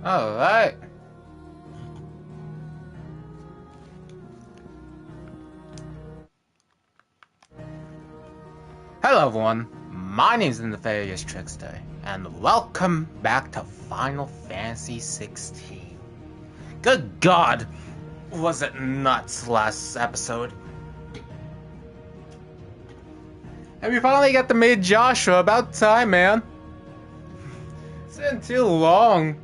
Alright. Hello everyone, my name is the Nefarious Trickster, and welcome back to Final Fantasy XVI. Good God, was it nuts last episode? And we finally got to meet Joshua, about time, man. It's been too long.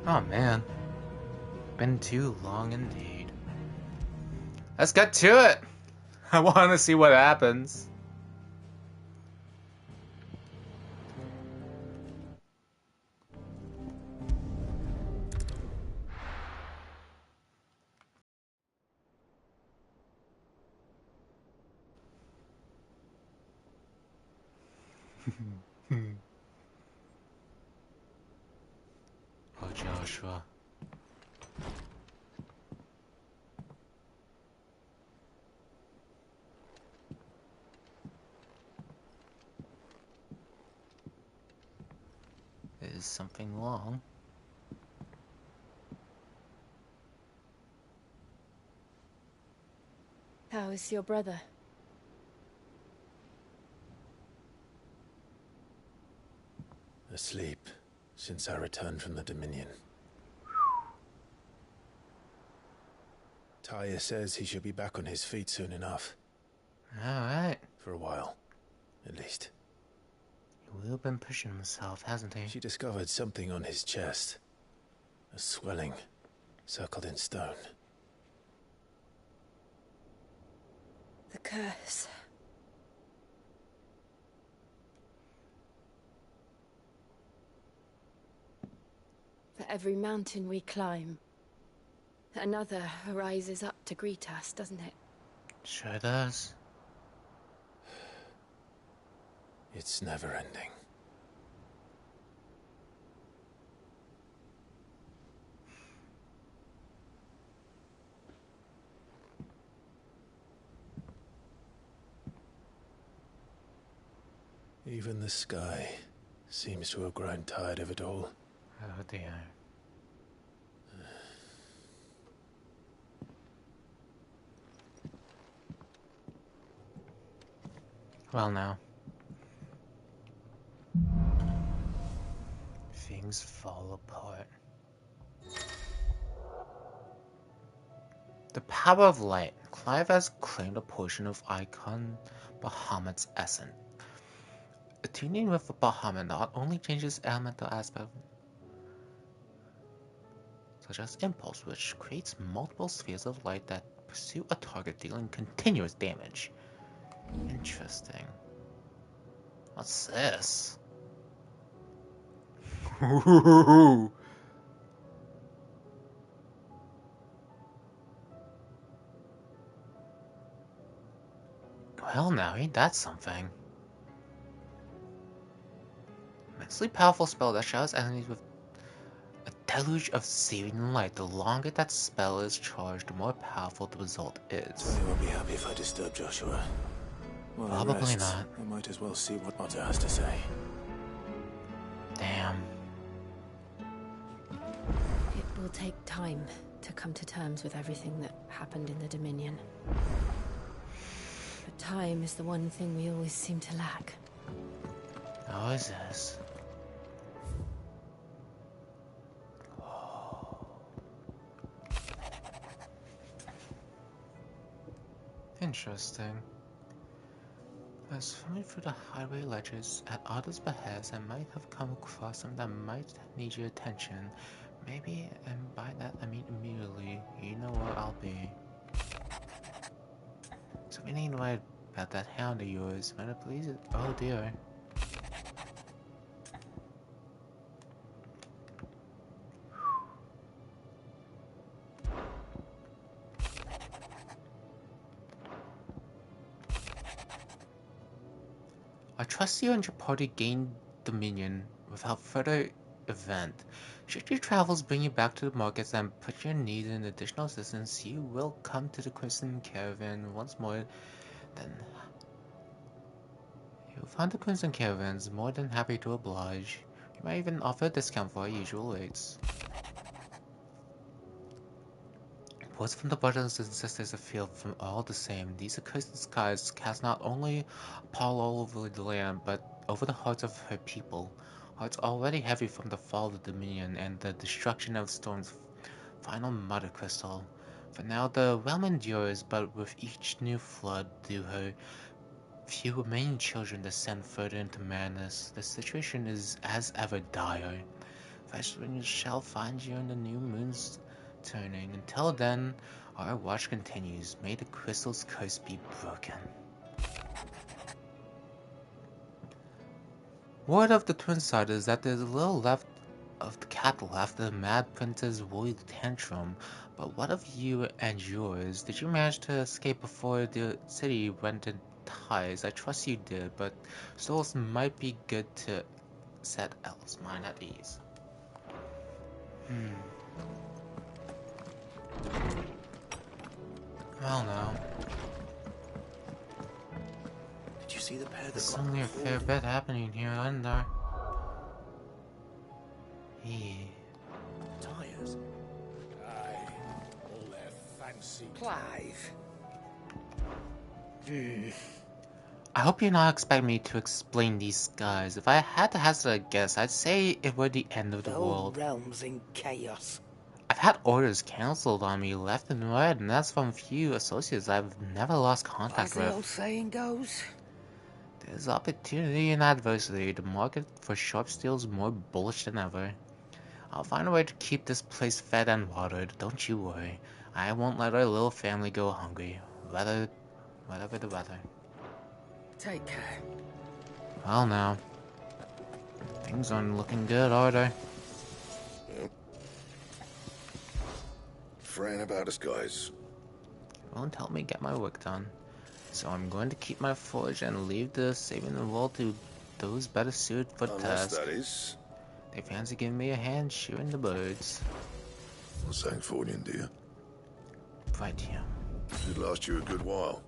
Oh man, been too long indeed. Let's get to it. I want to see what happens. Oh, Joshua. Is something wrong? How is your brother? Asleep, since I returned from the Dominion. Taya says he should be back on his feet soon enough. Alright. For a while, at least. He will have been pushing himself, hasn't he? She discovered something on his chest. A swelling, circled in stone. The curse. For every mountain we climb, another rises up to greet us, doesn't it? Sure does. It's never ending. Even the sky seems to have grown tired of it all. Oh dear. Well now. Things fall apart. The power of light. Clive has claimed a portion of Icon Bahamut's essence. Attuning with Bahamut not only changes elemental aspect, such as Impulse, which creates multiple spheres of light that pursue a target dealing continuous damage. Interesting. What's this? Well now, ain't that something? Immensely powerful spell that showers enemies with a deluge of searing light. The longer that spell is charged, the more powerful the result is. Taya won't be happy if I disturb Joshua. While I Probably rest, not. I might as well see what Mother has to say. Damn. It will take time to come to terms with everything that happened in the Dominion. But time is the one thing we always seem to lack. How is this? Interesting. As swimming through the highway ledges at others' behest, I might have come across something that might need your attention. Maybe, and by that I mean immediately, you know where I'll be. Something ain't right about that hound of yours. Might it please it? Oh dear. I trust you and your party gain dominion without further event. Should your travels bring you back to the markets and put your need in additional assistance, you will come to the Crimson Caravan once more. Then You'll find the Crimson Caravans more than happy to oblige. We might even offer a discount for our usual rates. Reports from the brothers and sisters of Field from all the same. These accursed skies cast not only a pall all over the land, but over the hearts of her people. Hearts already heavy from the fall of the Dominion and the destruction of Storm's final mother crystal. For now the realm endures, but with each new flood do her few remaining children descend further into madness. The situation is as ever dire. Fresh winds shall find you in the new moon's turning. Until then, our watch continues. May the crystal's curse be broken. Word of the Twin Side is that there's a little left of the cattle after the Mad Prince's woolly tantrum. But what of you and yours? Did you manage to escape before the city went in ties? I trust you did, but souls might be good to set Elle's mind at ease. Well now. Did you see the pair that There's got only a fair bit happening here, isn't there? Yeah. tires? Aye, all their fancy. Clive. I hope you're not expecting me to explain these skies. If I had to hazard a guess, I'd say it were the end of the The whole world. realm's in chaos. I've had orders cancelled on me left and right, and that's from few associates I've never lost As contact the old with. saying goes. There's opportunity and adversity. The market for sharp steel is more bullish than ever. I'll find a way to keep this place fed and watered, don't you worry. I won't let our little family go hungry, whatever the weather. Take care. Well now, things aren't looking good, are they? Fretting about us, guys. Won't help me get my work done. So I'm going to keep my forge and leave the saving the world to those better suited for the Unless task. that is. They fancy giving me a hand shooting the birds. A Sancthornian, dear. Right here. Should last you a good while.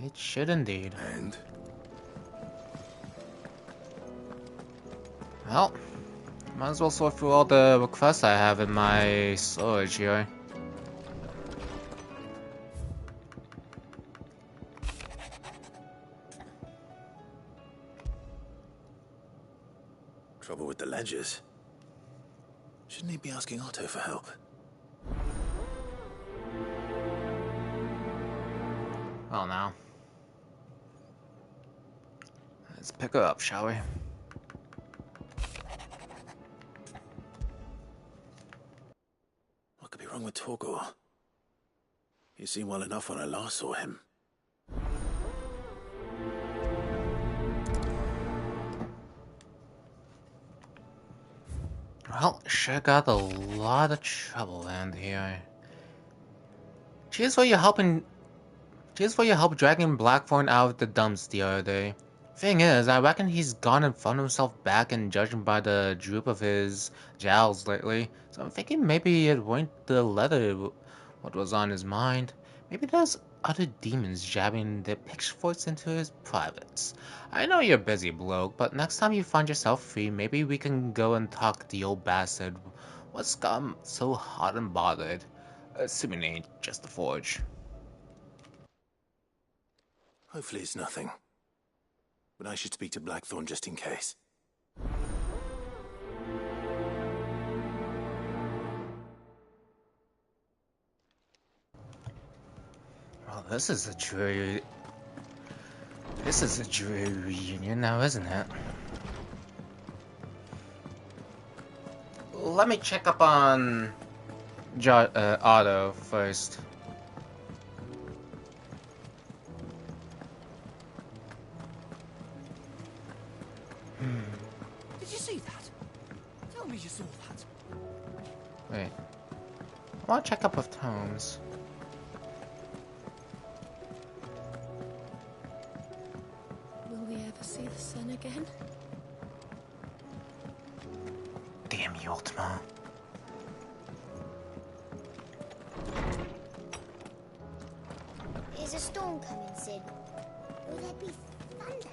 It should indeed. And Well, might as well sort through all the requests I have in my storage here. Trouble with the ledgers. Shouldn't he be asking Otto for help? Well now. Let's pick her up, shall we? What could be wrong with Torgor? He seemed well enough when I last saw him. Well, sure got a lot of trouble around here. Cheers for your help dragging Blackthorn out of the dumps the other day. Thing is, I reckon he's gone and found himself back and judging by the droop of his jowls lately. So I'm thinking maybe it weren't the leather what was on his mind. Maybe there's other demons jabbing their pitchforks into his privates. I know you're busy, bloke, but next time you find yourself free, maybe we can go and talk the old bastard. What's got him so hot and bothered? Assuming it ain't just the forge. Hopefully it's nothing. But I should speak to Blackthorn just in case. Well, this is a dreary reunion now, isn't it? Let me check up on Otto first. Did you see that? Tell me you saw that. Wait. I want to check up with Tomes. Will we ever see the sun again? Damn you, Ultima. Is a storm coming, Sid? Will there be thunder?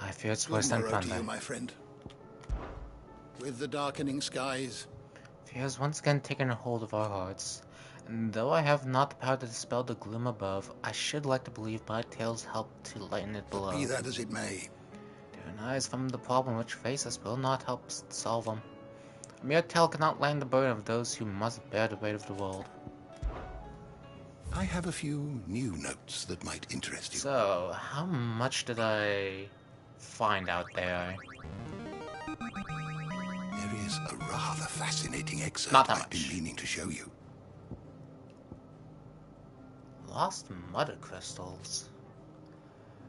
I fear it's Good worse than morrow to thunder. you, my friend. With the darkening skies, Fear has once again taken a hold of our hearts, and though I have not the power to dispel the gloom above, I should like to believe my tales help to lighten it below. be that as it may, Denies from the problem which face us will not help solve them. A mere tale cannot lighten the burden of those who must bear the weight of the world. I have a few new notes that might interest you. So, how much did I find out there? There is a rather fascinating excerpt Not that I've been much. meaning to show you. Lost mother crystals.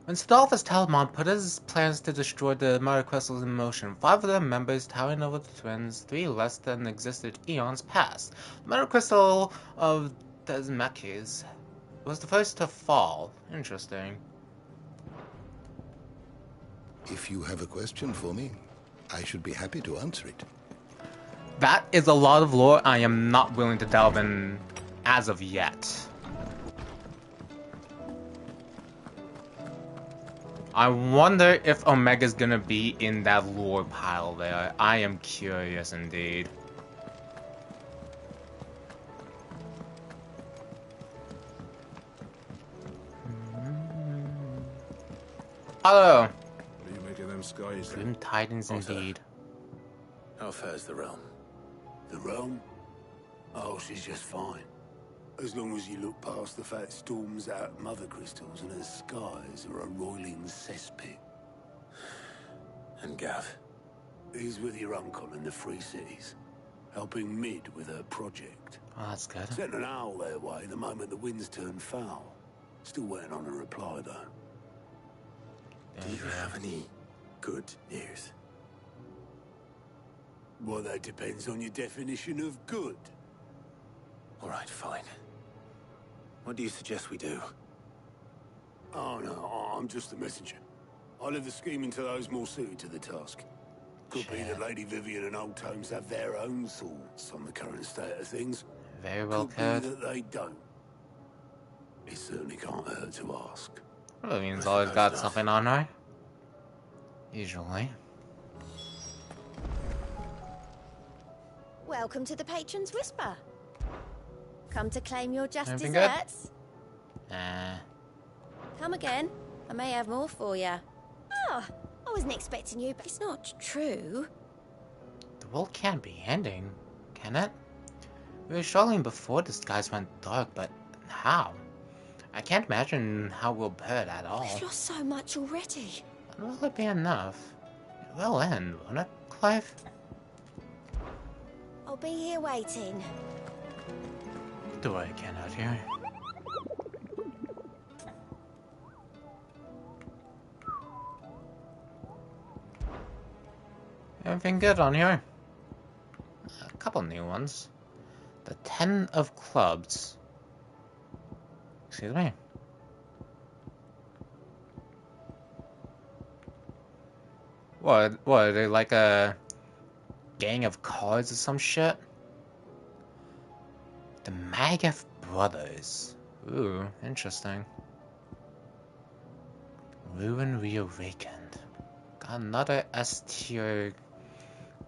When Stadolphus Talmont put his plans to destroy the mother crystals in motion, 5 of their members towering over the twins, 3 less than existed eons past. The mother crystal of Desmekis was the first to fall. Interesting. If you have a question for me, I should be happy to answer it. That is a lot of lore I am not willing to delve in as of yet. I wonder if Omega's gonna be in that lore pile there. I am curious indeed. Hello. What do you make of them skies then? Grim tidings What's that? indeed. How fares the realm? The realm? Oh, she's just fine. As long as you look past the fat storms out of mother crystals and her skies are a roiling cesspit. And Gav? He's with your uncle in the Free Cities, helping Mid with her project. Oh, that's good. Sent an owl their way the moment the winds turned foul. Still waiting on a reply, though. Do you have any good news? Well, that depends on your definition of good. All right, fine. What do you suggest we do? Oh, no, I'm just a messenger. I'll leave the scheming to those more suited to the task. Could be that Lady Vivian and Old Tomes have their own thoughts on the current state of things. Very well Could be could. that they don't. It certainly can't hurt to ask. Vivian's I always suppose got not. something on her. Usually. Welcome to the Patron's Whisper. Come to claim your just Anything good? desserts? Nah. Come again. I may have more for you. Oh, I wasn't expecting you, but it's not true. The world can't be ending, can it? We were struggling before the skies went dark, but how? I can't imagine how we'll bear it at all. We've lost so much already. Will it be enough? It will end, won't it, Clive? I'll be here waiting. What do I get out here? Everything good on here? A couple new ones. The 10 of clubs. Excuse me. What are they, like a gang of cards or some shit? The Magath Brothers. Ooh, interesting. Ruin Reawakened. Got another S tier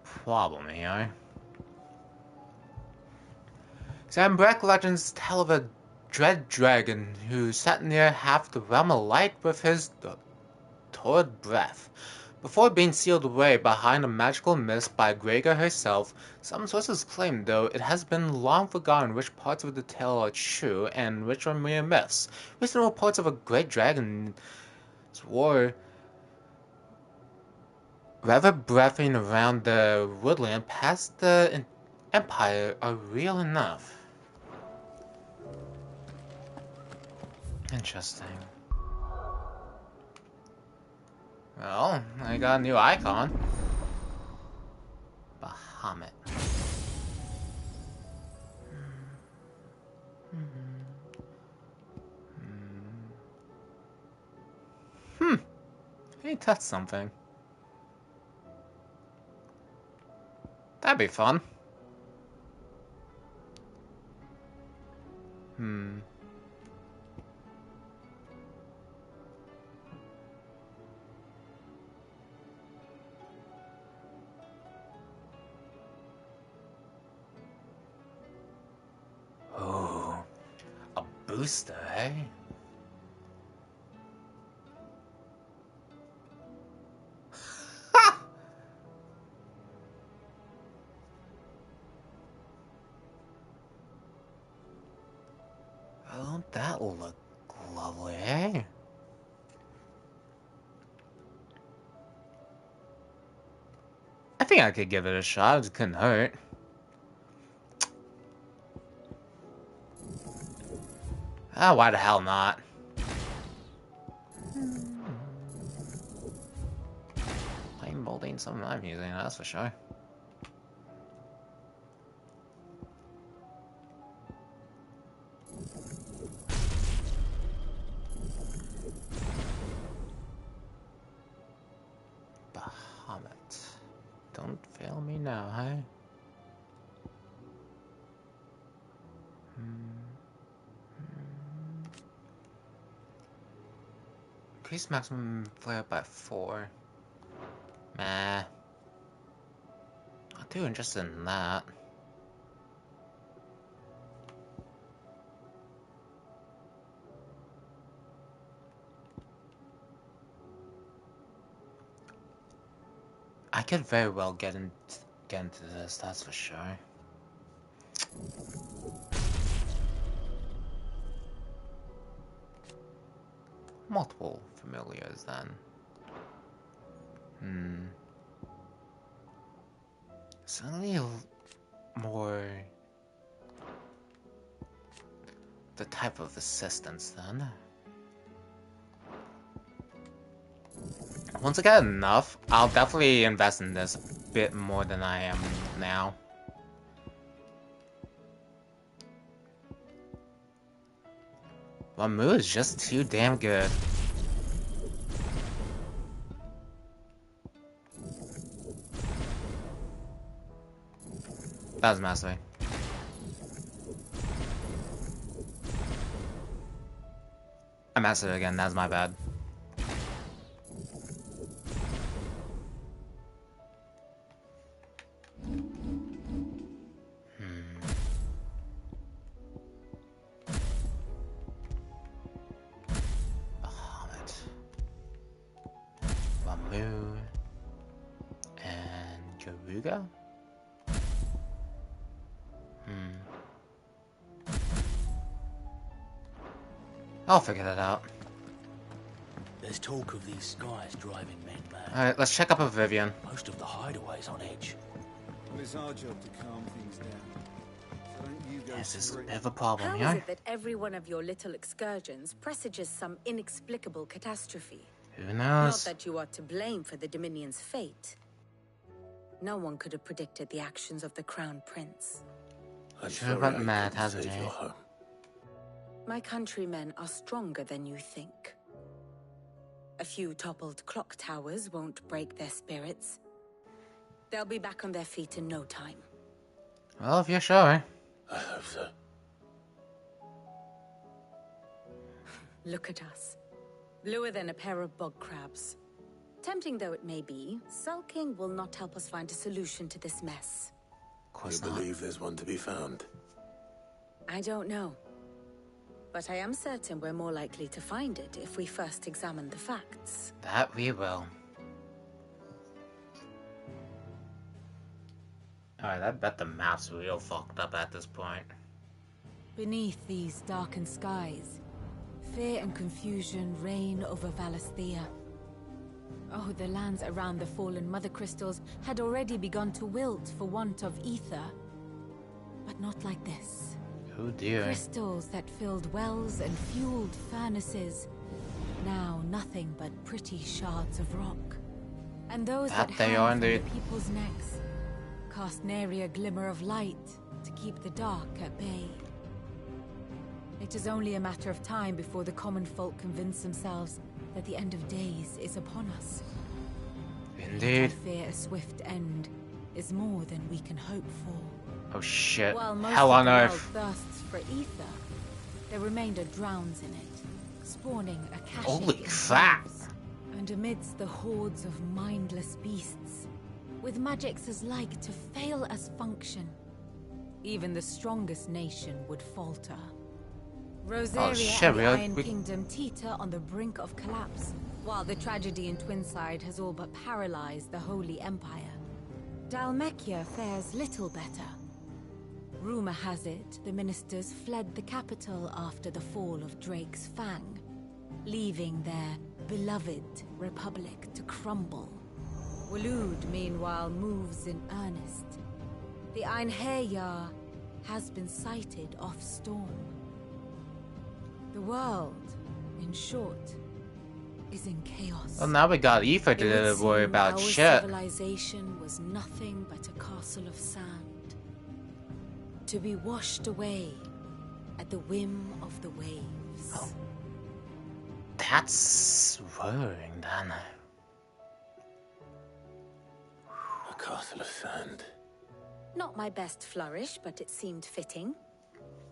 problem here. Zambrak legends tell of a dread dragon who sat near half the realm alight with his torrid breath. Before being sealed away behind a magical mist by Gregor herself, some sources claim, though, it has been long forgotten which parts of the tale are true and which are mere myths. Recent reports of a great dragon's war reverberating around the woodland past the Empire are real enough. Interesting. Well, I got a new icon. Bahamut. He touched something. That'd be fun. A booster, eh? Don't that look lovely, eh? I think I could give it a shot, it couldn't hurt. Ah, why the hell not? Plain molding some of my music, that's for sure. Bahamut. Don't fail me now, hey? Increase maximum flare by 4. Meh. Not too interested in that. I could very well get into this, that's for sure. Multiple familiars then. Certainly more the type of assistance then. Once I get enough, I'll definitely invest in this a bit more than I am now. Wamu is just too damn good. That was mastery. I mastered it again, that's my bad. I'll figure that out. There's talk of these skies driving men mad. Alright, let's check up with Vivian. Most of the hideaways on edge. Well, it's our job to calm things down. So don't you go This is a straight- bit of a problem How here. is it that every one of your little excursions presages some inexplicable catastrophe? Who Not knows? that you are to blame for the Dominion's fate. No one could have predicted the actions of the Crown Prince. I'm Sure sorry got I mad, couldn't hasn't save he? your home. My countrymen are stronger than you think. A few toppled clock towers won't break their spirits. They'll be back on their feet in no time. Well, if you're sure. I hope so. Look at us. Bluer than a pair of bog crabs. Tempting though it may be, sulking will not help us find a solution to this mess. Of course You not. believe there's one to be found? I don't know. But I am certain we're more likely to find it if we first examine the facts. That we will. Alright, I bet the map's real fucked up at this point. Beneath these darkened skies, fear and confusion reign over Valisthea. Oh, the lands around the fallen Mother Crystals had already begun to wilt for want of ether. But not like this. Oh dear. Crystals that filled wells and fueled furnaces. Now nothing but pretty shards of rock. And those that They hang are from the indeed. people's necks cast nary a glimmer of light to keep the dark at bay. It is only a matter of time before the common folk convince themselves that the end of days is upon us. Indeed. I fear a swift end is more than we can hope for. Oh shit. While most Hell of on the world earth. thirsts for ether, the remainder drowns in it, spawning a Akashic Holy in crap. droves. And amidst the hordes of mindless beasts, with magics as like to fail as function, even the strongest nation would falter. Rosaria shit, and the we Iron Kingdom teeter on the brink of collapse, while the tragedy in Twinside has all but paralyzed the Holy Empire. Dhalmekia fares little better. Rumor has it the ministers fled the capital after the fall of Drake's Fang, leaving their beloved republic to crumble. Waloed, meanwhile, moves in earnest. The Einherjar has been sighted off Storm. The world, in short, is in chaos. Well, now we got Aoife to worry about our shit. Civilization was nothing but a castle of sand, to be washed away at the whim of the waves. Oh. That's worrying, then. A castle of sand. Not my best flourish, but it seemed fitting.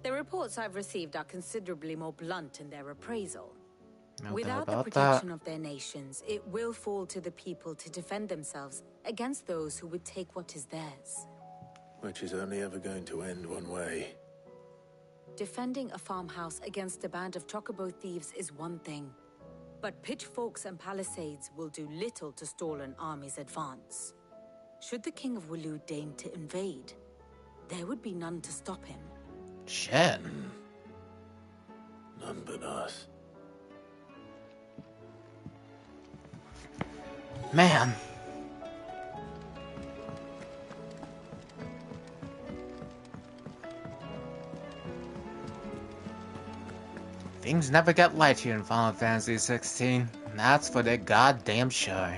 The reports I've received are considerably more blunt in their appraisal. No Without the protection of their nations, it will fall to the people to defend themselves against those who would take what is theirs. Which is only ever going to end one way. Defending a farmhouse against a band of chocobo thieves is one thing, but pitchforks and palisades will do little to stall an army's advance. Should the King of Waloed deign to invade, there would be none to stop him. Shit. None but us. Man. Things never get light here in Final Fantasy 16. That's for the goddamn sure.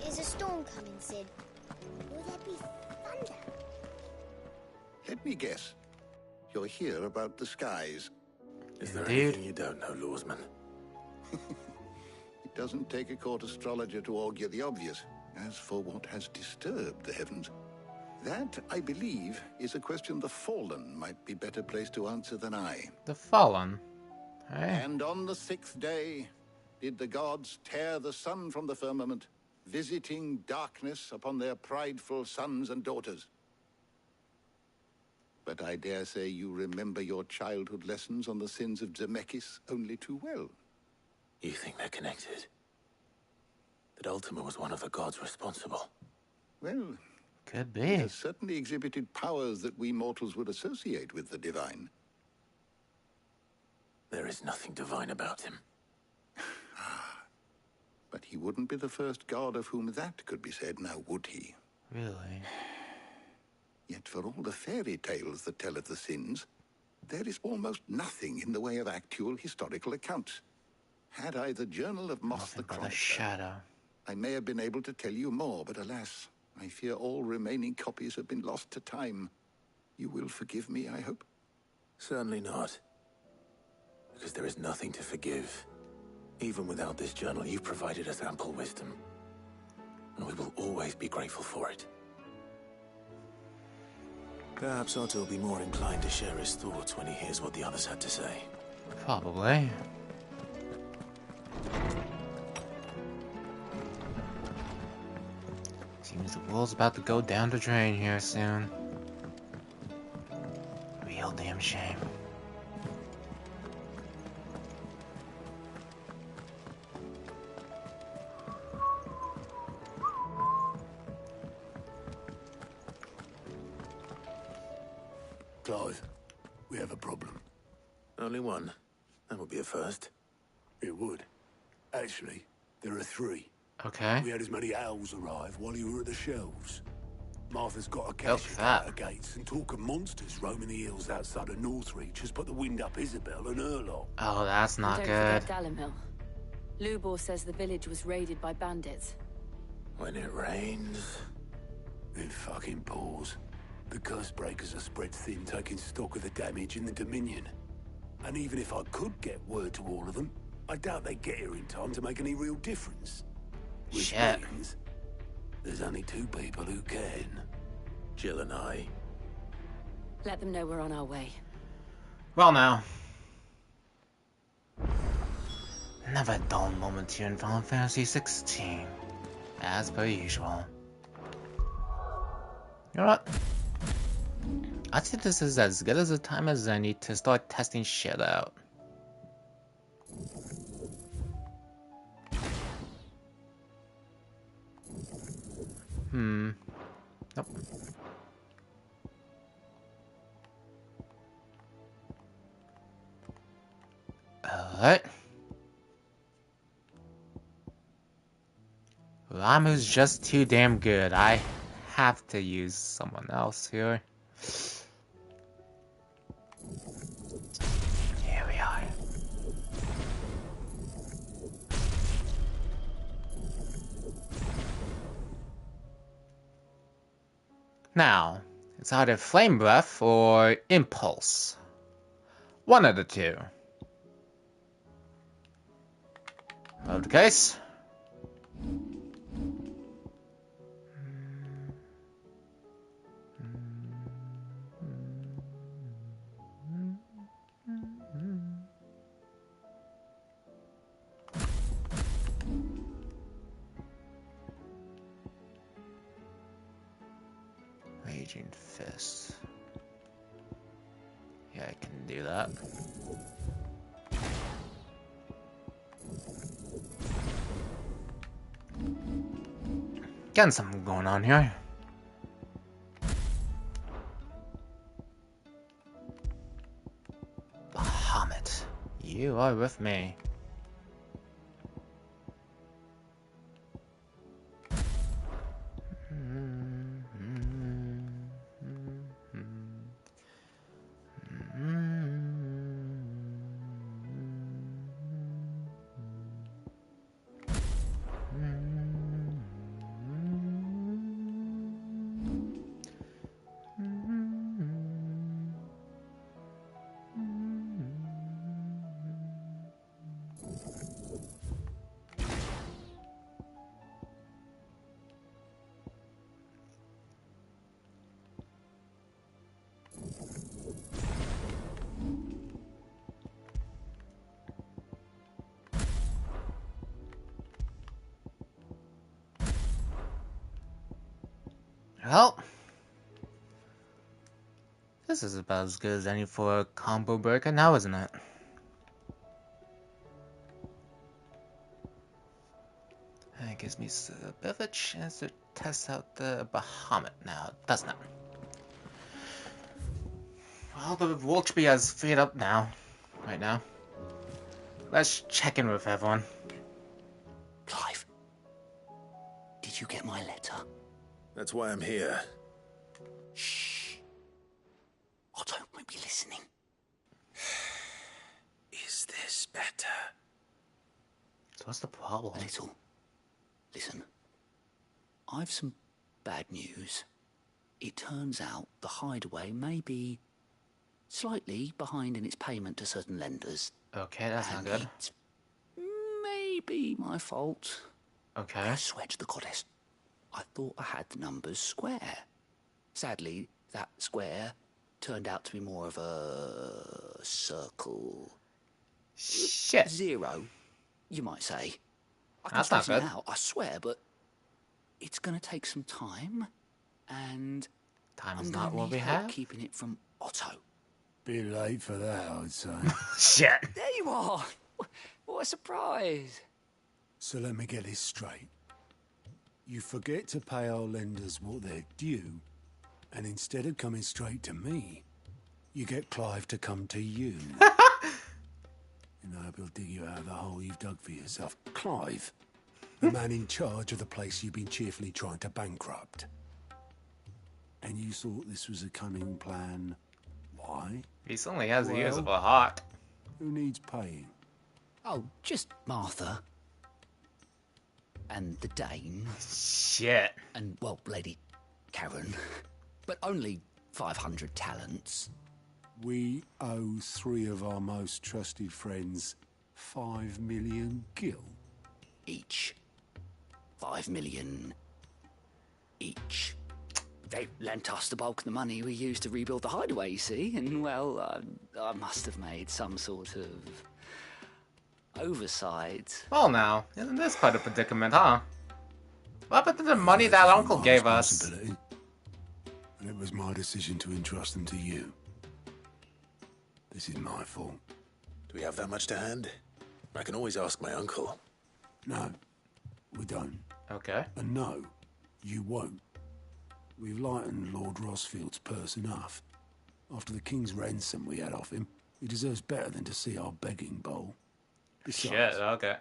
Is a storm coming, Sid? Will there be thunder? Let me guess. You're here about the skies. Is there Indeed. anything you don't know, Lawsman? It doesn't take a court astrologer to augur the obvious. As for what has disturbed the heavens, that, I believe, is a question the Fallen might be better placed to answer than I. The Fallen? Hey. And on the 6th day did the gods tear the sun from the firmament, visiting darkness upon their prideful sons and daughters. But I dare say you remember your childhood lessons on the sins of Zemeckis only too well. You think they're connected? That Ultima was one of the gods responsible? Well, could he be. has certainly exhibited powers that we mortals would associate with the divine. There is nothing divine about him. But he wouldn't be the first god of whom that could be said, now would he? Really? Yet for all the fairy tales that tell of the sins, there is almost nothing in the way of actual historical accounts. Had I the Journal of Moss the Chronicler, shadow, I may have been able to tell you more, but alas, I fear all remaining copies have been lost to time. You will forgive me, I hope? Certainly not. Because there is nothing to forgive. Even without this journal, you've provided us ample wisdom. And we will always be grateful for it. Perhaps Otto will be more inclined to share his thoughts when he hears what the others had to say. Probably. Seems the world's about to go down the drain here soon. Real damn shame. Clive, we have a problem. Only one. That would be a first. It would. Actually, there are three. Okay. We had as many owls arrive while you were at the shelves. Martha's got a cache at the gates, and talk of monsters roaming the hills outside of Northreach has put the wind up Isabel and her lot. Oh, that's not Don't good. forget Dalimil. Lubor says the village was raided by bandits. When it rains... It fucking pours. The curse breakers are spread thin, taking stock of the damage in the Dominion. And even if I could get word to all of them, I doubt they'd get here in time to make any real difference. Which means there's only two people who can. Jill and I. Let them know we're on our way. Well, now. Another dull moment here in Final Fantasy 16. As per usual. You know what? I think this is as good as a time as any to start testing shit out. Nope. Alright. Ramuh's just too damn good. I have to use someone else here. Here we are. Now, it's either Flame Breath or Impulse. One of the two. Of the case. Raging Fist. Yeah, I can do that. Getting something going on here. Bahamut, you are with me. Well, this is about as good as any for a combo breaker now, isn't it? That gives me a bit of a chance to test out the Bahamut now, doesn't it? Well, the Wolchby has freed up now, right now. Let's check in with everyone. Clive, did you get my letter? That's why I'm here. Shh. Otto might be listening. Is this better? So what's the problem? A little. Listen, I've some bad news. It turns out the Hideaway may be slightly behind in its payment to certain lenders. Okay, that's not good. It's maybe my fault. Okay. I swear to the goddess, I thought I had the numbers square. Sadly, that square turned out to be more of a circle. Shit. Zero, you might say. I can That's not straighten good. it out, I swear, but it's going to take some time, and Time I'm is going not to what need we help have. keeping it from Otto. Bit late for that, I'd say. Shit. There you are. What a surprise. So let me get this straight. You forget to pay our lenders what they're due, and instead of coming straight to me, you get Clive to come to you. And I hope he'll dig you out of the hole you've dug for yourself. Clive, the man in charge of the place you've been cheerfully trying to bankrupt. And you thought this was a cunning plan. Why? He certainly has the ears Well, of a hawk. Who needs paying? Oh, just Martha. And the Dane. Shit. And, well, Lady Karen. But only 500 talents. We owe 3 of our most trusted friends 5 million gil. Each. 5 million each. They lent us the bulk of the money we used to rebuild the Hideaway, you see? And, well, I must have made some sort of oversides. Well now, isn't this quite a predicament, huh? What happened to the money that uncle gave us? And it was my decision to entrust them to you. This is my fault. Do we have that much to hand? I can always ask my uncle. No, we don't. Okay. And no, you won't. We've lightened Lord Rosfield's purse enough. After the king's ransom we had off him, he deserves better than to see our begging bowl. Besides, Shit, okay.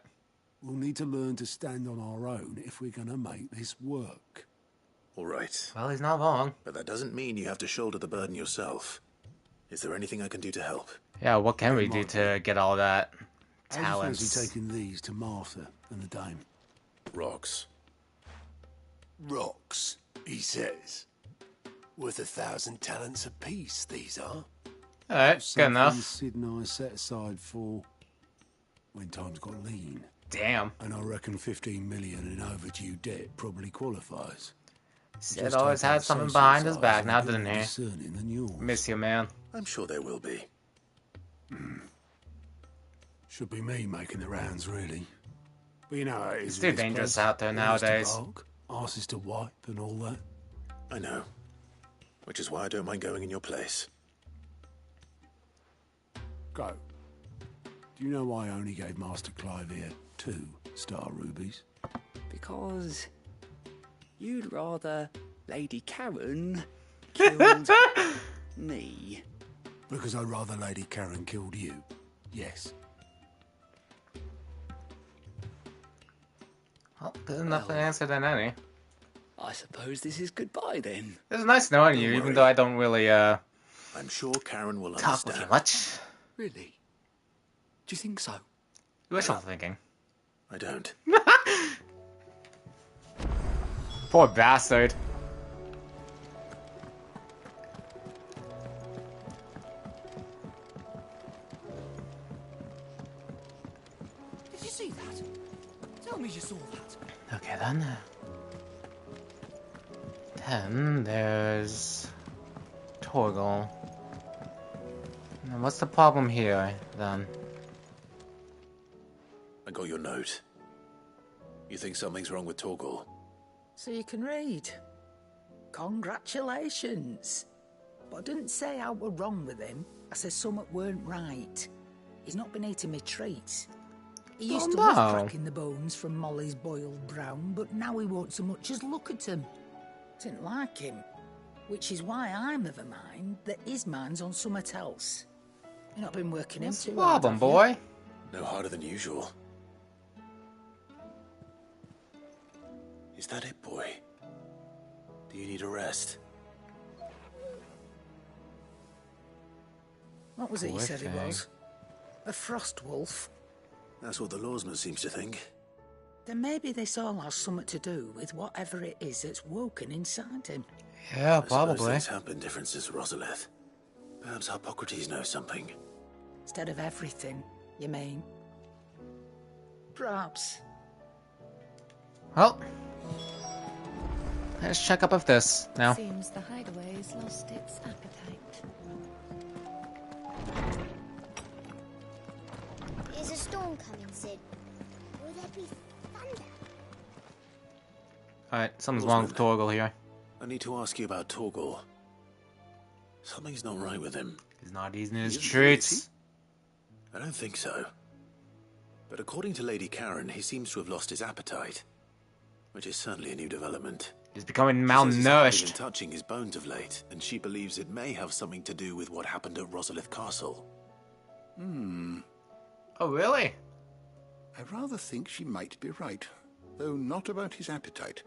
we'll need to learn to stand on our own if we're gonna make this work. All right. Well, he's not wrong. But that doesn't mean you have to shoulder the burden yourself. Is there anything I can do to help? Yeah, what can we do to get all that How do you talents? fancy taking these to Martha and the dame? Rocks. Rocks, he says. Worth 1,000 talents apiece, these are. Alright, good enough. Sid and I set aside for when times got lean. Damn. And I reckon 15 million in overdue debt probably qualifies. Sid always had something behind his back now, didn't he? Discerning than yours. Miss you, man. I'm sure there will be. Should be me making the rounds, really. But you know how it is. It's too dangerous out there nowadays. Arses to wipe and all that. I know. Which is why I don't mind going in your place. Go. Do you know why I only gave Master Clive here 2 star rubies? Because you'd rather Lady Karen killed me. Because I'd rather Lady Karen killed you. Yes. Well, good enough an answer than any. I suppose this is goodbye then. It's nice knowing you, even though I don't really, I'm sure Karen will talk with understand. you much. Really? Do you think so? Wishful thinking. I don't. Poor bastard. Did you see that? Tell me you saw that. Okay then. Then there's Torgal. Now, what's the problem here then? I got your note. You think something's wrong with Torgal? So you can read. Congratulations. But I didn't say how we're wrong with him. I said something weren't right. He's not been eating me treats. He used to love cracking the bones from Molly's boiled brown, but now he won't so much as look at them. Didn't like him. Which is why I'm of a mind that his mind's on something else. You've not been working him too hard, Problem, have you? boy. No harder than usual. Is that it, boy? Do you need a rest? What was it you Poor said he thing. was? A frost wolf? That's what the lawsman seems to think. Then maybe this all has something to do with whatever it is that's woken inside him. Yeah, I suppose probably. things have been different since Rosalith. Perhaps Hippocrates knows something. Instead of everything, you mean? Perhaps. Well, let's check up with this now. Seems the hideaway's lost its appetite. Is a storm coming, Sid? Will there be thunder? Alright, something's wrong with Torgal here. I need to ask you about Torgal. Something's not right with him. He's not eating his He isn't, treats. is he? I don't think so. But according to Lady Karen, he seems to have lost his appetite. Which is certainly a new development. He's becoming She says he's hardly malnourished. been touching his bones of late, and she believes it may have something to do with what happened at Rosalith Castle. Oh, really? I rather think she might be right, though not about his appetite.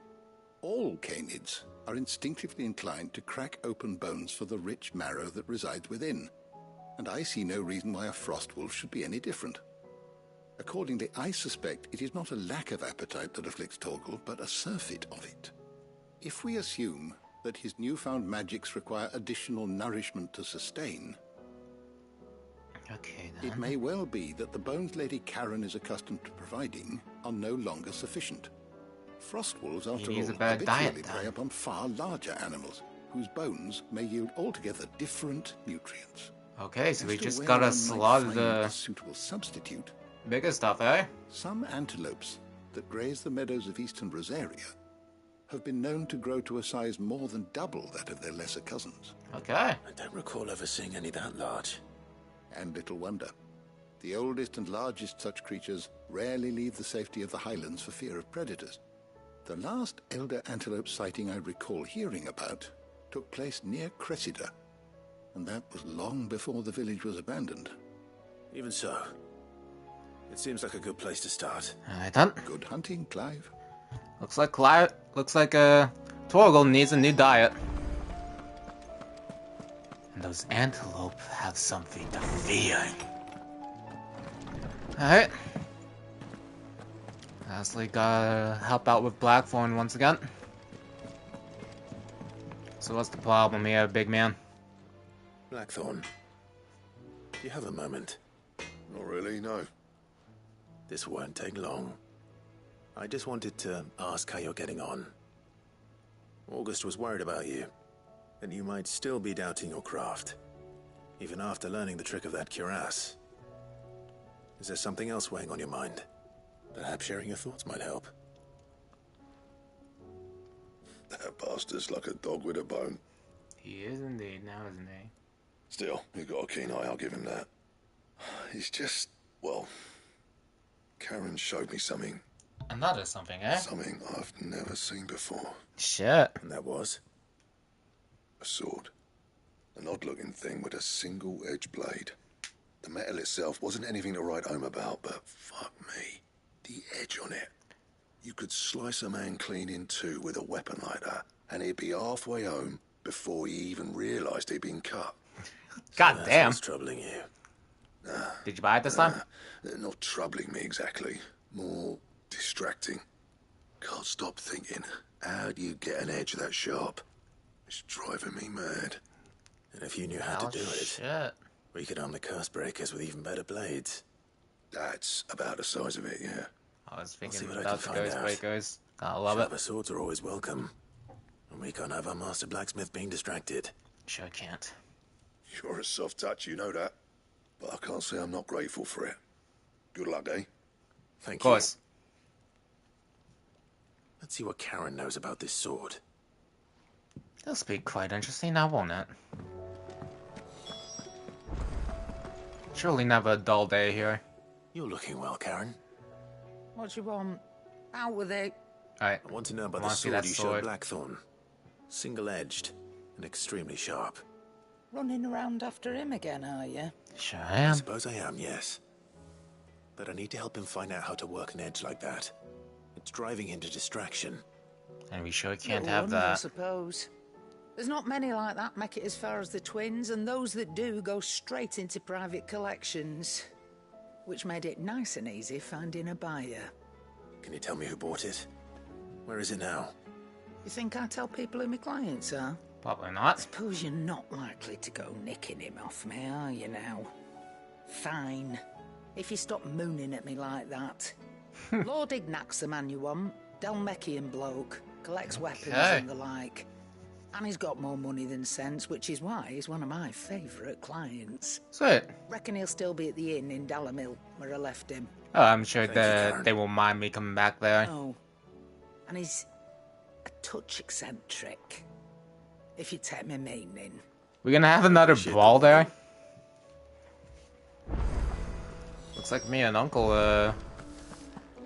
All canids are instinctively inclined to crack open bones for the rich marrow that resides within, and I see no reason why a frost wolf should be any different. Accordingly, I suspect it is not a lack of appetite that afflicts Torgal, but a surfeit of it. If we assume that his newfound magics require additional nourishment to sustain, okay, it may well be that the bones Lady Karen is accustomed to providing are no longer sufficient. Frost wolves, after needs all, a bad diet, habitually prey upon far larger animals, whose bones may yield altogether different nutrients. Okay, so we As to just where gotta one might slaughter find the a suitable substitute, Bigger stuff, eh? Some antelopes that graze the meadows of eastern Rosaria have been known to grow to a size more than double that of their lesser cousins. Okay. I don't recall ever seeing any that large. And little wonder. The oldest and largest such creatures rarely leave the safety of the highlands for fear of predators. The last elder antelope sighting I recall hearing about took place near Cressida, and that was long before the village was abandoned. Even so, it seems like a good place to start. Alright then. Good hunting, Clive. Looks like Torgal needs a new diet. And those antelope have something to fear. Alright. Lastly, gotta help out with Blackthorn once again. So what's the problem here, big man? Blackthorn, do you have a moment? Not really, no. This won't take long. I just wanted to ask how you're getting on. August was worried about you, that you might still be doubting your craft, even after learning the trick of that cuirass. Is there something else weighing on your mind? Perhaps sharing your thoughts might help. That bastard's like a dog with a bone. He is indeed, now isn't he? Still, he got a keen eye, I'll give him that. He's just, well, Karen showed me something. Another something, eh? Something I've never seen before. Shit. And that was? A sword. An odd-looking thing with a single-edged blade. The metal itself wasn't anything to write home about, but fuck me. The edge on it. You could slice a man clean in two with a weapon like that, and he'd be halfway home before he even realised he'd been cut. God So damn. what's troubling you? Did you buy it this time? Not troubling me exactly. More distracting. Can't stop thinking, how do you get an edge that sharp? It's driving me mad. And if you knew how to do it, shit. we could arm the curse breakers with even better blades. That's about the size of it, yeah. I was see thinking what I about the can find ghost out. breakers. I love Sharper it. swords are always welcome. And we can't have our master blacksmith being distracted. Sure can't. You're a soft touch, you know that. But I can't say I'm not grateful for it. Good luck, eh? Thank Of course. Let's see what Karen knows about this sword. This will be quite interesting now, won't it? Surely never a dull day here. You're looking well, Karen. What do you want? Out with it. Alright. I want to know about I the wanna see sword that you sword. showed Blackthorn. Single-edged and extremely sharp. Running around after him again, are you? Sure I am. suppose I am, yes. But I need to help him find out how to work an edge like that. It's driving him to distraction. And we sure can't Little have wonder, I that. suppose. There's not many like that make it as far as the twins, and those that do go straight into private collections. Which made it nice and easy finding a buyer. Can you tell me who bought it? Where is it now? You think I tell people who my clients are? Probably not. Suppose you're not likely to go nicking him off me, are you now? Fine. If you stop mooning at me like that. Lord Ignac's the man you want. Dalmekian bloke. Collects weapons and the like. And he's got more money than sense, which is why he's one of my favourite clients. Sweet. Reckon he'll still be at the inn in Dalamil, where I left him. Oh, I'm sure Thank you, Karen. they will mind me coming back there. Oh. And he's a touch eccentric. If you take me meaning. We're gonna have another brawl there? Looks like me and Uncle,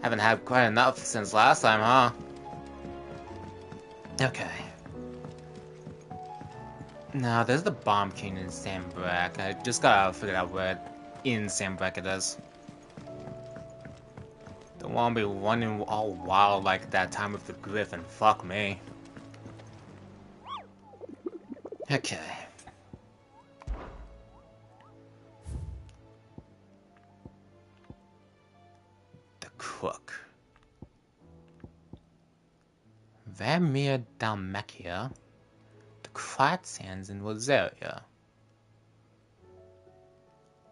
haven't had quite enough since last time, huh? Okay. Now, there's the Bomb King in Sandbreck. I just gotta figure out where in Sandbreck it is. Don't wanna be running all wild like that time with the Griffin. Fuck me. Okay. The Crook. Vermeer Dalmekia. The Quiet Sands in Rosaria.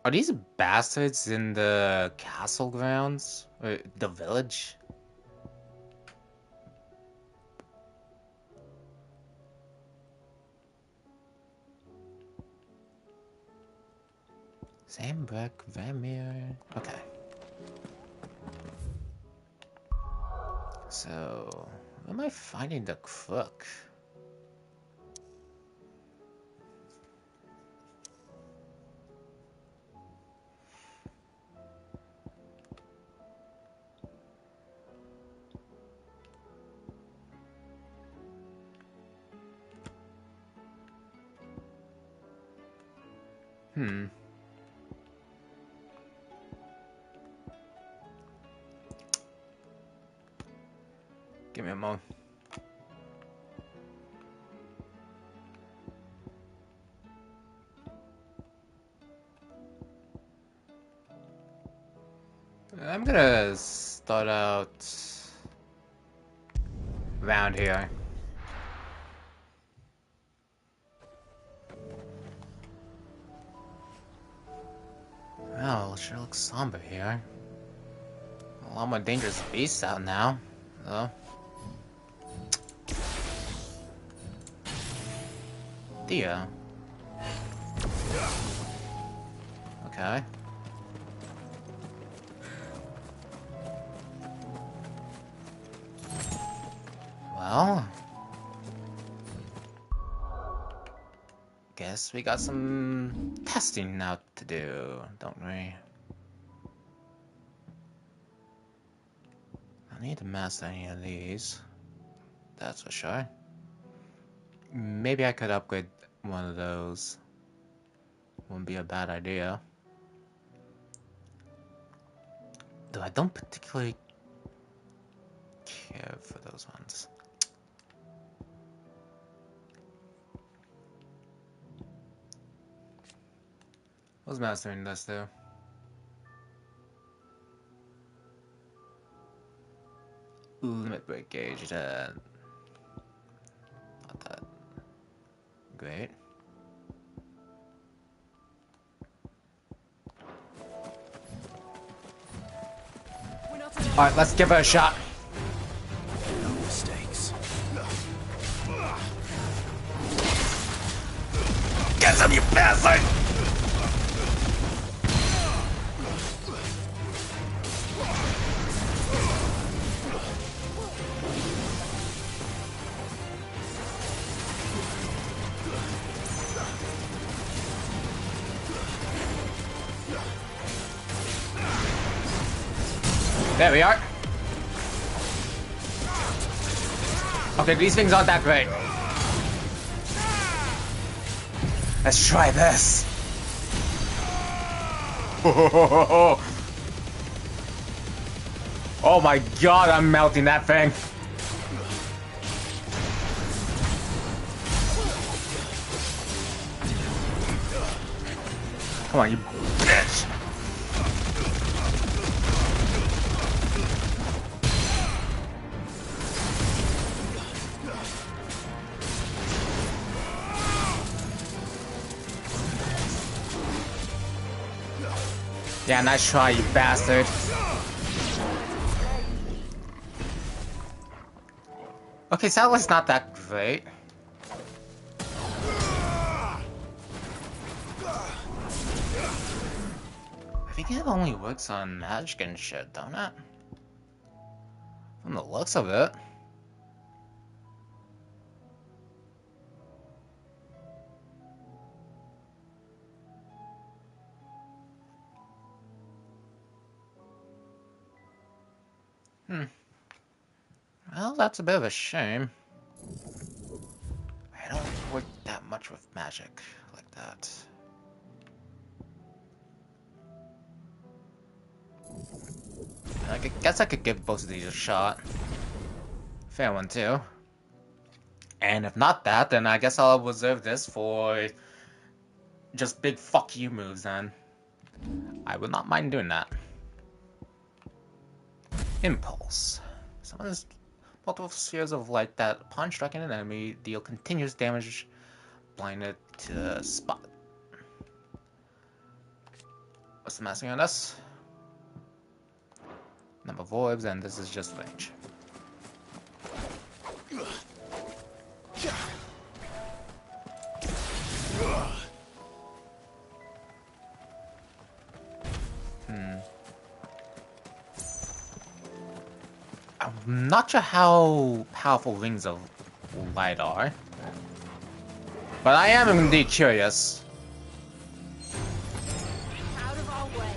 Are these bastards in the castle grounds? Or the village? Sandbreck, Vermeer. Okay. So, am I finding the crook? Give me a moment. I'm gonna start out around here. Well, it sure looks somber here. A lot more dangerous beasts out now, though. Thea. Okay. Well, guess we got some testing now to do, don't we? I need to master any of these, that's for sure. Maybe I could upgrade one of those. Wouldn't be a bad idea. Though I don't particularly care for those ones. What's mastering this though? Limit break gauge, not that great. Alright, let's give it a shot. No mistakes. Get some, you bastard! There we are. Okay, these things aren't that great. Let's try this. Oh my god, I'm melting that thing. Come on, you bitch. Yeah, nice try, you bastard. Okay, so that was not that great. I think it only works on magic and shit, don't it? From the looks of it. Well, that's a bit of a shame. I don't work that much with magic like that. I guess I could give both of these a shot. Fair one too. And if not that, then I guess I'll reserve this for just big fuck you moves then. I would not mind doing that. Impulse. Summons multiple spheres of light that, upon striking an enemy, deal continuous damage blinded to the spot. What's the massing on this? Number of orbs, and this is just range. I not sure how powerful Rings of Light are, but I am indeed curious. Out of our way.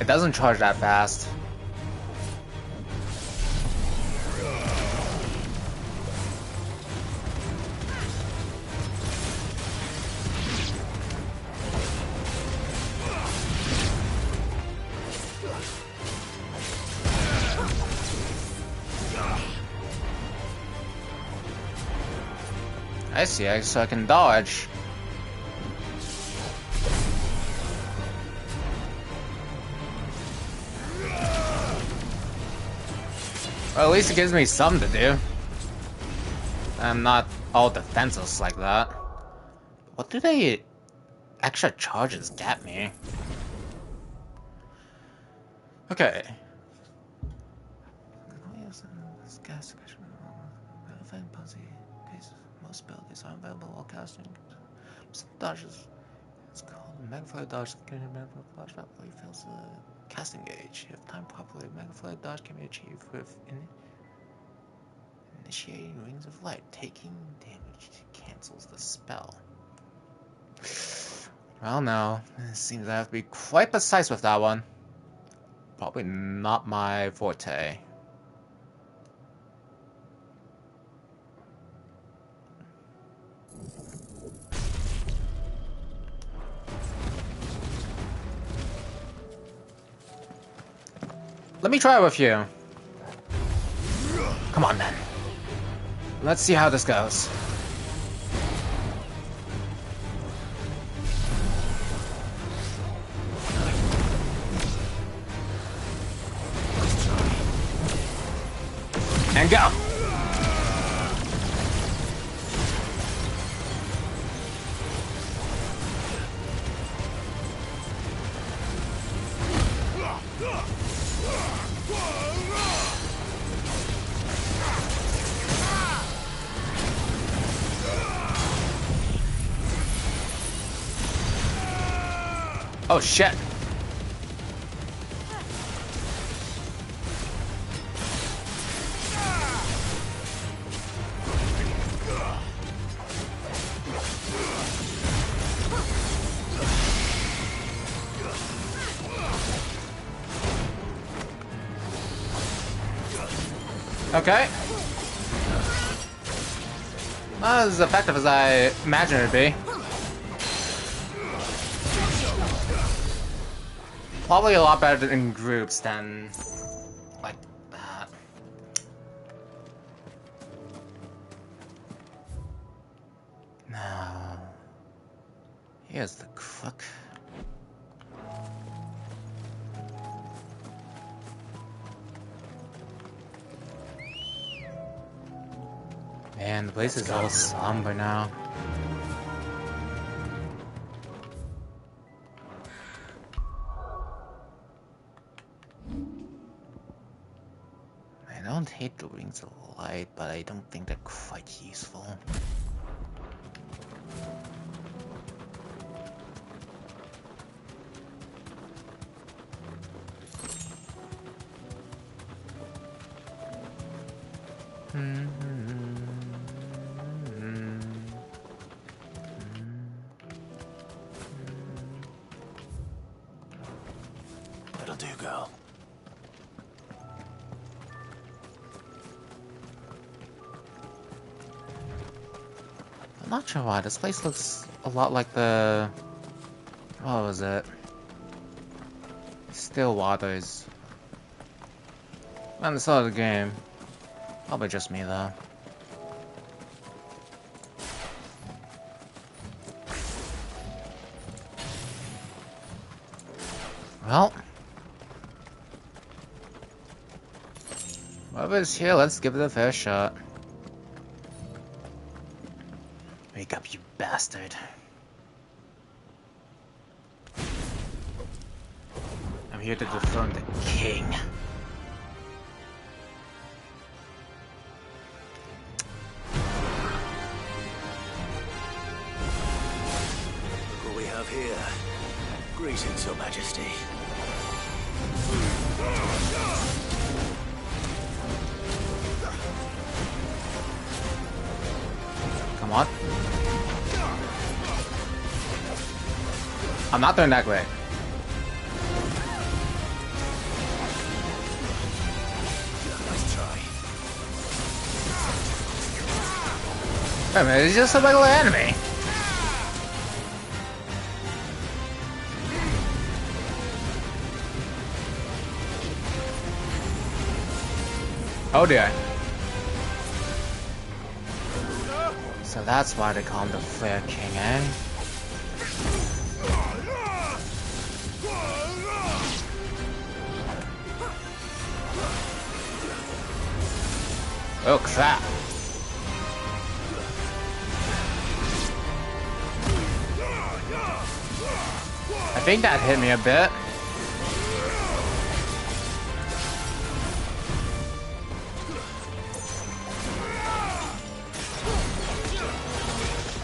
It doesn't charge that fast. I see, so I can dodge. Well, at least it gives me something to do. I'm not all defenseless like that. What do they extra charges get me? Okay. Most abilities are available while casting. Some dodges. It's called Megaflare Dodge. Megaflare Dodge rapidly fills the casting gauge. If timed properly, Megaflare Dodge can be achieved with initiating Rings of Light. Taking damage cancels the spell. Well, no. It seems I have to be quite precise with that one. Probably not my forte. Let me try it with you. Come on then. Let's see how this goes. And go. Oh shit. Okay. Not as effective as I imagined it would be. Probably a lot better in groups than like that. Now, here's the crook. Man, the place is all somber now. I don't hate the Rings of Light, but I don't think they're quite useful. That'll do, girl. I'm not sure why, this place looks a lot like the... what was it? Still Waters. On the start of the game. Probably just me though. Well. Whoever's here, let's give it a fair shot. Wake up, you bastard. I'm here to dethrone the king. Look what we have here. Greetings, Your Majesty. Come on. I'm not doing that great. Nice try. Wait a minute, he's just a regular enemy. Oh dear. So that's why they call him the Flare King, eh? Oh crap. I think that hit me a bit.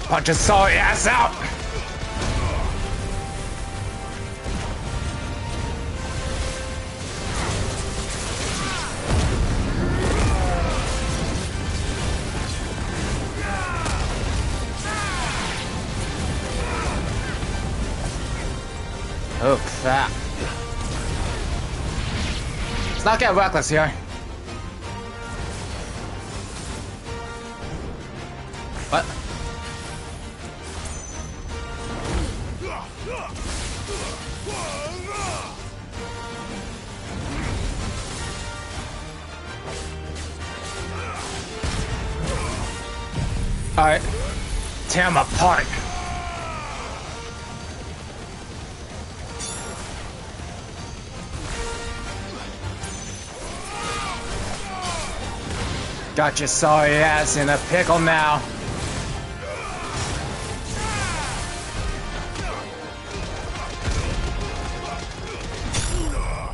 Punch his sorry ass out! Oh crap. Let's not get reckless here. What? Alright. Tear him apart. Got your sorry ass in a pickle now.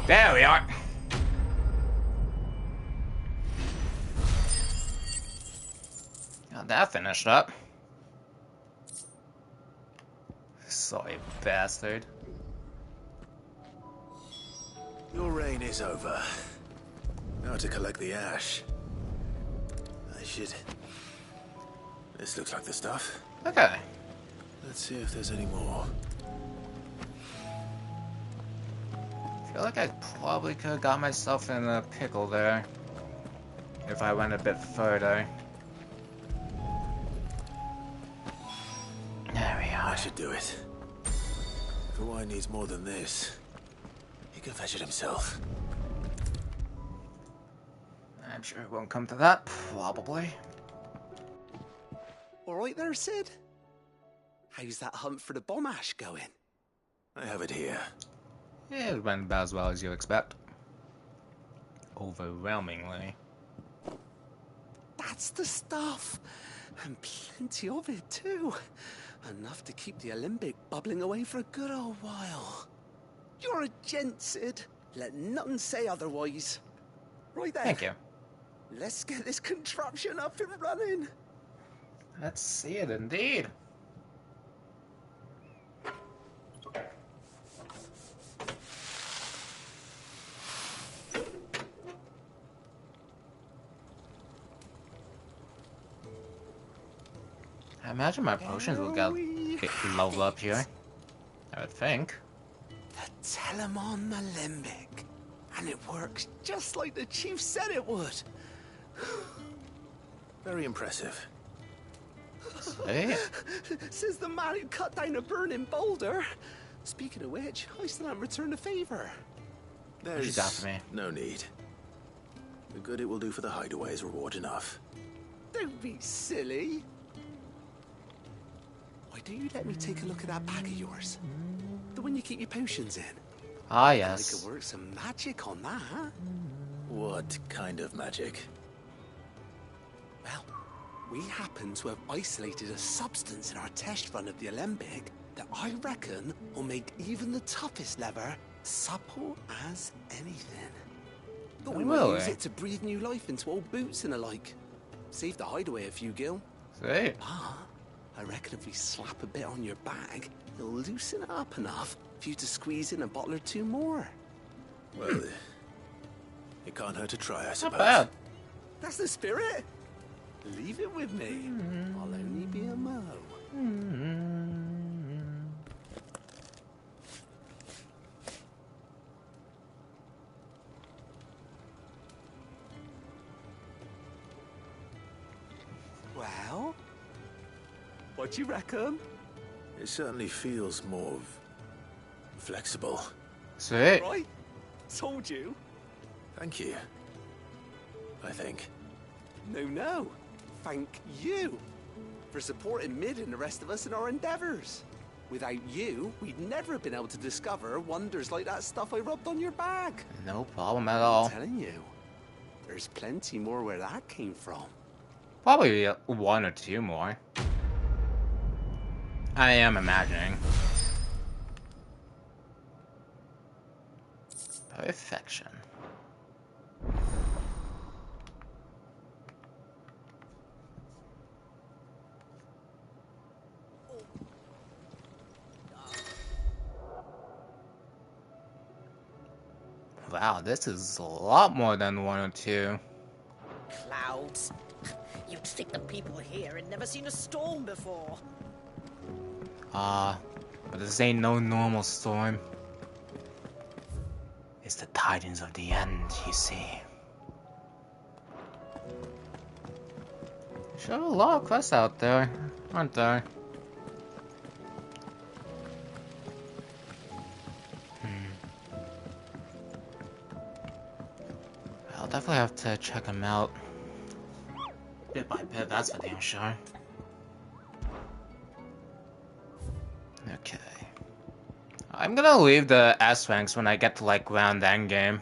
There we are. Got that finished up. Sorry, bastard. Your reign is over. Now to collect the ash. I should... This looks like the stuff. Okay. Let's see if there's any more. I feel like I probably could have got myself in a pickle there. If I went a bit further. There we are. I should do it. If Hawaii needs more than this, he can fetch it himself. I'm sure it won't come to that, probably. Alright there, Sid? How's that hunt for the bomb ash going? I have it here. Yeah, it went about as well as you expect. Overwhelmingly. That's the stuff! And plenty of it, too. Enough to keep the Alembic bubbling away for a good old while. You're a gent, Sid. Let none say otherwise. Right there. Thank you. Let's get this contraption up and running. Let's see it, indeed. I imagine my potions will get leveled up here. I would think. The Telemon Alembic. And it works just like the chief said it would. Very impressive. Hey. Says the man who cut down a burning boulder. Speaking of which, I still haven't returned the favor. There's after me. No need. The good it will do for the hideaway is reward enough. Don't be silly. Why don't you let me take a look at that bag of yours? The one you keep your potions in. Ah, I yes. could work some magic on that, huh? What kind of magic? Well, we happen to have isolated a substance in our test run of the Alembic that I reckon will make even the toughest lever supple as anything. Thought we might use it to breathe new life into old boots and the like. Save the hideaway a few gil. See? I reckon if we slap a bit on your bag, it'll loosen it up enough for you to squeeze in a bottle or two more. Well, it can't hurt to try, I suppose. Not bad. That's the spirit. Leave it with me. I'll only be a mo. Well, what do you reckon? It certainly feels more flexible. Sweet. Right? Told you. Thank you. I think. No. Thank you for supporting Mid and the rest of us in our endeavors. Without you, we'd never have been able to discover wonders like that stuff I rubbed on your bag. No problem at all. I'm telling you, there's plenty more where that came from. Probably one or two more. I am imagining. Perfection. Wow, this is a lot more than one or two. Clouds. You'd think the people here had never seen a storm before. But this ain't no normal storm. It's the tidings of the end, you see. Sure, a lot of quests out there, aren't there? I'll definitely have to check them out. Bit by bit, that's for damn sure. Okay. I'm gonna leave the S-Ranks when I get to like round endgame.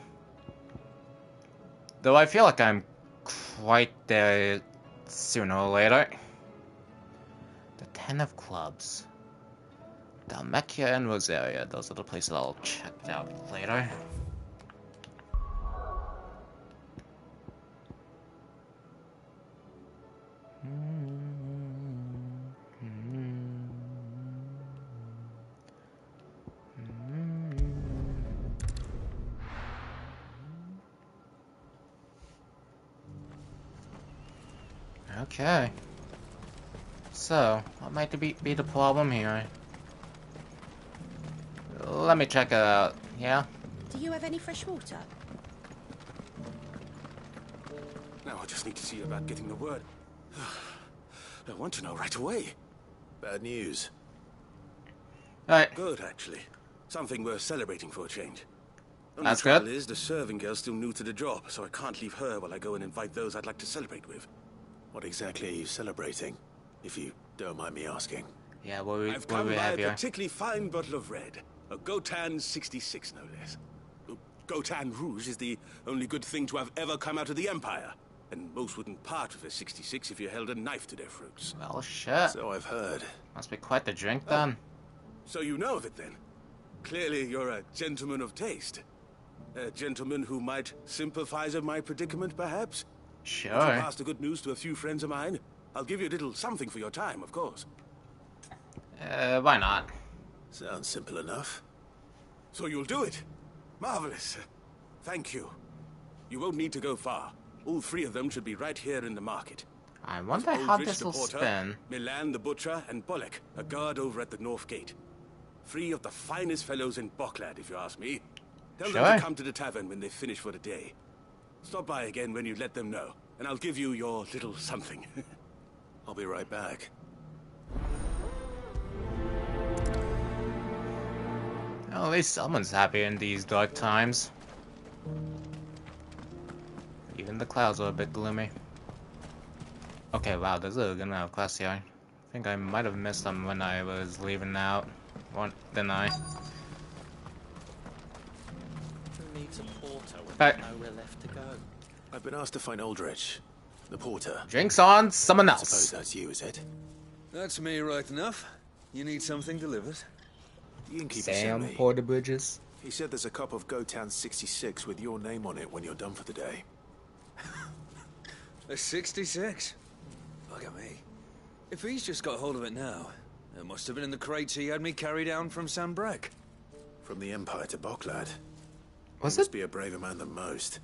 Though I feel like I'm quite there sooner or later. The 10 of Clubs. Dhalmekia and Rosaria, those are the places I'll check out later. Okay. So, what might be the problem here? Let me check it out, yeah? Do you have any fresh water? Now I just need to see about getting the word. I want to know right away. Bad news. Alright. Good, actually. Something worth celebrating for a change. That's good. good. Is the serving girl's still new to the job, so I can't leave her while I go and invite those I'd like to celebrate with. What exactly are you celebrating, if you don't mind me asking? Yeah, I've come by a particularly fine bottle of red. A Gotan 66, no less. Gotan Rouge is the only good thing to have ever come out of the Empire. And most wouldn't part with a 66 if you held a knife to their throats. Well, shit. So I've heard. Must be quite the drink, then. So you know of it, then? Clearly you're a gentleman of taste. A gentleman who might sympathize with my predicament, perhaps? Sure. If you pass the good news to a few friends of mine, I'll give you a little something for your time, of course. Why not? Sounds simple enough. So you'll do it? Marvelous. Thank you. You won't need to go far. All three of them should be right here in the market. I wonder how this will spin. Milan the Butcher, and Bolek, a guard over at the North Gate. Three of the finest fellows in Boklad, if you ask me. Tell them to come to the tavern when they finish for the day. Stop by again when you let them know, and I'll give you your little something. I'll be right back. Well, at least someone's happy in these dark times. Even the clouds are a bit gloomy. Okay, wow, there's a good amount of quests here. I think I might have missed them when I was leaving out. Didn't I? Who needs a porter when Right. there's nowhere left to go? I've been asked to find Aldrich, the porter. Drinks on someone I else. suppose that's you, is it? That's me right enough. You need something delivered? The innkeeper Sam sent me. Porter Bridges. He said there's a cup of Gotan 66 with your name on it when you're done for the day. A 66? Look at me. If he's just got hold of it now, it must have been in the crates he had me carry down from Sanbreque. From the Empire to Boklad. Was Must be a braver man than most.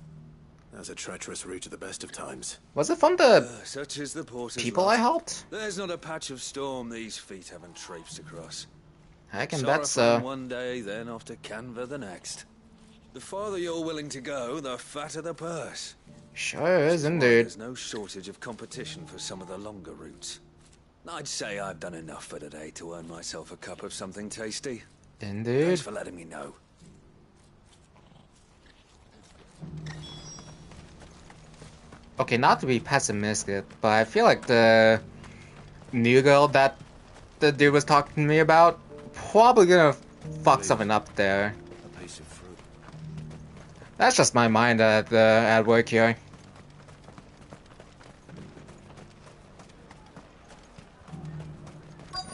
That's a treacherous route at the best of times. Was it from the such is the porter's people lot. I helped? There's not a patch of storm these feet haven't traipsed across. I can bet so. Sorrowful one day, then off to Canva the next. The farther you're willing to go, the fatter the purse. Sure is, indeed. There's no shortage of competition for some of the longer routes. I'd say I've done enough for today to earn myself a cup of something tasty. Indeed. Thanks for letting me know. Okay, not to be pessimistic, but I feel like the new girl that the dude was talking to me about probably gonna fuck something up there. A piece of fruit. That's just my mind at work here.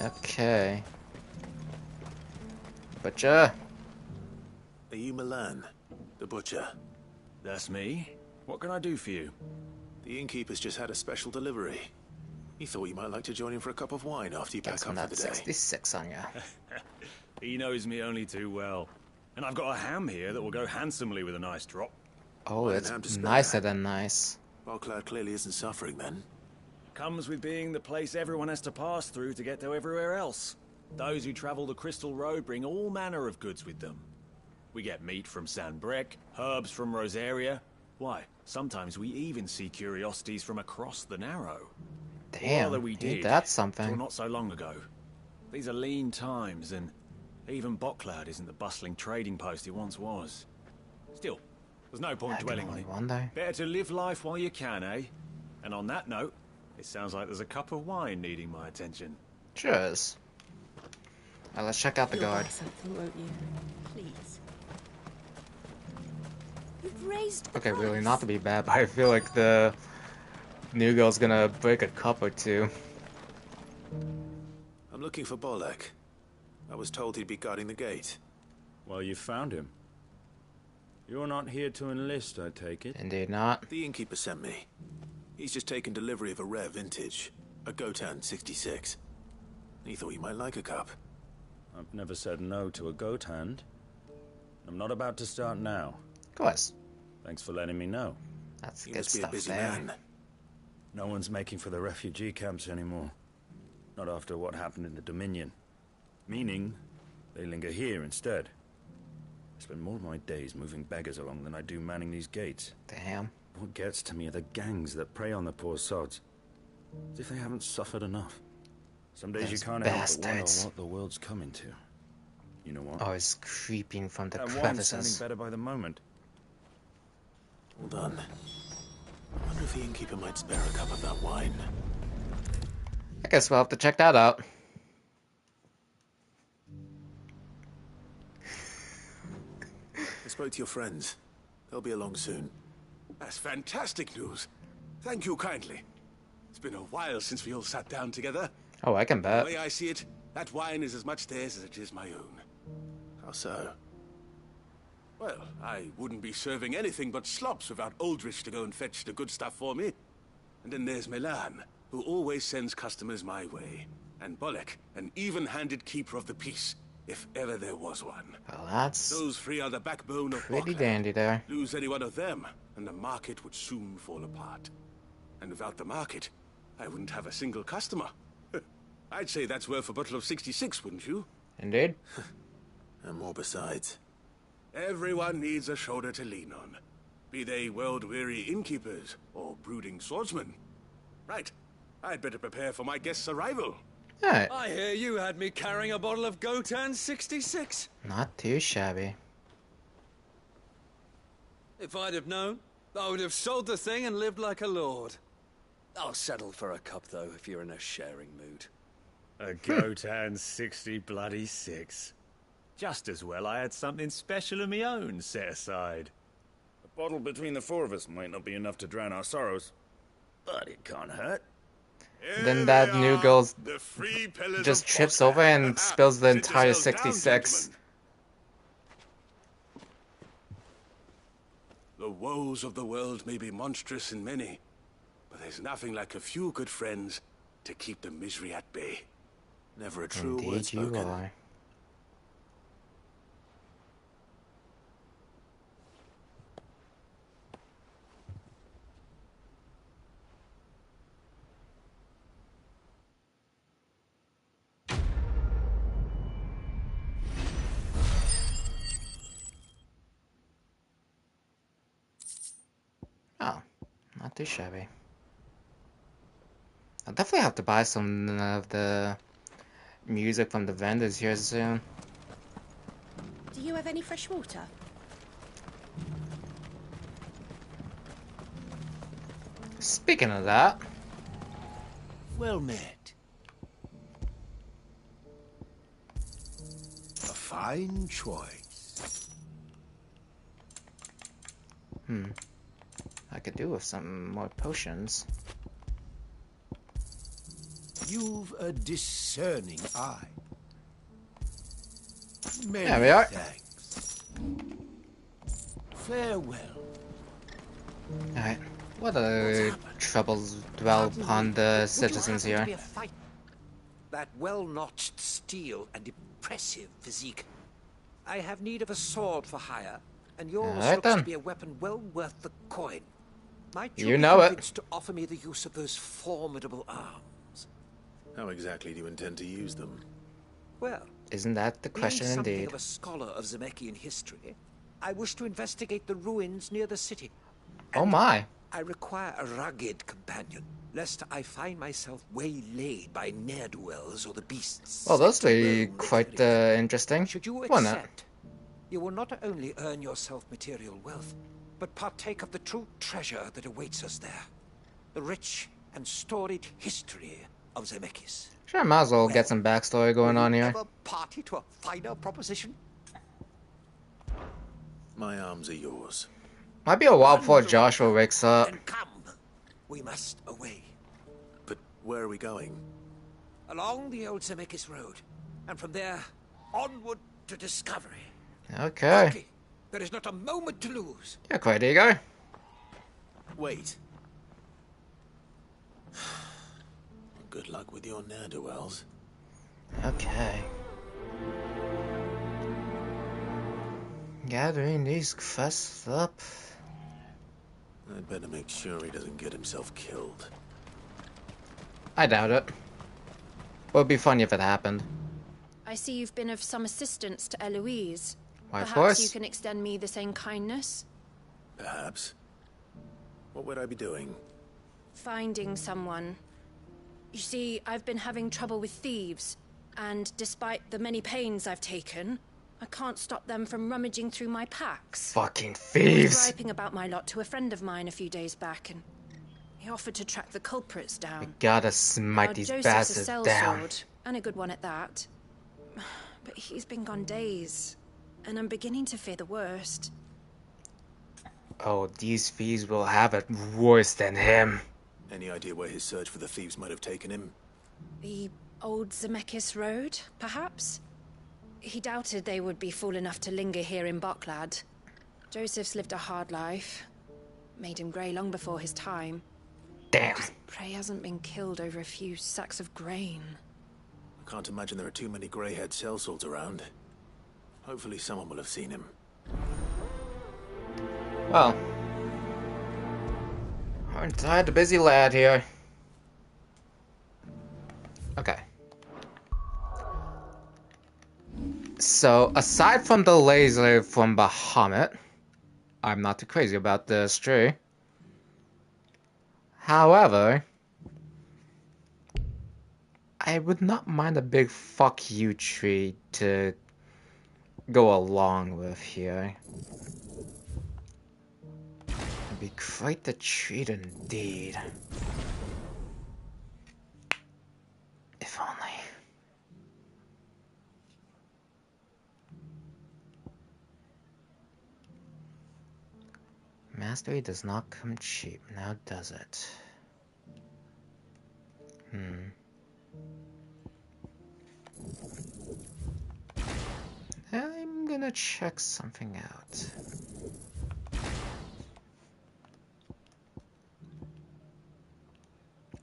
Okay. Butcher. Are you Milan, the butcher? That's me. What can I do for you? The innkeeper's just had a special delivery. He thought you might like to join him for a cup of wine after you pack up for the day. 66 on ya. He knows me only too well. And I've got a ham here that will go handsomely with a nice drop. Oh, it's nicer than nice. Bockloud clearly isn't suffering then. Comes with being the place everyone has to pass through to get to everywhere else. Those who travel the Crystal Road bring all manner of goods with them. We get meat from San Brec, herbs from Rosaria. Why, sometimes we even see curiosities from across the Narrow. Damn, we did, that's something. Till not so long ago. These are lean times, and even Bockloud isn't the bustling trading post it once was. Still, there's no point dwelling on it. Better to live life while you can, eh? And on that note, it sounds like there's a cup of wine needing my attention. Cheers. Now let's check out the guard. Something, won't you? Please. You've raised the Okay, price. really not to be bad, but I feel like the new girl's gonna break a cup or two. I'm looking for Bolek. I was told he'd be guarding the gate. Well, you found him. You're not here to enlist, I take it? Indeed not. The innkeeper sent me. He's just taken delivery of a rare vintage, a Gotan 66. He thought you might like a cup. I've never said no to a goat hand. I'm not about to start now. Of course. Thanks for letting me know. That's He good must be a stuff busy there. man. No one's making for the refugee camps anymore. Not after what happened in the Dominion. Meaning, they linger here instead. I spend more of my days moving beggars along than I do manning these gates. Damn. What gets to me are the gangs that prey on the poor sods. As if they haven't suffered enough. Some days you can't help but wonder what the world's coming to. You know what? Oh, it's creeping from the That wine's crevices. sounding better by the moment. Hold on. I wonder if the innkeeper might spare a cup of that wine. I guess we'll have to check that out. I spoke to your friends. They'll be along soon. That's fantastic news. Thank you kindly. It's been a while since we all sat down together. Oh, I can bet. The way I see it, that wine is as much theirs as it is my own. How so? Well, I wouldn't be serving anything but slops without Aldrich to go and fetch the good stuff for me. And then there's Milan, who always sends customers my way. And Bolek, an even-handed keeper of the peace, if ever there was one. Well, that's Those three are the backbone of pretty Bockloud. dandy there. Lose any one of them, and the market would soon fall apart. And without the market, I wouldn't have a single customer. I'd say that's worth a bottle of 66, wouldn't you? Indeed. And more besides. Everyone needs a shoulder to lean on. Be they world-weary innkeepers or brooding swordsmen. Right. I'd better prepare for my guest's arrival. Alright. I hear you had me carrying a bottle of Gotan 66. Not too shabby. If I'd have known, I would have sold the thing and lived like a lord. I'll settle for a cup, though, if you're in a sharing mood. A Gotan 60 Just as well I had something special of my own set aside. A bottle between the four of us might not be enough to drown our sorrows, but it can't hurt. Then that new girl just trips over and spills the entire 66. The woes of the world may be monstrous in many, but there's nothing like a few good friends to keep the misery at bay. Never a true word Indeed you spoken. are. too shabby. I'll definitely have to buy some of the music from the vendors here soon. Do you have any fresh water? Speaking of that... Well met. A fine choice. I could do with some more potions. You've a discerning eye. Many There we are. thanks. Farewell. Alright. What other troubles dwell upon the citizens here? That well-notched steel and impressive physique. I have need of a sword for hire, and yours Alright, looks then. to be a weapon well worth the coin. Might You you be know it. convinced to offer me the use of those formidable arms? How exactly do you intend to use them? Well, Isn't that the question being something indeed? of a scholar of Zemeckis history, I wish to investigate the ruins near the city. Oh my. I require a rugged companion, lest I find myself waylaid by ne'er-do-wells or the beasts. Well, those be quite interesting. Should you Why not? accept, you will not only earn yourself material wealth, but partake of the true treasure that awaits us there. The rich and storied history of Zemeckis. Sure, might as well get some backstory going on here. Ever party to a finer proposition? My arms are yours. Might be a while before Joshua wakes up. We must away. But where are we going? Along the old Zemeckis Road, and from there, onward to discovery. Okay. There is not a moment to lose. Yeah, quite there you go. Wait. Good luck with your ne'er-do-wells. Okay. Gathering these quests up. I'd better make sure he doesn't get himself killed. I doubt it. Would be funny if it happened. I see you've been of some assistance to Eloise. Why, of Perhaps course. you can extend me the same kindness? Perhaps. What would I be doing? Finding someone. You see, I've been having trouble with thieves, and despite the many pains I've taken, I can't stop them from rummaging through my packs. Fucking I was thieves! griping about my lot to a friend of mine a few days back, and he offered to track the culprits down. Gotta smite Now, these Joseph's a bastards down. sellsword, and a good one at that. But he's been gone days, and I'm beginning to fear the worst. Oh, these thieves will have it worse than him. Any idea where his search for the thieves might have taken him? The old Zemeckis Road, perhaps? He doubted they would be fool enough to linger here in Boklad. Joseph's lived a hard life. Made him grey long before his time. Damn. Just pray he hasn't been killed over a few sacks of grain. I can't imagine there are too many grey-haired sellswords around. Hopefully someone will have seen him. Well. Aren't I the busy lad here? Okay. So, aside from the laser from Bahamut, I'm not too crazy about this tree. However, I would not mind a big fuck you tree to go along with here. It'd be quite the treat indeed. If only. Mastery does not come cheap, now does it? I'm gonna check something out.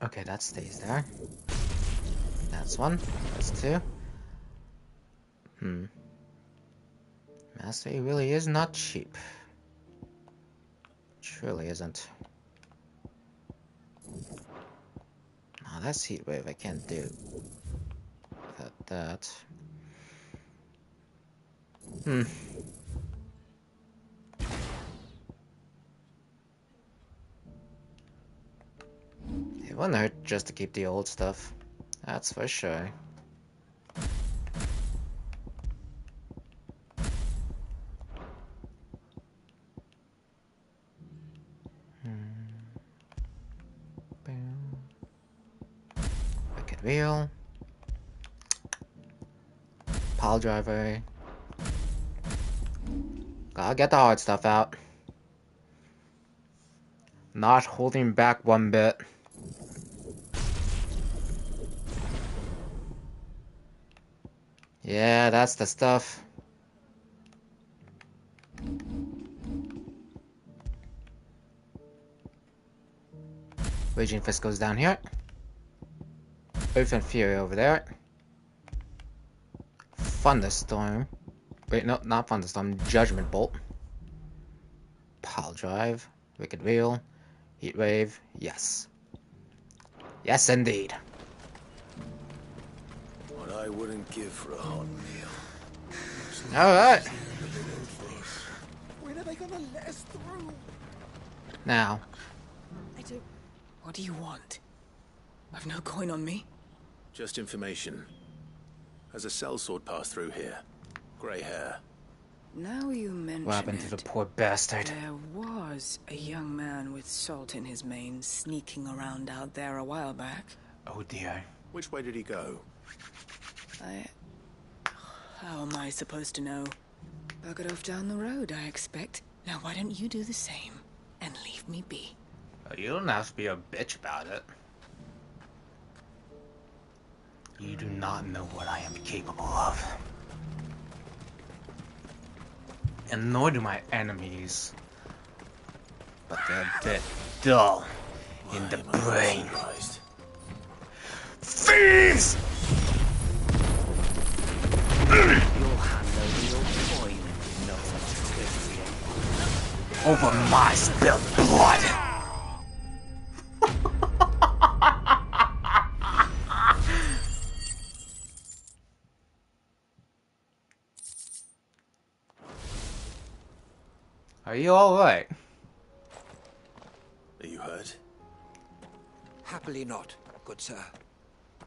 Okay, that stays there. That's one. That's two. Mastery really is not cheap. Truly isn't. Oh, that's Heatwave. I can't do that. It wouldn't hurt just to keep the old stuff. That's for sure. Wicked wheel. Pile driver. Gotta get the hard stuff out. Not holding back one bit. Yeah, that's the stuff. Raging Fist goes down here. Earth and Fury over there. Thunderstorm. Wait, no, not Thunderstorm. Judgment Bolt. Pile Drive. Wicked Wheel. Heat Wave. Yes. Yes, indeed. What I wouldn't give for a hot meal. Alright. When are they gonna let us through? Now. What do you want? I've no coin on me. Just information. Has a sellsword passed through here? Grey hair. Now you mention What happened to the poor bastard? There was a young man with salt in his mane sneaking around out there a while back. Oh dear. Which way did he go? How am I supposed to know? Buggered off down the road, I expect. Now why don't you do the same and leave me be? You don't have to be a bitch about it. You do not know what I am capable of. And nor do my enemies. But they're a bit dull in the brain. Thieves! You'll hand over your coin, no trickery. Over my spilled blood! Are you alright? Are you hurt? Happily not, good sir.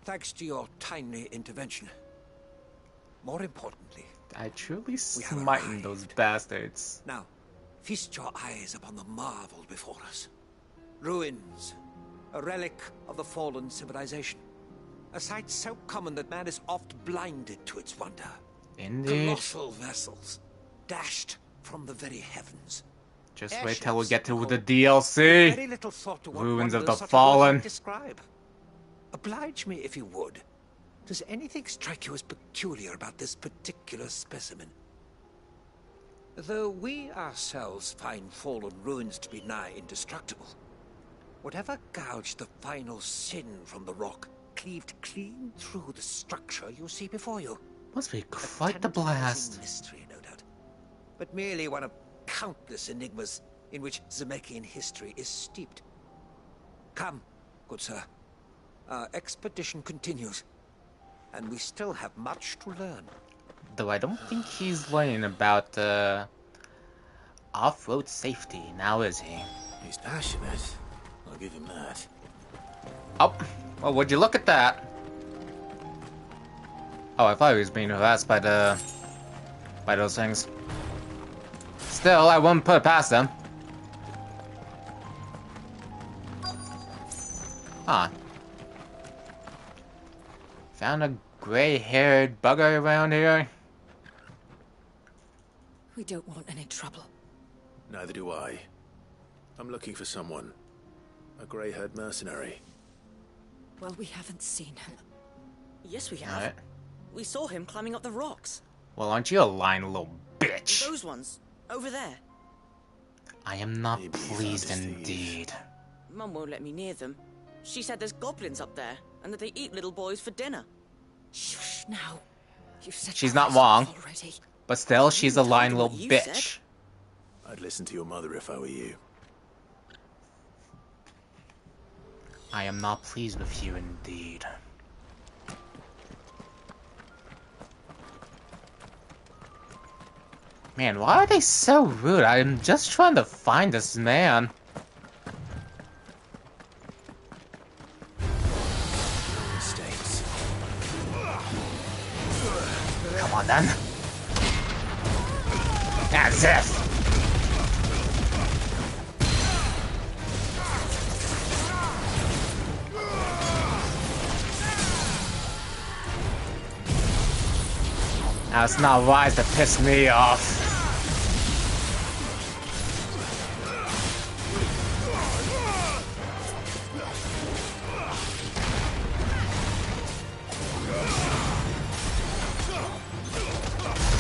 Thanks to your timely intervention. More importantly, I truly smiting those bastards. Now, feast your eyes upon the marvel before us. Ruins, a relic of the fallen civilization. A sight so common that man is oft blinded to its wonder. Indeed. Colossal vessels, dashed from the very heavens. Just wait till we get to the DLC. Very little thought to what Ruins of the wonders such a word Fallen. might describe. Oblige me if you would. Does anything strike you as peculiar about this particular specimen? Though we ourselves find fallen ruins to be nigh indestructible, whatever gouged the final sin from the rock cleaved clean through the structure you see before you. Must be quite the blast. Mystery, no doubt, but merely one of countless enigmas in which Zemeckis history is steeped. Come, good sir. Our expedition continues, and we still have much to learn. Though I don't think he's learning about off-road safety now, is he? He's passionate. I'll give him that. Oh, well, would you look at that? Oh, I thought he was being harassed by those things. Still, I won't put it past them. Huh. Found a gray-haired bugger around here. We don't want any trouble. Neither do I. I'm looking for someone. A grey-haired mercenary. Well, we haven't seen him. Yes, we have. Alright. We saw him climbing up the rocks. Well, aren't you a lying little bitch? Those ones, over there. I am not pleased indeed. Mum won't let me near them. She said there's goblins up there, and that they eat little boys for dinner. Shush now. You've said She's not wrong. already. But still, she's a lying little bitch. I'd listen to your mother if I were you. I am not pleased with you indeed. Man, why are they so rude? I'm just trying to find this man. on then. As if. Now it's not wise to piss me off.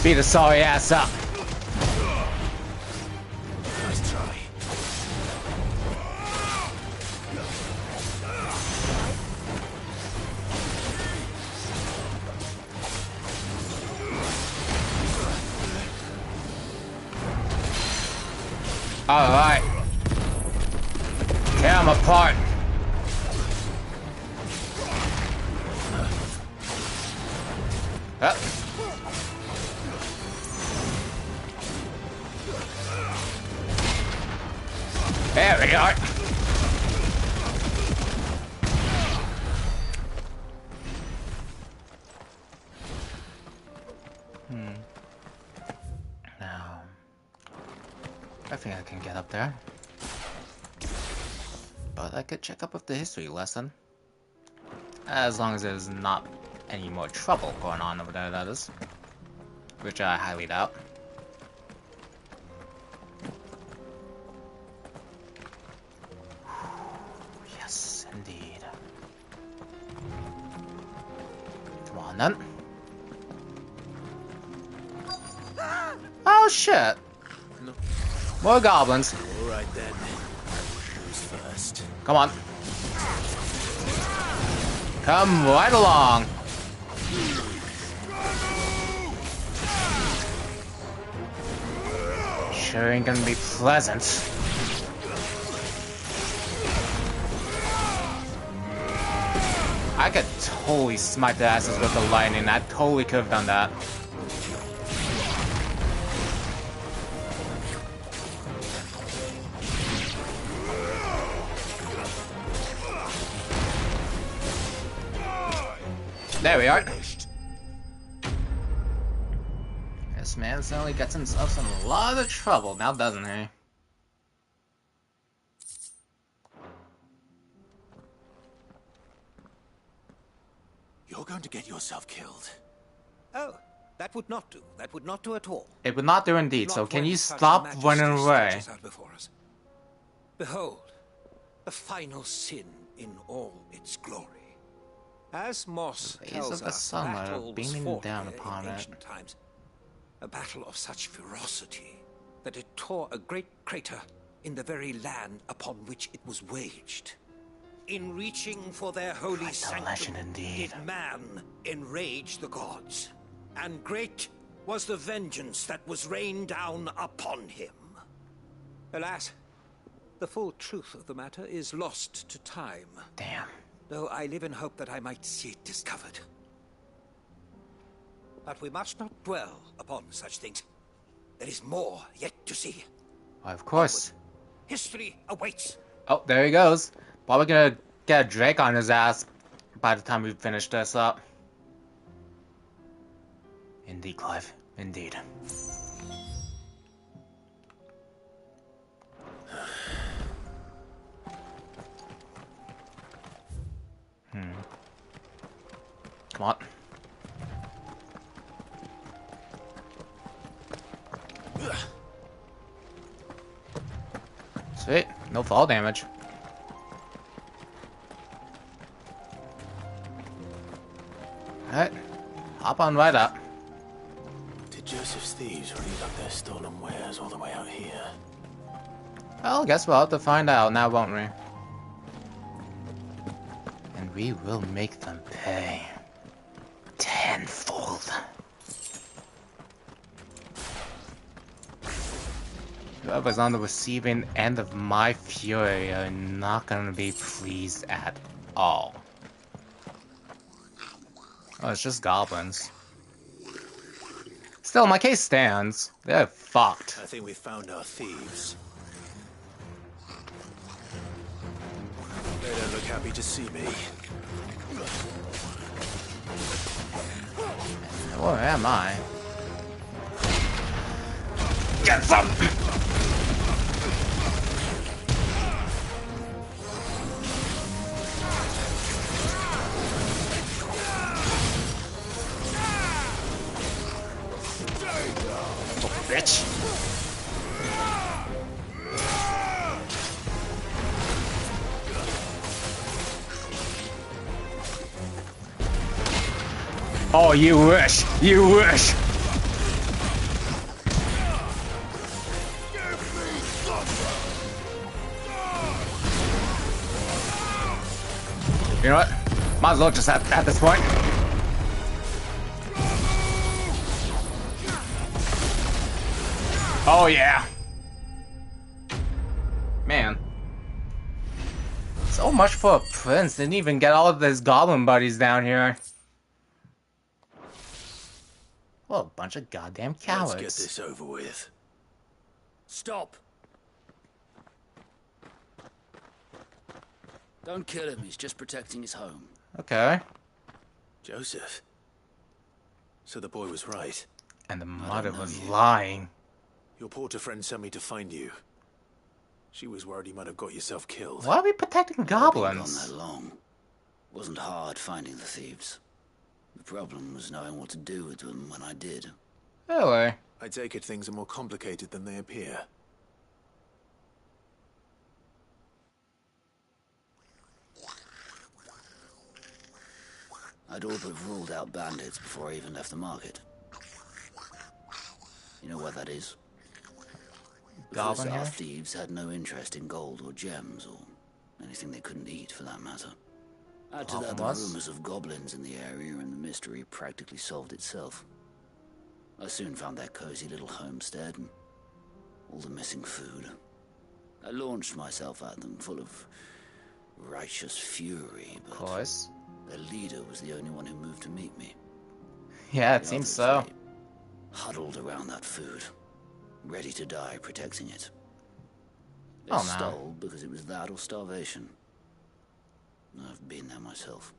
Beat a sorry ass up. Nice try. Alright. Tear them apart. Up. There we are. Now, I think I can get up there. But I could check up with the history lesson. As long as there's not any more trouble going on over there, that is. Which I highly doubt. Yes, indeed. Come on then. Oh shit! More goblins. Alright then. Who's first? Come on. Come right along. Sure ain't gonna be pleasant. I could totally smite their asses with the lightning. I totally could have done that. There we are. This man certainly gets himself in a lot of trouble now, doesn't he? You're going to get yourself killed. Oh, that would not do. That would not do at all. It would not do indeed, so can you stop running away? Behold, the final sin in all its glory. As Moss tells us, battle was fought down here upon in it. ancient times. A battle of such ferocity that it tore a great crater in the very land upon which it was waged. In reaching for their holy sanctum, did man enrage the gods, and great was the vengeance that was rained down upon him. Alas, the full truth of the matter is lost to time. Damn. Though I live in hope that I might see it discovered. But we must not dwell upon such things. There is more yet to see. Why, of course. History awaits. Oh, there he goes. Probably gonna get a Drake on his ass by the time we finish this up. Indeed, Clive. Indeed. Come on. Sweet. No fall damage. Alright. Hop on right up. Did Joseph's thieves leave up their stolen wares all the way out here? Well, guess we'll have to find out now, won't we? And we will make them pay. Tenfold. Whoever's on the receiving end of my fury are not gonna be pleased at all. Oh, it's just goblins. Still, my case stands. They're fucked. I think we found our thieves. They don't look happy to see me. Where am I? Get some! Oh, bitch. Oh, you wish! You wish! You know what? Might as well just at this point. Oh yeah. Man. So much for a prince. Didn't even get all of his goblin buddies down here. What a bunch of goddamn cowards. Let's get this over with. Stop. Don't kill him, he's just protecting his home. Okay. Joseph. So the boy was right. And the mother was lying. Your porter friend sent me to find you. She was worried you might have got yourself killed. Why are we protecting goblins? I've been gone that long. Wasn't hard finding the thieves. The problem was knowing what to do with them when I did. Really? I take it things are more complicated than they appear. I'd all but ruled out bandits before I even left the market. You know what that is? Because our thieves had no interest in gold or gems or anything they couldn't eat for that matter. Add to that the rumors of goblins in the area and the mystery practically solved itself. I soon found their cozy little homestead and all the missing food. I launched myself at them full of righteous fury, but their leader was the only one who moved to meet me. Yeah, it seems so. Huddled around that food, ready to die protecting it. They Oh, no. stole because it was that or starvation. I've been there myself,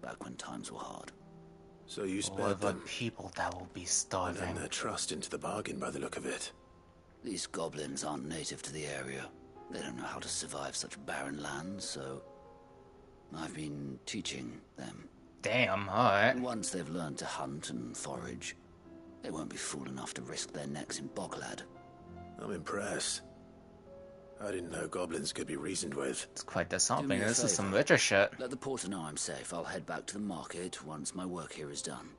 back when times were hard. So you spared the them. people that will be starving. And their trust into the bargain by the look of it. These goblins aren't native to the area. They don't know how to survive such barren lands, so I've been teaching them. Damn, alright. Once they've learned to hunt and forage, they won't be fool enough to risk their necks in Boklad. I'm impressed. I didn't know goblins could be reasoned with. It's quite the something. This is some richer shit. Let the porter know I'm safe. I'll head back to the market once my work here is done.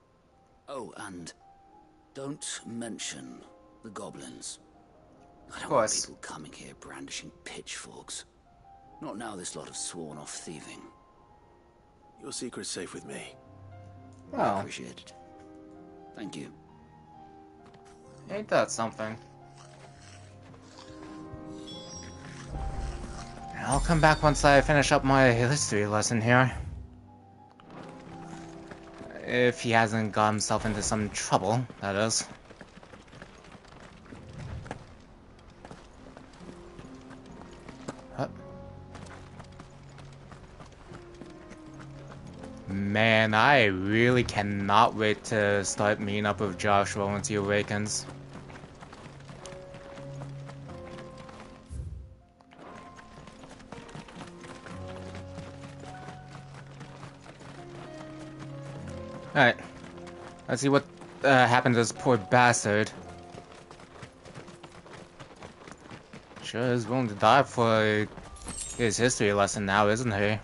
Oh, and don't mention the goblins. I don't want people coming here brandishing pitchforks. Not now this lot have sworn off thieving. Your secret's safe with me. Well, I appreciate it. Thank you. Ain't that something? I'll come back once I finish up my history lesson here. If he hasn't got himself into some trouble, that is. Huh. Man, I really cannot wait to start meeting up with Joshua once he awakens. Alright. Let's see what happened to this poor bastard. Sure is willing to die for his history lesson now, isn't he?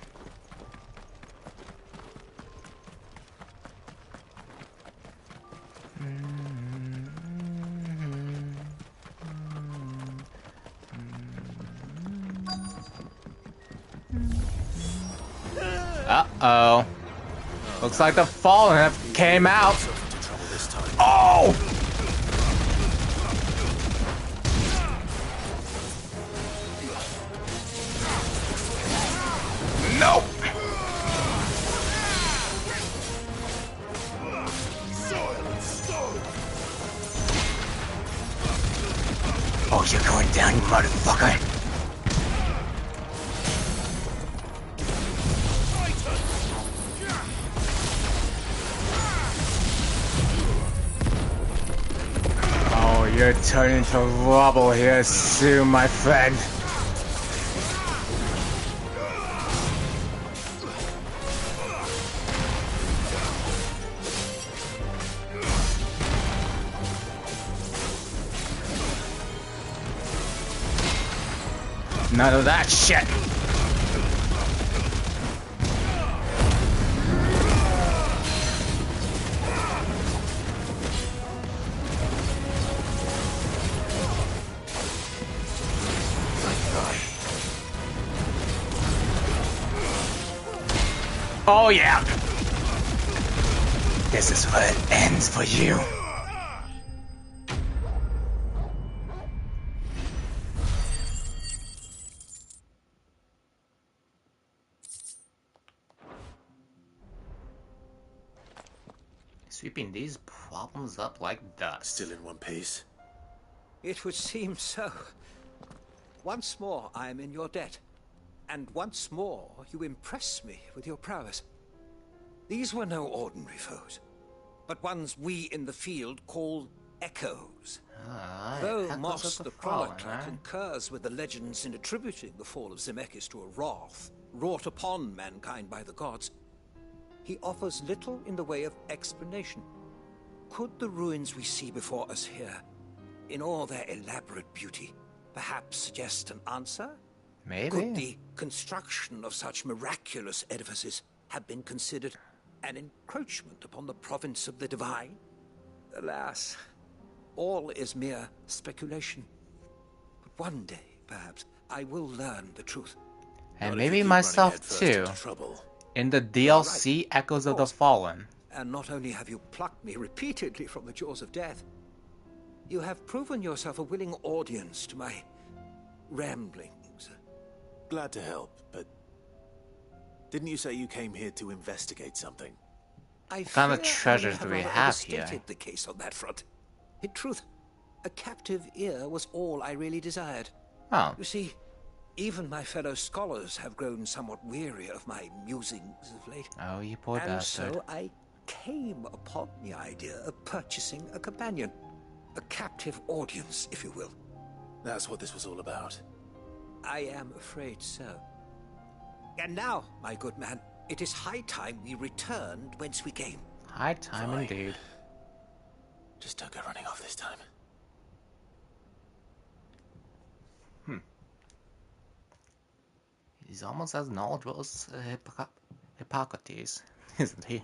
Uh-oh. Looks like the Fallen have came out. Oh! Nope! Oh, you're going down, you motherfucker. You're turning to rubble here soon, my friend. None of that shit. Oh yeah. This is where it ends for you. Sweeping these problems up like dust. Still in one piece? It would seem so. Once more I am in your debt. And once more you impress me with your prowess. These were no ordinary foes, but ones we in the field call echoes. Though Moss the Chronicler concurs with the legends in attributing the fall of Zemeckis to a wrath wrought upon mankind by the gods, he offers little in the way of explanation. Could the ruins we see before us here, in all their elaborate beauty, perhaps suggest an answer? Maybe. Could the construction of such miraculous edifices have been considered an encroachment upon the province of the divine? Alas, all is mere speculation. But one day, perhaps, I will learn the truth. And maybe myself too. In the DLC Echoes of the Fallen. And not only have you plucked me repeatedly from the jaws of death, you have proven yourself a willing audience to my ramblings. Glad to help, but didn't you say you came here to investigate something? What kind of treasures do we have here? The case on that front. In truth, a captive ear was all I really desired. Oh. You see, even my fellow scholars have grown somewhat weary of my musings of late. Oh, you poor bastard. And so I came upon the idea of purchasing a companion. A captive audience, if you will. That's what this was all about. I am afraid so. And now, my good man, it is high time we returned whence we came. High time indeed. Just don't go running off this time. He's almost as knowledgeable as Hippocrates, isn't he?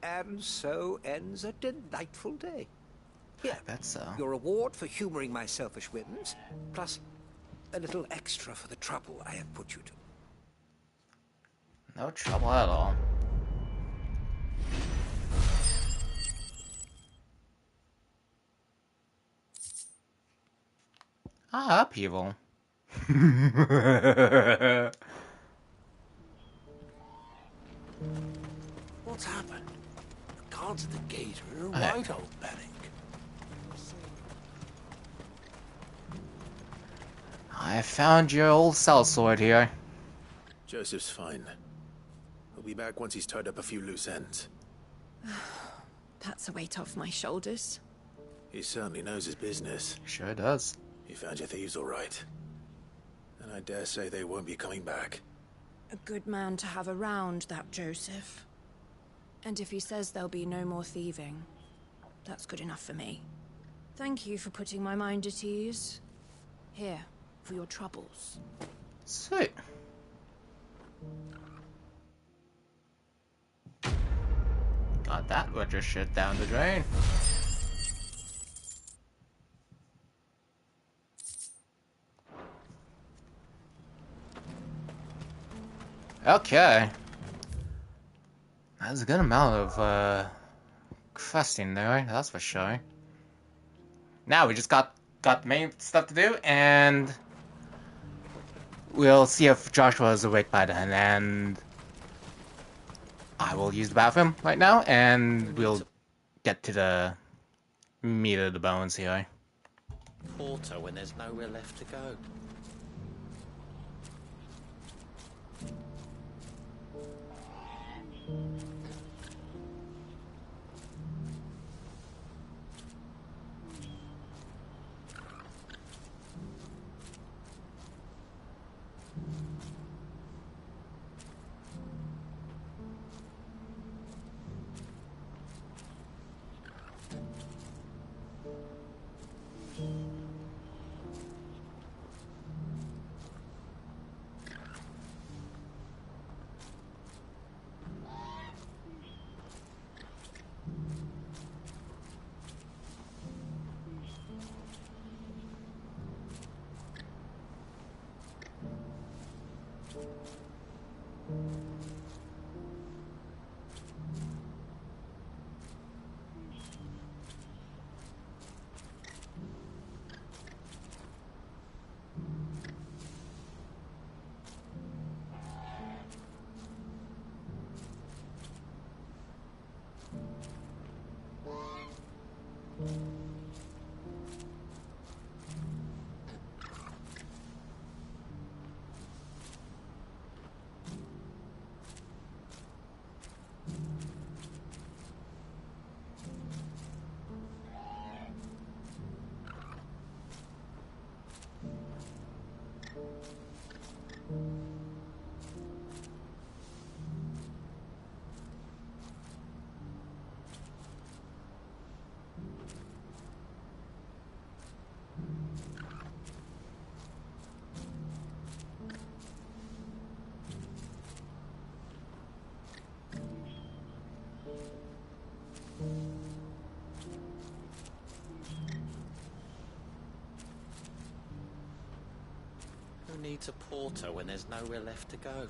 And so ends a delightful day. Here, I bet so. Your reward for humoring my selfish whims, plus a little extra for the trouble I have put you to. No trouble at all. Ah, upheaval. What's happened? The guards at the gate are in a right old panic. I found your old sellsword here. Joseph's fine. He'll be back once he's tied up a few loose ends. That's a weight off my shoulders. He certainly knows his business. Sure does. You found your thieves all right. And I dare say they won't be coming back. A good man to have around, that Joseph. And if he says there'll be no more thieving, that's good enough for me. Thank you for putting my mind at ease. Here, for your troubles. Sweet. Got that Roger shit down the drain. Okay. That's a good amount of questing there, that's for sure. Now we just got the main stuff to do, and we'll see if Joshua is awake by then, and I will use the bathroom right now, and we'll get to the meat of the bones here. Porter when there's nowhere left to go. Who needs a porter when there's nowhere left to go?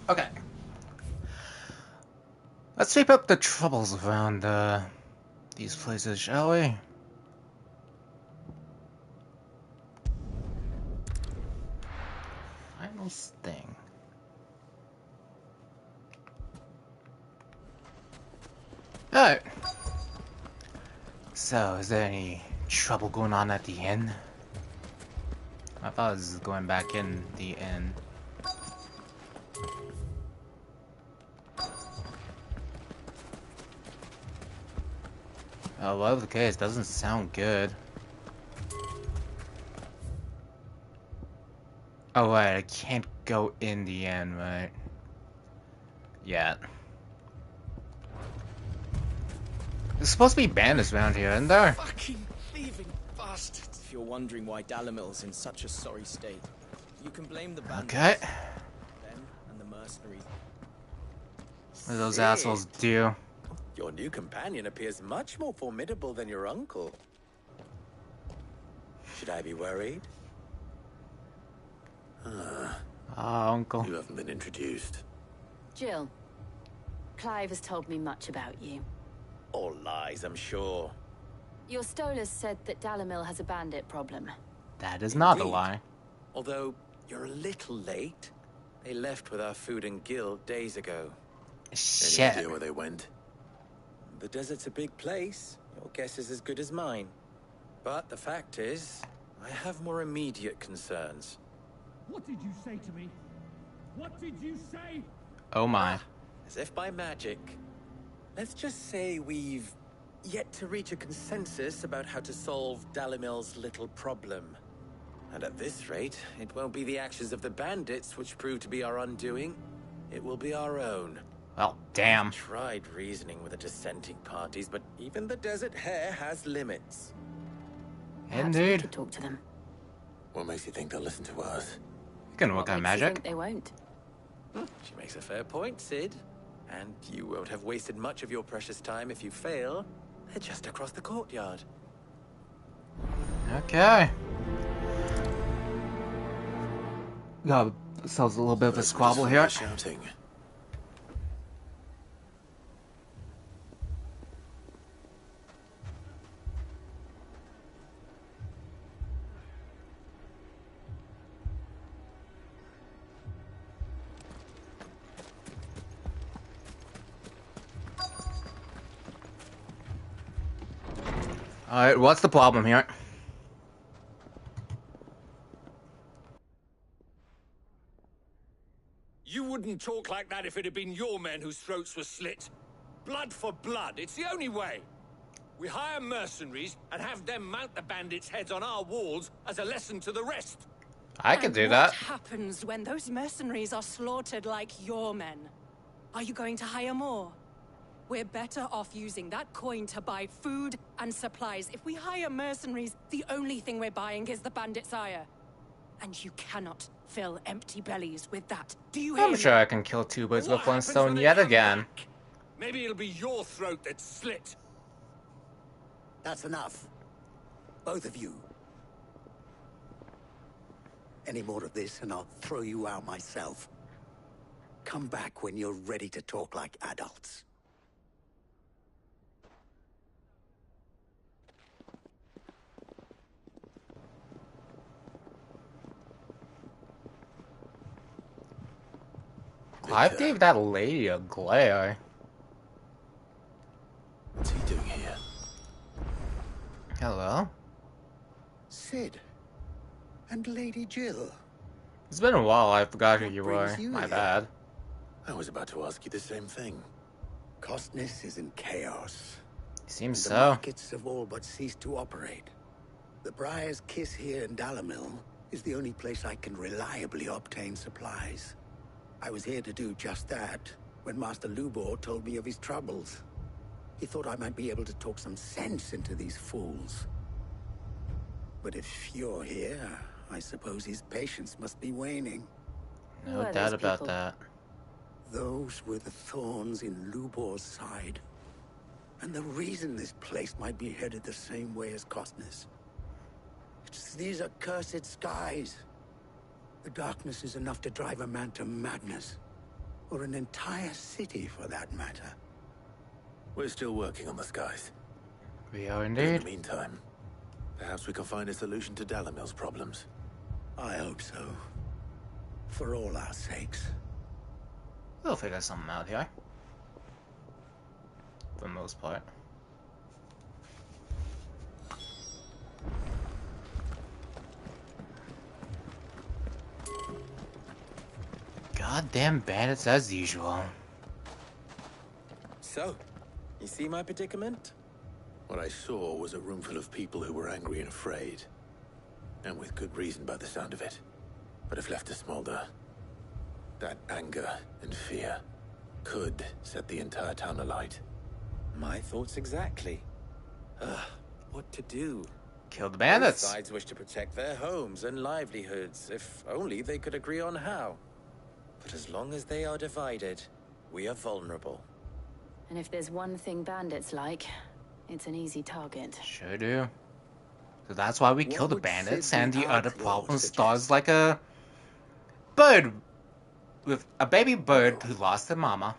Okay. Let's sweep up the troubles around these places, shall we? Final sting. Alright. So, is there any trouble going on at the inn? I thought this was going back in the inn. Oh, whatever the case, doesn't sound good. Oh, right, I can't go in the inn, right? Yet. There's supposed to be bandits around here, isn't there? Fucking thieving bastards! If you're wondering why Dalimil's in such a sorry state, you can blame the bandits. Okay. Them and the mercenaries. What do those assholes do? Your new companion appears much more formidable than your uncle. Should I be worried? Uncle. You haven't been introduced. Jill, Clive has told me much about you. All lies, I'm sure. Your Stolas said that Dalimil has a bandit problem. That is not a Indeed. lie. Although, you're a little late. They left with our food and guild days ago. Shit. Any idea where they went? The desert's a big place. Your guess is as good as mine. But the fact is, I have more immediate concerns. What did you say to me? What did you say? Oh my. As if by magic. Let's just say we've yet to reach a consensus about how to solve Dalimil's little problem. And at this rate, it won't be the actions of the bandits which prove to be our undoing. It will be our own. Well, damn. I've tried reasoning with the dissenting parties, but even the Desert Hare has limits. Indeed. Could talk to them. What makes you think they'll listen to us? You can work on magic. Think they won't. She makes a fair point, Sid. And you won't have wasted much of your precious time if you fail. They're just across the courtyard. Okay. Got ourselves a little bit of a squabble here. Shouting. Alright, what's the problem here? You wouldn't talk like that if it had been your men whose throats were slit. Blood for blood, it's the only way. We hire mercenaries and have them mount the bandits' heads on our walls as a lesson to the rest. I could do that. What happens when those mercenaries are slaughtered like your men? Are you going to hire more? We're better off using that coin to buy food and supplies. If we hire mercenaries, the only thing we're buying is the bandits' ire. And you cannot fill empty bellies with that. Do you hear I'm me? sure I can kill two birds with one happens stone when they yet come again. back? Maybe it'll be your throat that's slit. That's enough. Both of you. Any more of this and I'll throw you out myself. Come back when you're ready to talk like adults. I gave that lady a glare. What's he doing here? Hello? Cid. And Lady Jill. It's been a while, I forgot who you were. brings you My here? bad. I was about to ask you the same thing. Costness is in chaos. Seems The so. markets have all but ceased to operate. The Briar's Kiss here in Dalamil is the only place I can reliably obtain supplies. I was here to do just that when Master Lubor told me of his troubles. He thought I might be able to talk some sense into these fools. But if you're here, I suppose his patience must be waning. No doubt about that. Those were the thorns in Lubor's side. And the reason this place might be headed the same way as Costness. It's these accursed skies. The darkness is enough to drive a man to madness. Or an entire city, for that matter. We're still working on the skies. We are In indeed. the meantime, perhaps we can find a solution to Dalamil's problems. I hope so. For all our sakes. We'll figure something out here. For the most part. Goddamn bandits as usual. So, you see my predicament? What I saw was a room full of people who were angry and afraid. And with good reason by the sound of it. But if left to smolder, that anger and fear could set the entire town alight. My thoughts exactly. What to do? Kill the bandits. Both sides wish to protect their homes and livelihoods, if only they could agree on how. But as long as they are divided, we are vulnerable. And if there's one thing bandits like, it's an easy target. Sure do. So that's why we kill the would bandits, Cid and the the other Outlaw problem suggest? starts like a bird with a baby bird who lost their mama.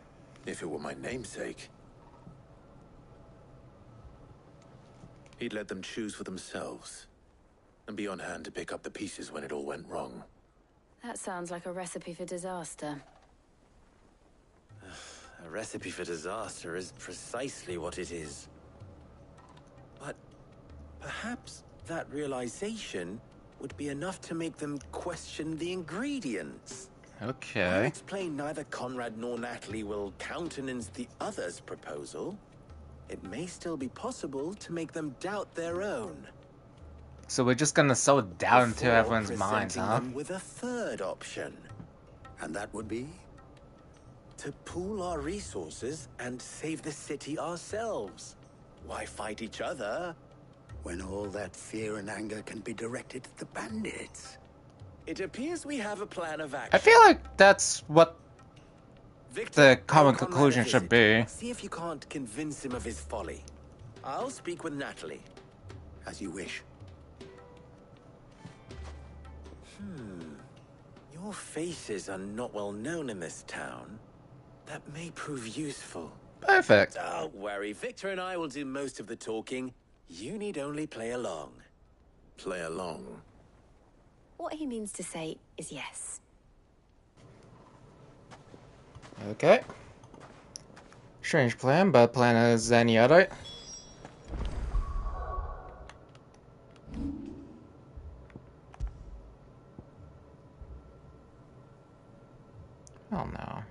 If it were my namesake, he'd let them choose for themselves and be on hand to pick up the pieces when it all went wrong. That sounds like a recipe for disaster. A recipe for disaster is precisely what it is. But perhaps that realization would be enough to make them question the ingredients. While Okay. explain neither Conrad nor Natalie will countenance the other's proposal, it may still be possible to make them doubt their own. So we're just gonna sow doubt into before everyone's minds, presenting huh? them with a third option. And that would be? To pool our resources and save the city ourselves. Why fight each other? When all that fear and anger can be directed at the bandits. It appears we have a plan of action. I feel like that's what Victor, the common pay Conrad a conclusion should be. See if you can't convince him of his folly. I'll speak with Natalie. As you wish. Your faces are not well known in this town. That may prove useful. Perfect. Don't worry, Victor and I will do most of the talking. You need only play along. Play along. What he means to say is yes. Okay. Strange plan, but plan as any other. Oh no.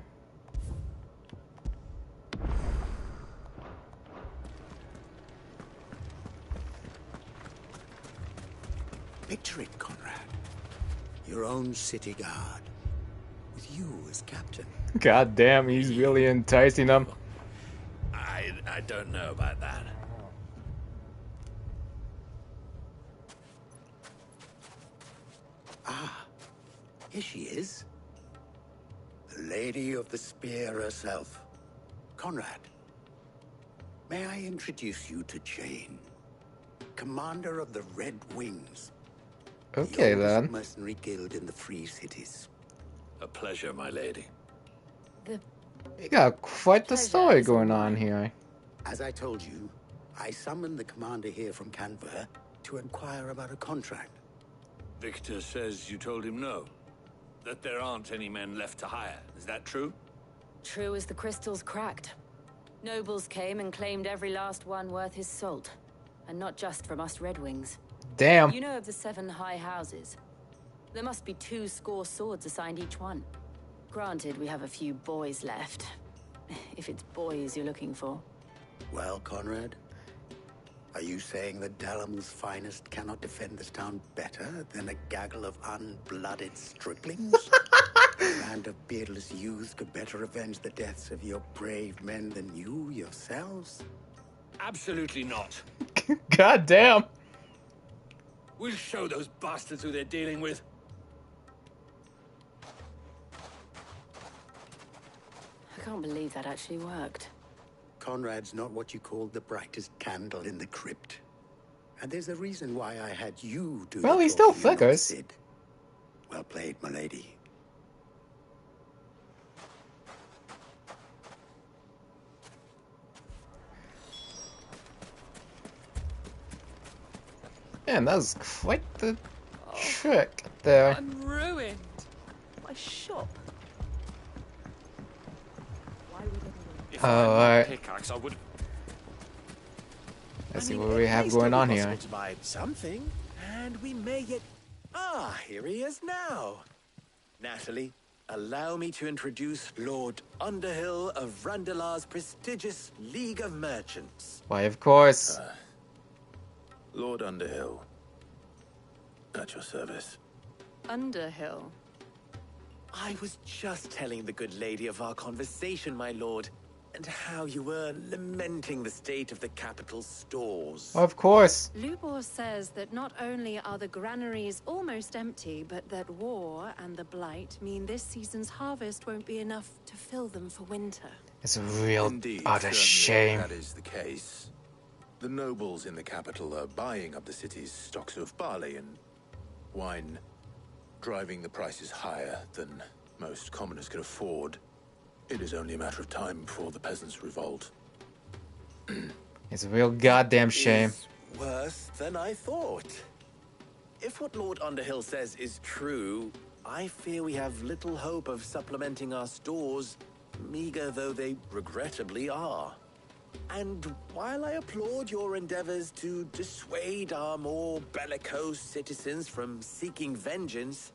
Picture it, Conrad. Your own city guard. With you as captain. God damn, he's really enticing them. I don't know about that. Ah, here she is. The Lady of the Spear herself. Conrad, may I introduce you to Jane, commander of the Red Wings. Okay the oldest then. mercenary guild in the Free Cities. A pleasure, my lady. You got quite the story going on here. As I told you, I summoned the commander here from Canver to inquire about a contract. Victor says you told him no. That there aren't any men left to hire. Is that true? True as the crystals cracked. Nobles came and claimed every last one worth his salt. And not just from us Red Wings. Damn. You know of the 7 high houses? There must be 2 swords assigned each one. Granted, we have a few boys left. If it's boys you're looking for. Well, Conrad, are you saying that Dalam's finest cannot defend this town better than a gaggle of unblooded striplings? A band of beardless youths could better avenge the deaths of your brave men than you yourselves? Absolutely not. God damn. We'll show those bastards who they're dealing with. I can't believe that actually worked. Conrad's not what you call the brightest candle in the crypt. And there's a reason why I had you do Well, the he still talking, not figures. Sid. Well played, my lady. Man, that was quite the trick there. I'm ruined. My shop. Oh, alright. Pickaxe, I would. Let's see what we have going on here. To buy something, and we may yet. Ah, here he is now. Natalie, allow me to introduce Lord Underhill of Randalar's prestigious League of Merchants. Why, of course. Lord Underhill. At your service. Underhill. I was just telling the good lady of our conversation, my lord, and how you were lamenting the state of the capital's stores. Of course. Lubor says that not only are the granaries almost empty, but that war and the Blight mean this season's harvest won't be enough to fill them for winter. It's a real Indeed, utter certainly shame. That is the case. The nobles in the capital are buying up the city's stocks of barley and wine, driving the prices higher than most commoners can afford. It is only a matter of time before the peasants revolt. It's a real goddamn shame. Worse than I thought. If what Lord Underhill says is true, I fear we have little hope of supplementing our stores, meager though they regrettably are. And while I applaud your endeavors to dissuade our more bellicose citizens from seeking vengeance,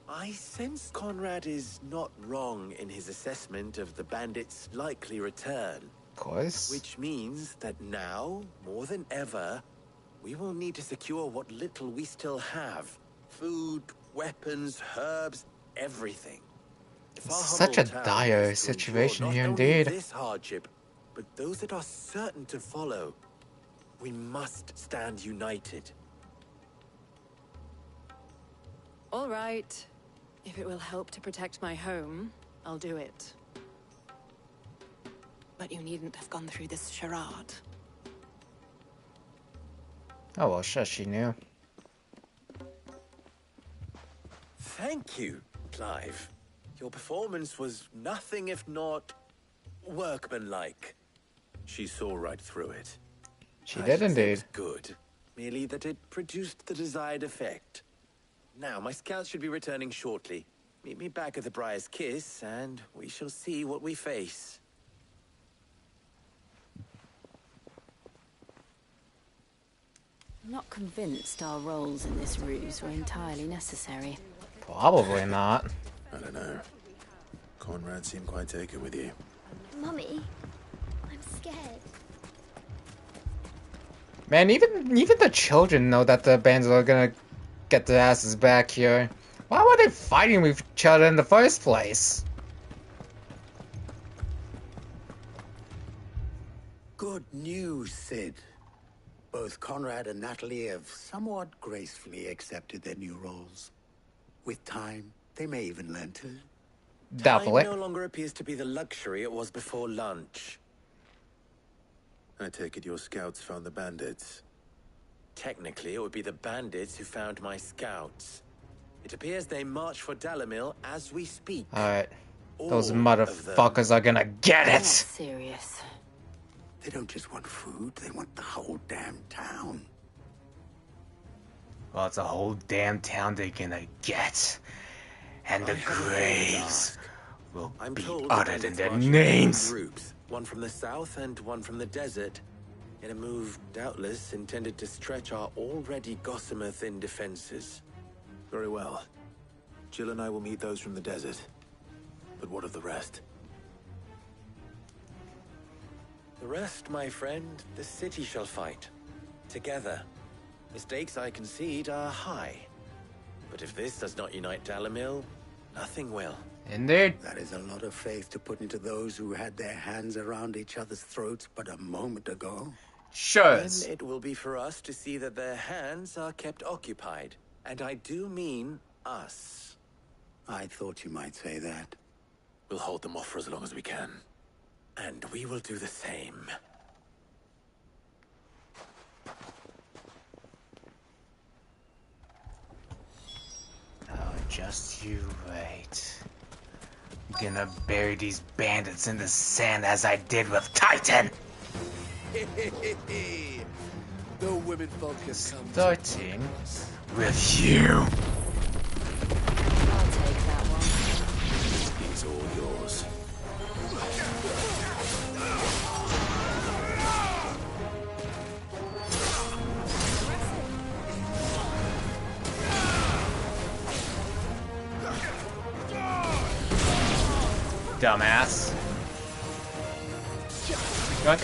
I sense Conrad is not wrong in his assessment of the bandits' likely return. Of course. Which means that now, more than ever, we will need to secure what little we still have. Food, weapons, herbs, everything. If our Such a humble town dire is to endure situation not here only indeed. this hardship, but those that are certain to follow, we must stand united. All right. If it will help to protect my home, I'll do it. But you needn't have gone through this charade. Oh well, shush, she knew. Thank you, Clive. Your performance was nothing if not workmanlike. She saw right through it. She did indeed. Good. Merely that it produced the desired effect. Now, my scouts should be returning shortly. Meet me back at the Briar's Kiss, and we shall see what we face. I'm not convinced our roles in this ruse were entirely necessary. Probably not. I don't know. Conrad seemed quite taken with you. Mummy, I'm scared. Man, even the children know that the bands are gonna get their asses back here. Why were they fighting with each other in the first place? Good news, Sid. Both Conrad and Natalie have somewhat gracefully accepted their new roles. With time, they may even learn to... Double it. Time no longer appears to be the luxury it was before lunch. I take it your scouts found the bandits. Technically, it would be the bandits who found my scouts. It appears they march for Dalamil as we speak. Alright. Those All motherfuckers are gonna get it! Serious. They don't just want food, they want the whole damn town. Well, it's a whole damn town they're gonna get. And the graves will I'm be told the uttered in bandits their march in two names. groups, one from the south and one from the desert. in a move doubtless intended to stretch our already gossamer-thin defenses. Very well. Jill and I will meet those from the desert. But what of the rest? The rest, my friend, the city shall fight. Together. The stakes, I concede, are high. But if this does not unite Dalamil, nothing will. Indeed. That is a lot of faith to put into those who had their hands around each other's throats but a moment ago. Sure. Then it will be for us to see that their hands are kept occupied. And I do mean us. I thought you might say that. We'll hold them off for as long as we can. And we will do the same. Oh, just you wait. I'm gonna bury these bandits in the sand as I did with Titan! The women folk has come. Starting with you. I'll take that one. He's all yours. Dumbass. Go.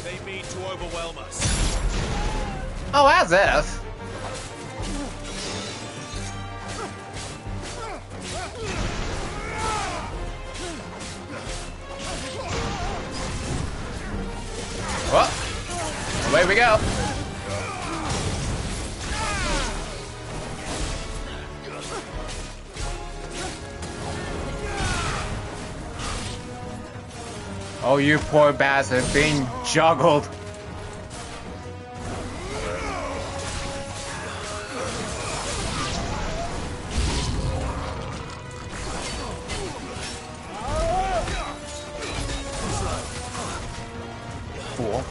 They mean to overwhelm us. Oh, as if. Well, away we go. Oh, you poor bastard, being juggled. Cool.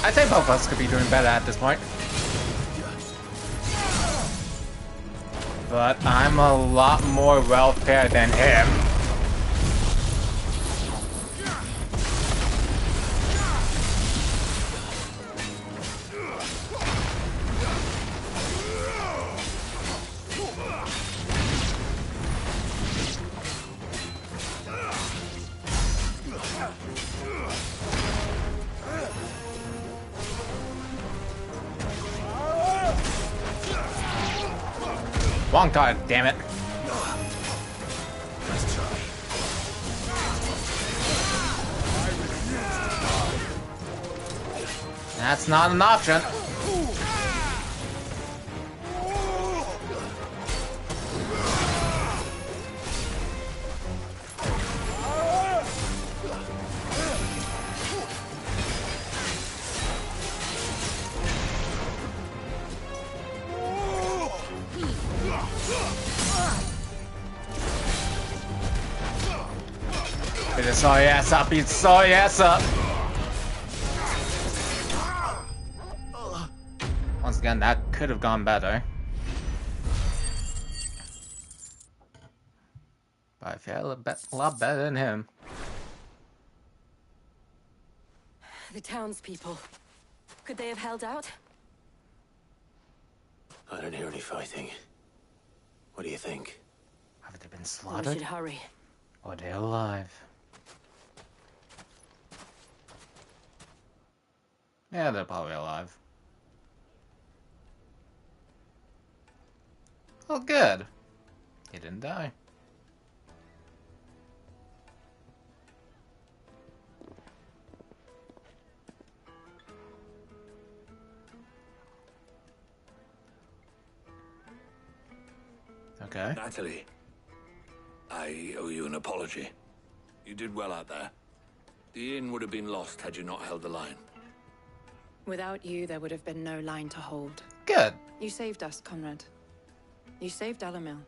I'd say both of us could be doing better at this point. But I'm a lot more well-paired than him. Long time, damn it. That's not an option. Beat his sorry ass up, beat his sorry ass up. Once again, that could have gone better. But I feel a lot better than him. The townspeople. Could they have held out? I don't hear any fighting. What do you think? Have they been We slaughtered? should hurry. Or are they alive? Yeah, they're probably alive. Oh, good. He didn't die. Okay. Natalie, I owe you an apology. You did well out there. The inn would have been lost had you not held the line. Without you, there would have been no line to hold. Good. You saved us, Conrad. You saved Alamil.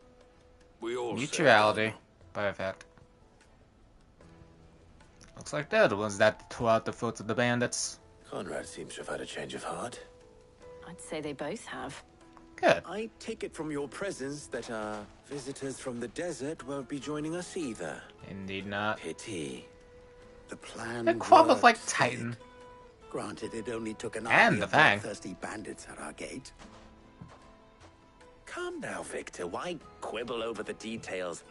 We all Mutuality. Perfect. Looks like they're the ones that threw out the foot of the bandits. Conrad seems to have had a change of heart. I'd say they both have. Good. I take it from your presence that visitors from the desert won't be joining us either. Indeed not. Pity. The plan They're almost like worked, Titan. Granted, it only took an And army the of Fang. bloodthirsty bandits at our gate. Come now, Victor. Why quibble over the details?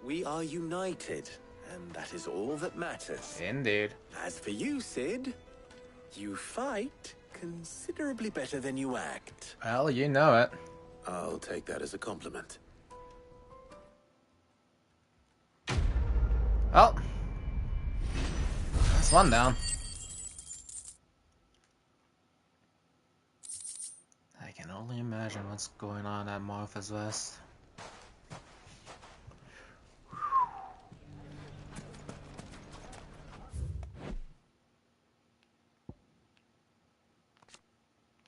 We are united, and that is all that matters. Indeed. As for you, Sid, you fight considerably better than you act. Well, you know it. I'll take that as a compliment. Well, that's one down. I can only imagine what's going on at Martha's West.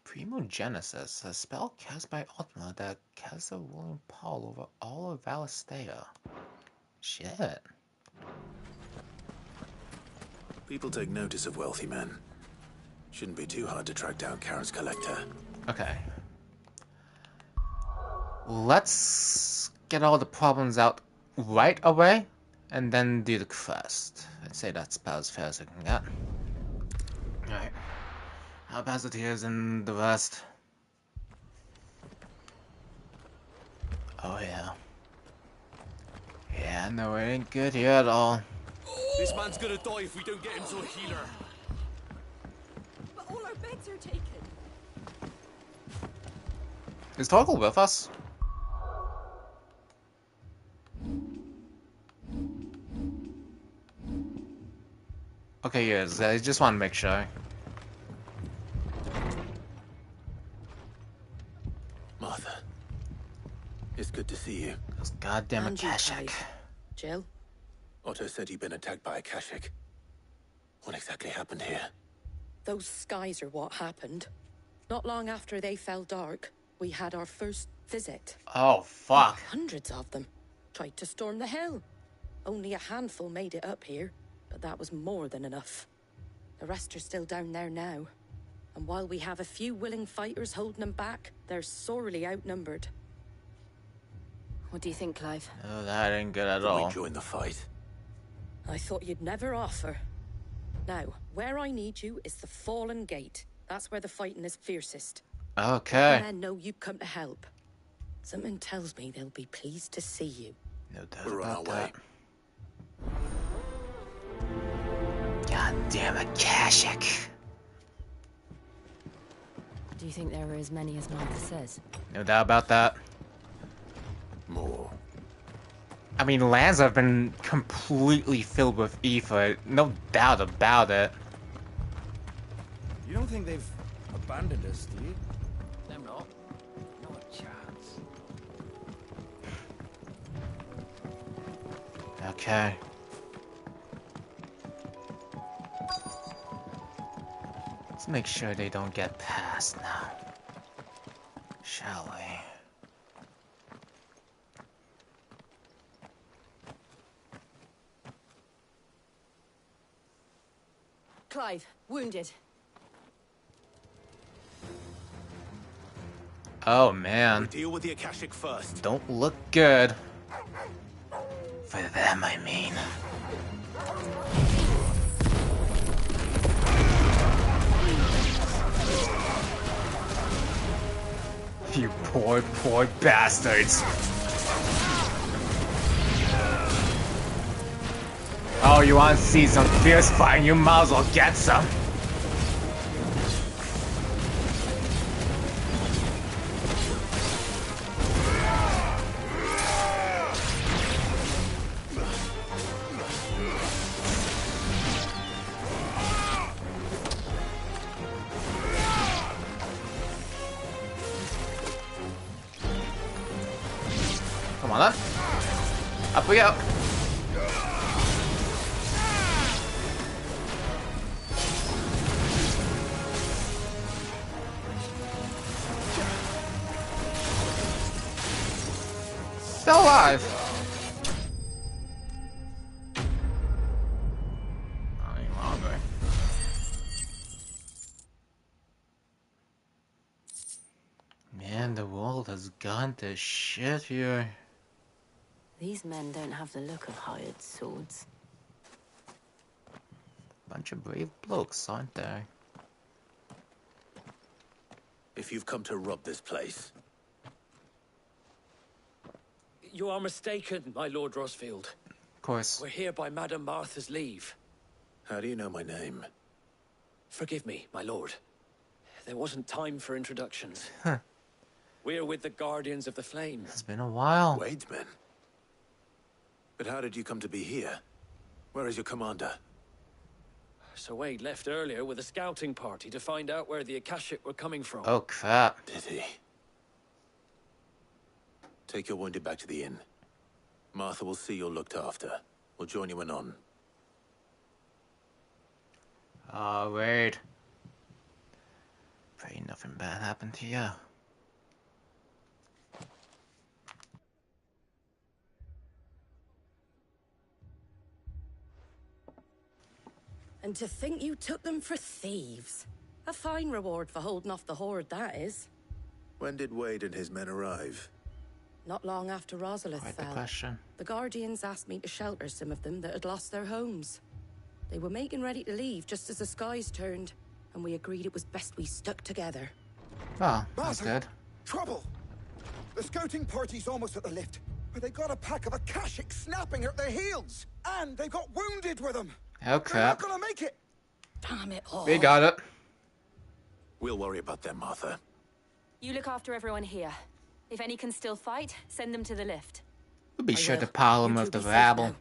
Primogenesis, a spell cast by Ultima that casts a ruling power over all of Valisthea. Shit. People take notice of wealthy men. Shouldn't be too hard to track down Karen's collector. Okay. Let's get all the problems out right away, and then do the quest. I'd say that's about as fair as I can get. Alright. How pass it here in the west? Oh yeah. Yeah, no, it ain't good here at all. This man's gonna die if we don't get him to a healer. But all our beds are taken. Is Torgal with us? Okay, yes, I just want to make sure. Martha, it's good to see you. Those goddamn And you, Akashic. Clive. Jill? Otto said you'd been attacked by Akashic. What exactly happened here? Those skies are what happened. Not long after they fell dark, we had our first visit. Oh, fuck. Hundreds of them. Tried to storm the hill. Only a handful made it up here, but that was more than enough. The rest are still down there now. And while we have a few willing fighters holding them back, they're sorely outnumbered. What do you think, Clive? Oh, that ain't good at Can all. we join the fight? I thought you'd never offer. Now, where I need you is the Fallen Gate. That's where the fighting is fiercest. Okay. The men know you've come to help. Something tells me they'll be pleased to see you. No doubt We're on about our way. that. Goddamn Akashic. Do you think there are as many as Martha says? No doubt about that. More. I mean, lands have been completely filled with ether. No doubt about it. You don't think they've abandoned us, do you? Them not. Not a chance. Okay. Let's make sure they don't get past now. Shall we? Clive, wounded. Oh man. Deal with the Akashic first. Don't look good. For them, I mean. You poor, poor bastards. Oh, you want to see some fierce fighting? You might as well get some. Come on, then. Up we go. still alive. Not any longer. Man, the world has gone to shit here. These men don't have the look of hired swords. Bunch of brave blokes, aren't they? If you've come to rob this place, You are mistaken, my Lord Rosfield. Of course. We're here by Madame Martha's leave. how do you know my name? Forgive me, my lord. There wasn't time for introductions. Huh. We're with the Guardians of the Flame. It's been a while. Wade's men. But how did you come to be here? Where is your commander? Sir Wade left earlier with a scouting party to find out where the Akashic were coming from. Oh, crap. Did he? Take your wounded back to the inn. Martha will see you're looked after. We'll join you anon. Oh, Wade. Pray nothing bad happened to you. And to think you took them for thieves. A fine reward for holding off the horde, that is. When did Wade and his men arrive? Not long after Rosalith Quite the fell. question. The Guardians asked me to shelter some of them that had lost their homes. They were making ready to leave just as the skies turned, and we agreed it was best we stuck together. Oh, that's Martha, good. Trouble! The scouting party's almost at the lift, but they got a pack of Akashic snapping at their heels, and they got wounded with them. Oh, They're not crap. gonna make it. Damn it all. We got it. We'll worry about them, Martha. You look after everyone here. If any can still fight, send them to the lift. We'll be I sure will. to pile them You with two the be safe rabble. now.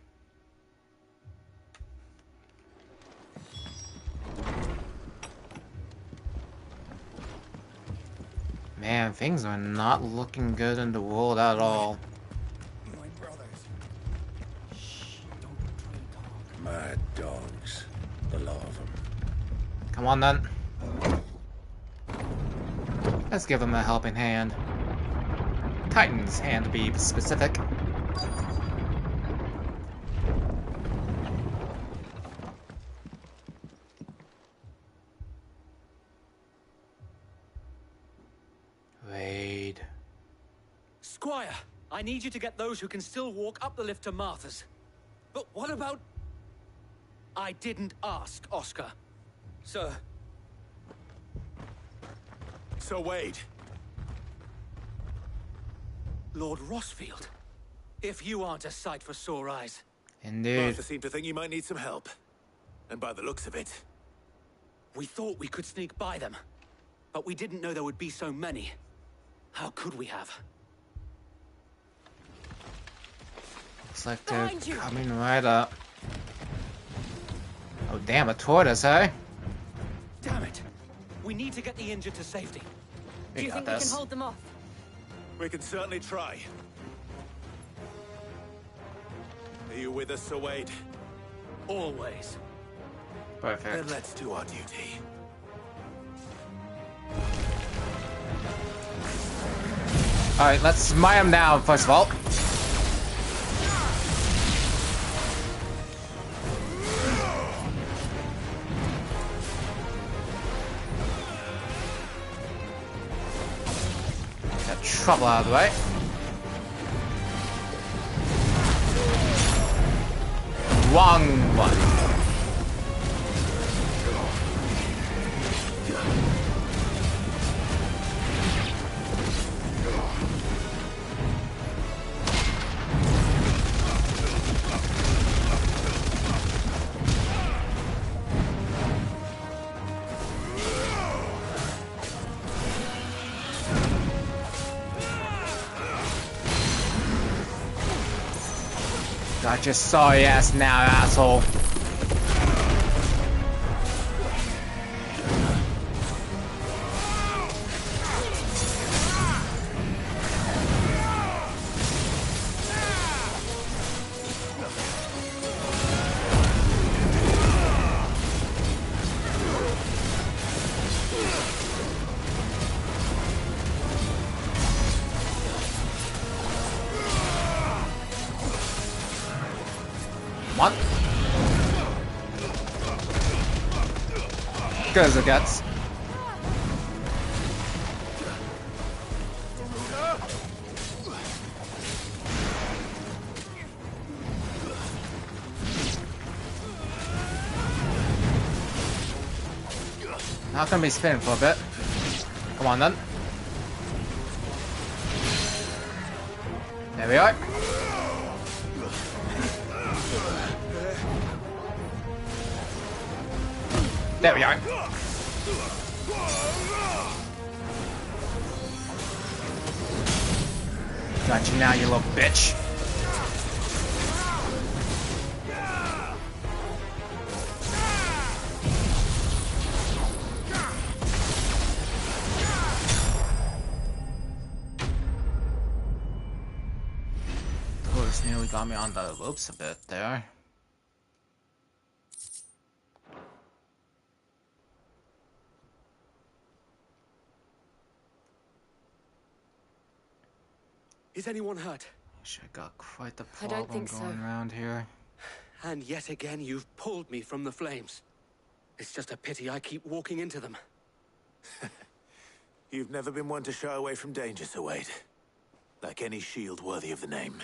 Man, things are not looking good in the world at all. My brothers. Mad dogs. The lot of them. Come on, then. Let's give them a helping hand. Titan's hand, to be specific. Wade. Squire, I need you to get those who can still walk up the lift to Martha's. But what about... I didn't ask, Oscar. Sir. Sir Wade. Lord Rosfield. If you aren't a sight for sore eyes. Indeed. Martha seemed to think you might need some help. And by the looks of it... We thought we could sneak by them. But we didn't know there would be so many. How could we have? Looks like they're coming right up. Oh, damn, a tortoise, eh? Damn it! We need to get the injured to safety. Do you think we can hold them off? We can certainly try. Are you with us, Sir Wade? Always. Perfect. Then let's do our duty. Alright, let's smite him down, first of all. Get trouble out of the way. Wrong one. Got your sorry ass now, asshole. Come on. Good as it gets. Not gonna be spinning for a bit. Come on then. There we are. There we are. Got you now, you little bitch. Tortoise nearly got me on the ropes a bit there. Is anyone hurt? Sure got quite the I problem don't think going so. around here. And yet again, you've pulled me from the flames. It's just a pity I keep walking into them. You've never been one to shy away from danger, Sir Wade. Like any shield worthy of the name.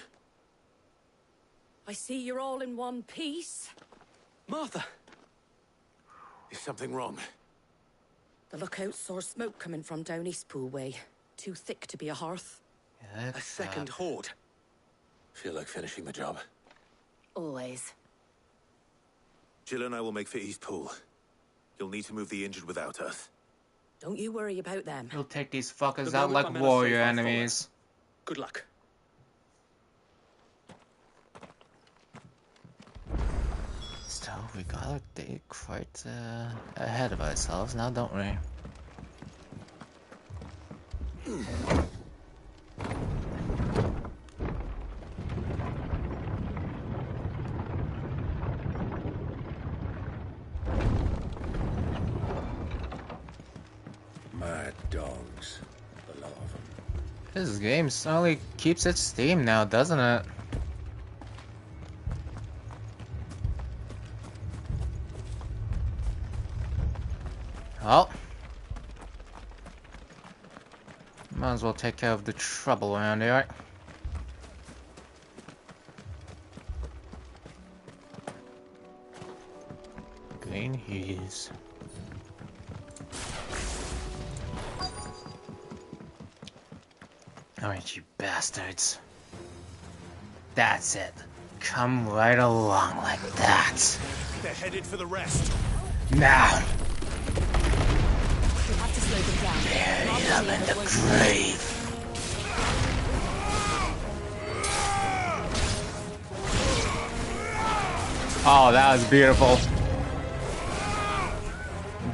I see you're all in one piece. Martha! Is something wrong? The lookout saw smoke coming from down Eastpool way. Too thick to be a hearth. A second horde. Feel like finishing the job. Always. Jill and I will make for Eastpool. You'll need to move the injured without us. Don't you worry about them. You'll take these fuckers The out moment like my men are warrior safe, I'll follow. enemies. Good luck. Still, we gotta be quite ahead of ourselves now, don't we? Mad dogs. A lot of them. This game only keeps its steam now, doesn't it? Well, might as well take care of the trouble around here. Green Hughes. Alright, you bastards. That's it. Come right along like that. They're headed for the rest. Now! You have to slow them down. Bury them in the grave. Oh, that was beautiful.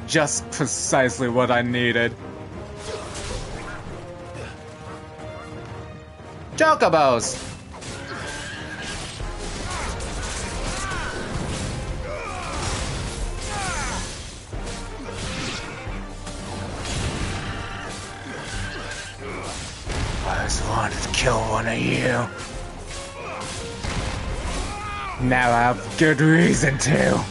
Just precisely what I needed. Chocobos! I just wanted to kill one of you. Now I have good reason to.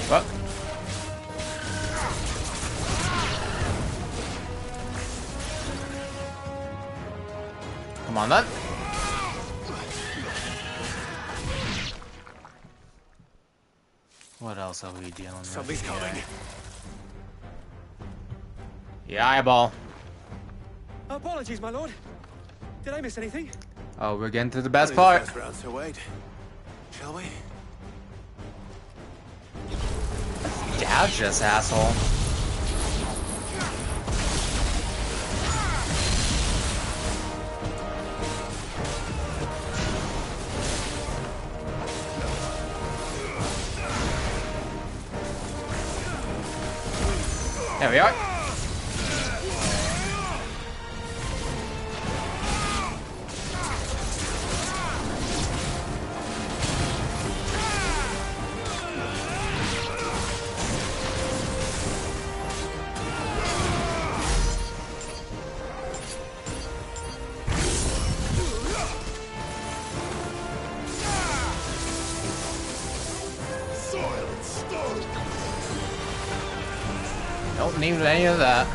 What? Come on then. What else are we dealing with? Something's coming. The eyeball. Apologies, my lord. Did I miss anything? Oh, we're getting to the best part. First round, Sir Wade. Shall we? Gouge this asshole. There we are. Don't need any of that.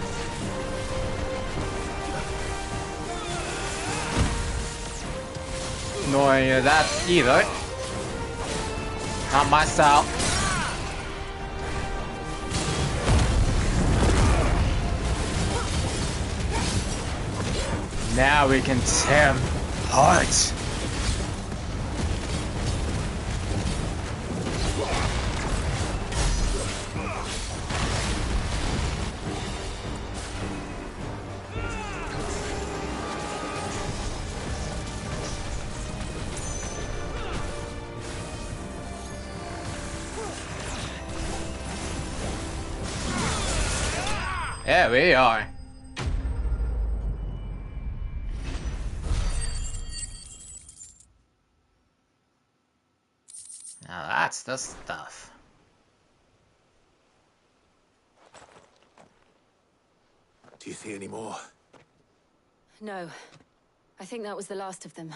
Nor any of that either. Not my style. Now we can tear him apart. There we are. Now that's the stuff. Do you see any more? No. I think that was the last of them.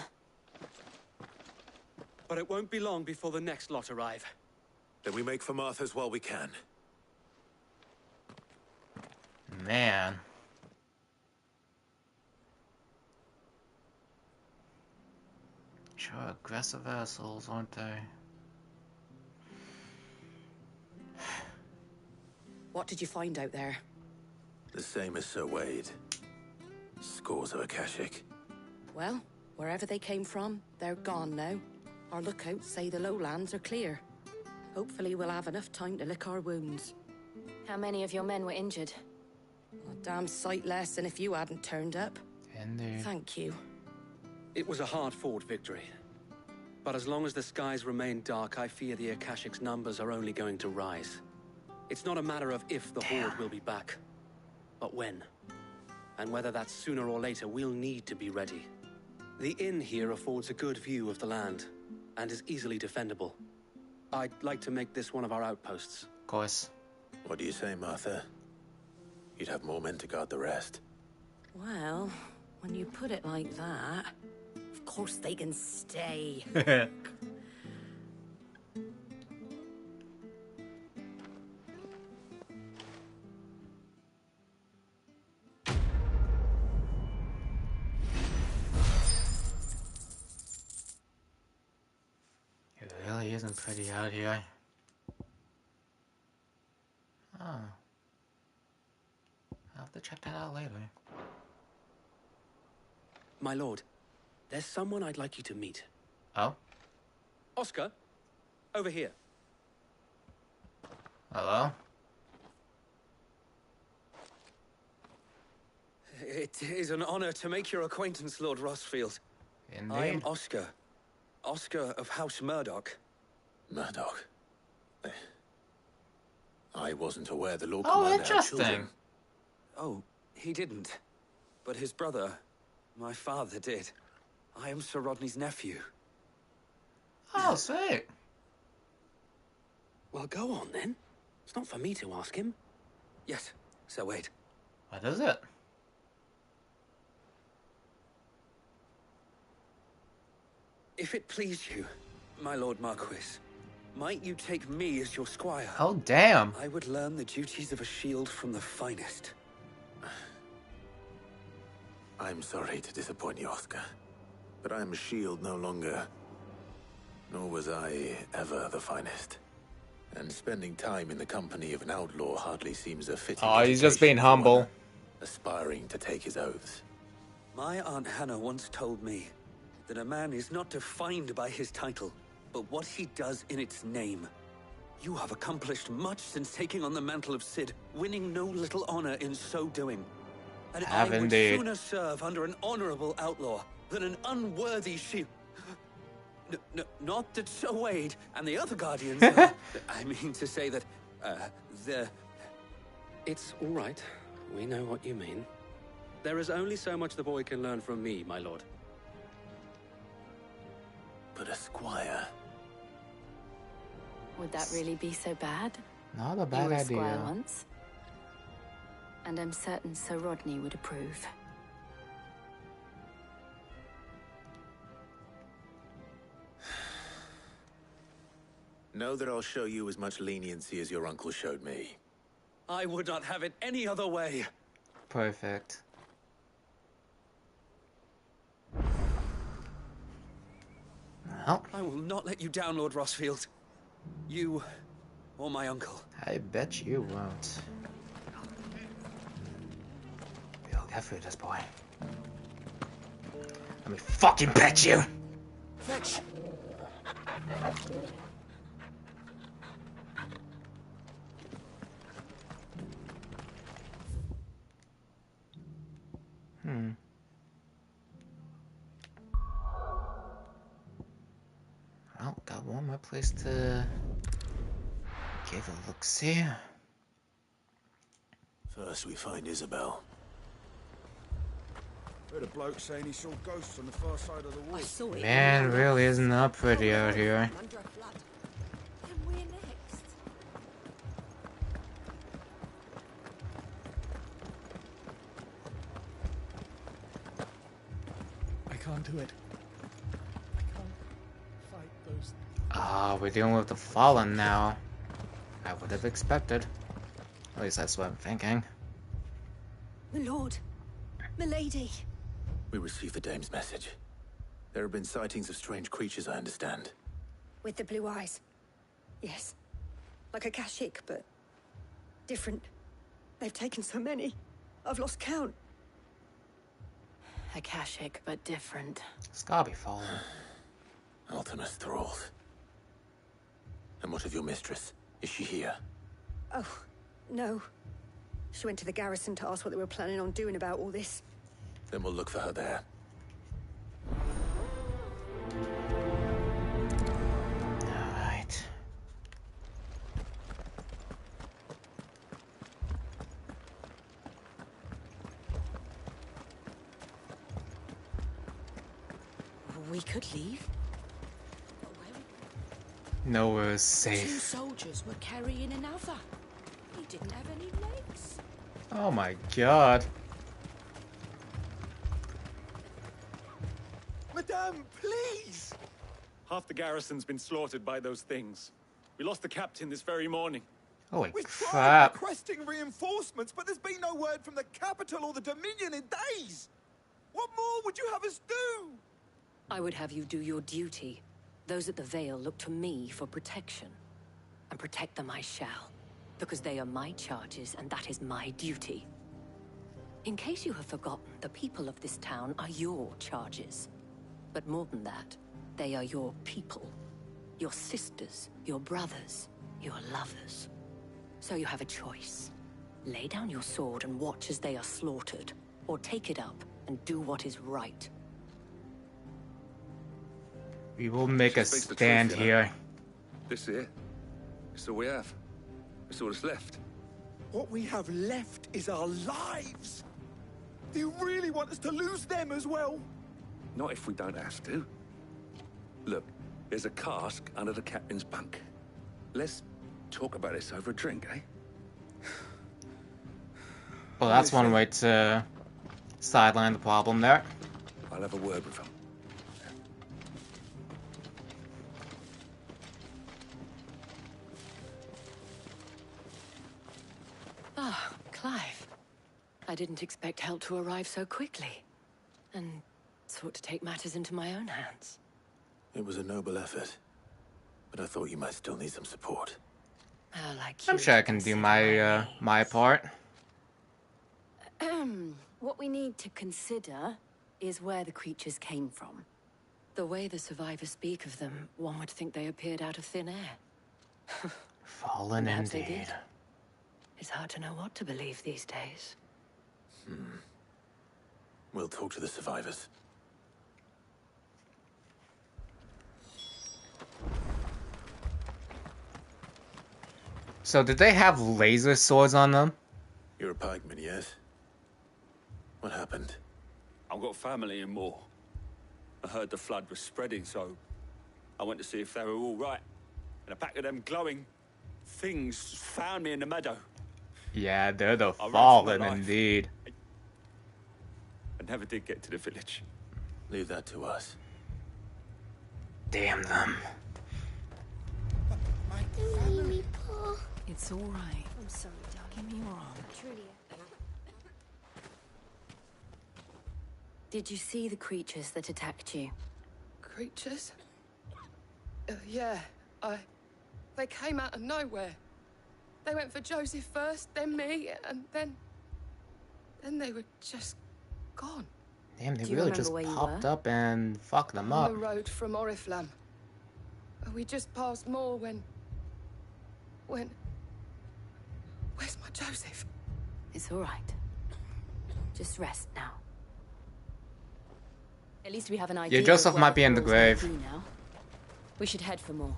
But it won't be long before the next lot arrive. Then we make for Martha's while we can. Man. Sure, aggressive assholes, aren't they? What did you find out there? The same as Sir Wade. Scores of Akashic. Well, wherever they came from, they're gone now. Our lookouts say the lowlands are clear. Hopefully we'll have enough time to lick our wounds. How many of your men were injured? A damn sight less than if you hadn't turned up. Indeed. Thank you. It was a hard-fought victory. But as long as the skies remain dark, I fear the Akashic's numbers are only going to rise. It's not a matter of if the Horde will be back, but when. And whether that's sooner or later, we'll need to be ready. The inn here affords a good view of the land, and is easily defendable. I'd like to make this one of our outposts. Of course. What do you say, Martha? You'd have more men to guard the rest. Well, when you put it like that, of course they can stay. It really isn't pretty out here. Oh. I'll have to check that out later. My lord, there's someone I'd like you to meet. Oh? Oscar, over here. Hello? It is an honor to make your acquaintance, Lord Rossfield. Indeed. I am Oscar. Oscar of House Murdoch. Murdoch? I wasn't aware the Lord Oh, Commander had interesting. children. Oh, he didn't. But his brother, my father, did. I am Sir Rodney's nephew. Oh, sweet. Well, go on then. It's not for me to ask him. Yes, Sir Wade. What is it? If it please you, my Lord Marquis, might you take me as your squire? Oh, damn. I would learn the duties of a shield from the finest. I'm sorry to disappoint you, Oscar, but I'm a shield no longer. Nor was I ever the finest. And spending time in the company of an outlaw hardly seems a fitting Oh, he's just being education for humble. one aspiring to take his oaths. My Aunt Hannah once told me that a man is not defined by his title, but what he does in its name. You have accomplished much since taking on the mantle of Cid, winning no little honor in so doing. And I would indeed. sooner serve under an honorable outlaw than an unworthy shield. Not that Sir Wade and the other guardians are, I mean to say that, they're... It's all right. We know what you mean. There is only so much the boy can learn from me, my lord. But a squire... Would that really be so bad? Not a You bad were a squire idea. once. And I'm certain Sir Rodney would approve. Know that I'll show you as much leniency as your uncle showed me. I would not have it any other way. Perfect. Well, I will not let you down, Lord Rossfield. You or my uncle. I bet you won't. We'll get through this, boy. Let me fucking bet you! Fetch! Well, got one more place to give a look-see. First we find Isabel. Heard a bloke saying he saw ghosts on the far side of the wall. I saw it. Man, really isn't that pretty out here. Under a flood. Then we're next. I can't do it. I can't fight those. Ah, we're dealing with the Fallen now. I would have expected. At least that's what I'm thinking. My lord. Milady. We received the dame's message. There have been sightings of strange creatures, I understand. With the blue eyes. Yes. Like a Kashik, but different. They've taken so many. I've lost count. Akashic, but different. It's gotta be Fallen. Ultimus thralls. And what of your mistress? Is she here? Oh, no. She went to the garrison to ask what they were planning on doing about all this. Then we'll look for her there. Alright. We could leave. Nowhere is Two safe. soldiers were carrying another. He didn't have any legs. Oh my god. Madame, please! Half the garrison's been slaughtered by those things. We lost the captain this very morning. Holy We've tried crap. requesting reinforcements, but there's been no word from the capital or the Dominion in days. What more would you have us do? I would have you do your duty. Those at the Vale look to me for protection. And protect them I shall. Because they are my charges, and that is my duty. In case you have forgotten, the people of this town are your charges. But more than that, they are your people. Your sisters, your brothers, your lovers. So you have a choice. Lay down your sword and watch as they are slaughtered, or take it up and do what is right. We will make a stand here. This here, it's all we have. It's all that's left. What we have left is our lives. Do you really want us to lose them as well? Not if we don't have to. Look, there's a cask under the captain's bunk. Let's talk about this over a drink, eh? Well, that's one way to sideline the problem there. I'll have a word with him. Ah, Clive. I didn't expect help to arrive so quickly. And sought to take matters into my own hands. It was a noble effort. But I thought you might still need some support. I'm sure I can do my my part. What we need to consider is where the creatures came from. The way the survivors speak of them, one would think they appeared out of thin air. Fallen Perhaps they indeed. did. It's hard to know what to believe these days. We'll talk to the survivors. So did they have laser swords on them? You're a pikeman, yes? What happened? I've got family in Moor. I heard the flood was spreading, so I went to see if they were all right. And a pack of them glowing things found me in the meadow. Yeah, they're the I ran for my Fallen life. indeed. I never did get to the village. Leave that to us. Damn them. It's all right. I'm sorry, darling. Give me your arm. Truly. Did you see the creatures that attacked you? Creatures? Yeah, they came out of nowhere. They went for Joseph first, then me, and then they were just gone. Damn, they really just popped up and fucked them up. On the road from Oriflamme. We just passed more when... Where's my Joseph? It's all right. Just rest now. At least we have an idea. Yeah, Joseph might be in the grave. Now. We should head for more.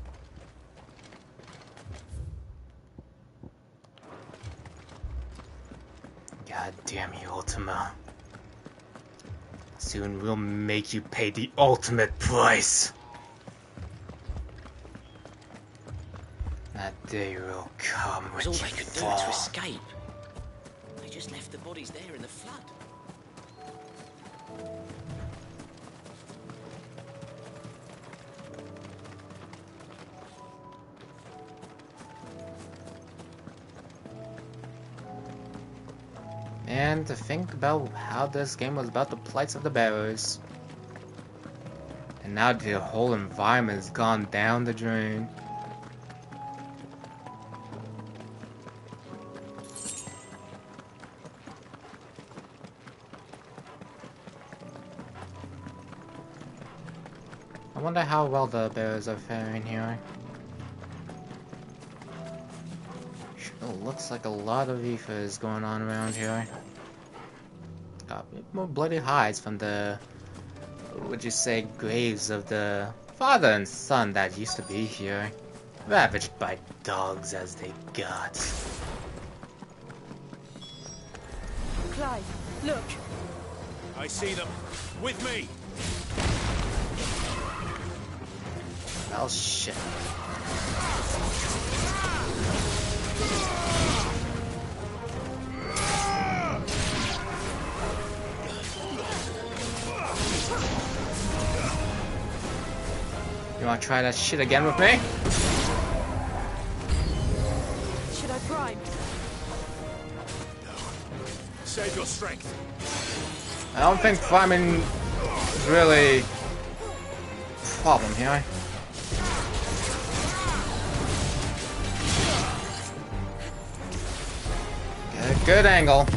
God damn you, Ultima. Soon we'll make you pay the ultimate price. That day will come when All you they could do fall. to escape. They just left the bodies there in the flood. And to think about how this game was about the plights of the bearers. And now the whole environment has gone down the drain. I wonder how well the bearers are faring here. Sure looks like a lot of ether is going on around here. Got a bit more bloody hides from the, would you say, graves of the father and son that used to be here. Ravaged by dogs as they got. Clive, look. I see them. With me. Oh shit. You wanna try that shit again with me? Should I prime? Save your strength. I don't think priming is really a problem here. Get a good angle.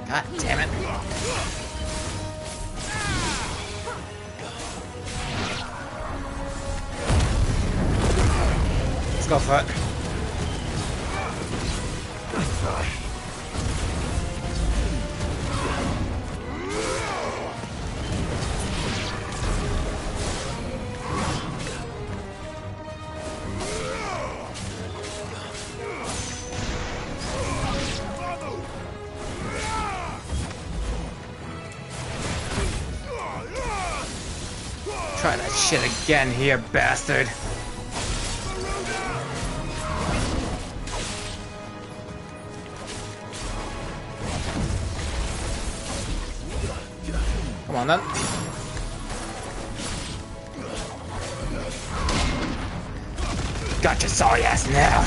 God damn it. Let's go for it. Try that shit again here, bastard. Come on then. Got your sorry ass now.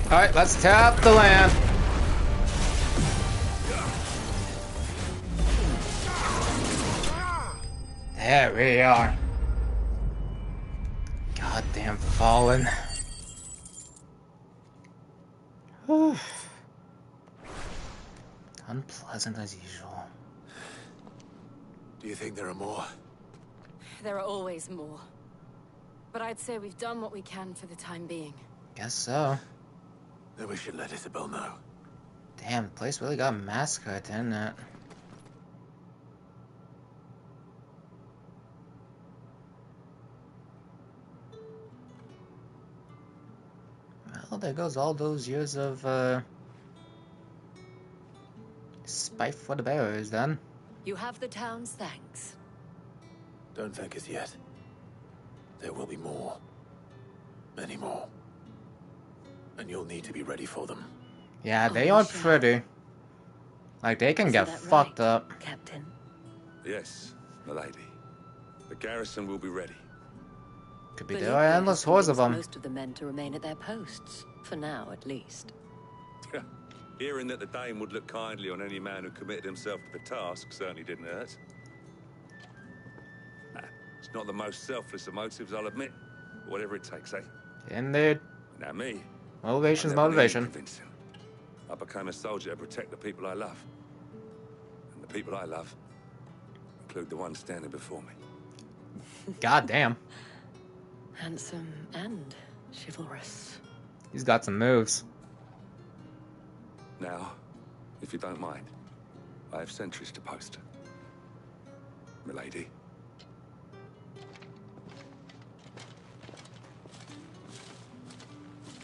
Alright, let's tap the land. There we are. Goddamn fallen. Whew. Unpleasant as usual. Do you think there are more? there are always more. But I'd say we've done what we can for the time being. Guess so. Then we should let Isabel know. Damn, the place really got massacred, didn't it? Well, there goes all those years of, spite for the bearers, then. You have the town's thanks. Don't thank us yet. There will be more. Many more. And you'll need to be ready for them. Yeah, they aren't pretty. Like, they can get fucked up. Captain? Yes, milady. The garrison will be ready. Could be there are endless hordes of them. Most of the men to remain at their posts. For now, at least. Hearing that the Dane would look kindly on any man who committed himself to the task certainly didn't hurt. It's not the most selfless of motives, I'll admit. But whatever it takes, eh? Indeed. Now me. Motivation's I never needed motivation. convincing. I became a soldier to protect the people I love. And the people I love include the ones standing before me. God damn. Handsome and chivalrous. He's got some moves. Now, if you don't mind, I have sentries to post. Milady.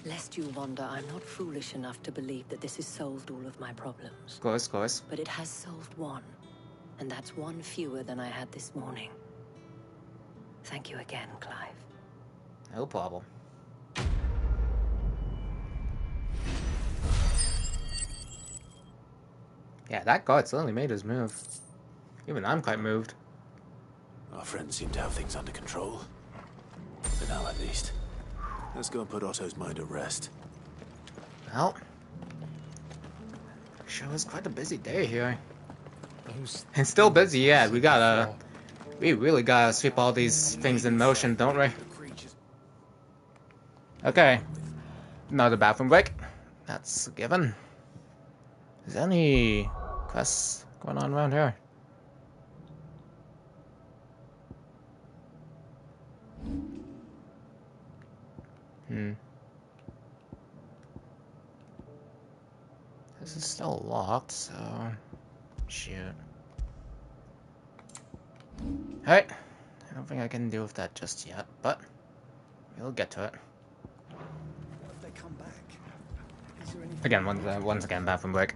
Lest you wonder, I'm not foolish enough to believe that this has solved all of my problems. Of course, of course. But it has solved one. And that's one fewer than I had this morning. Thank you again, Clive. No problem. Yeah, that guard certainly made his move. Even I'm quite moved. Our friends seem to have things under control. For now, at least. Let's go and put Otto's mind at rest. Well, sure was quite a busy day here. And still busy, yeah. We really gotta sweep all these things in motion, don't we? Okay. Another bathroom break. That's a given. Is there any quests going on around here? This is still locked, so... Shoot. Alright. I don't think I can deal with that just yet, but... we'll get to it. What if they come back? Is there anything... Again, once again, bathroom break.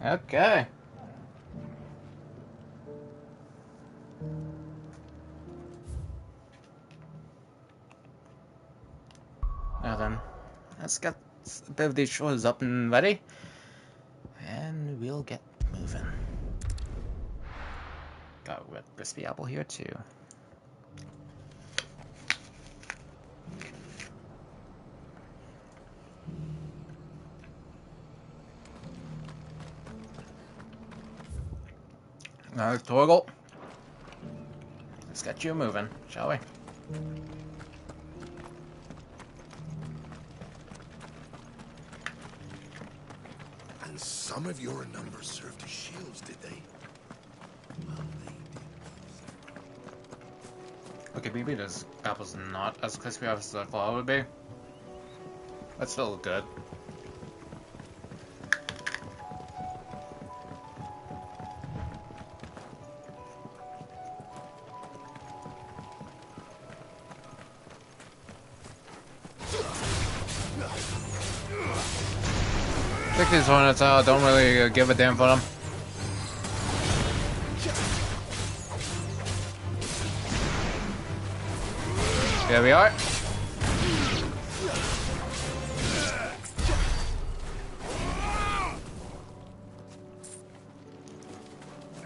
Okay. Now then, let's get a bit of these chores up and ready, and we'll get moving. Got a red crispy apple here too. Now, Torgal, let's get you moving, shall we? And some of your numbers served as shields, did they? Well, they did. Okay, maybe this apple's not as crispy as I thought it would be. That's still good. Take these hornets out, don't really give a damn for them. Here we are.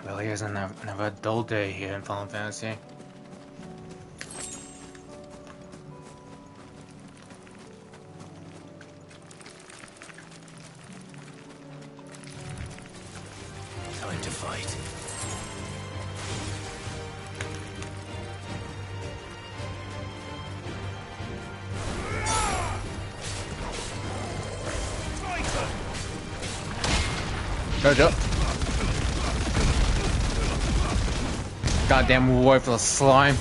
Really isn't never a dull day here in Final Fantasy. Time to fight. Charge up. Goddamn worthless slime.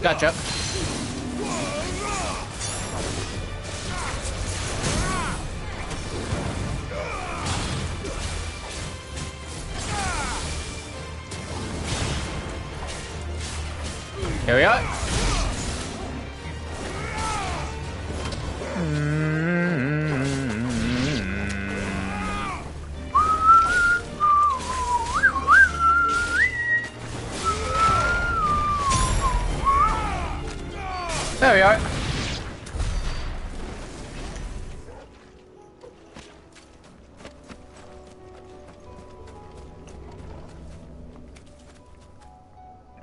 Gotcha. Here we are. There we are.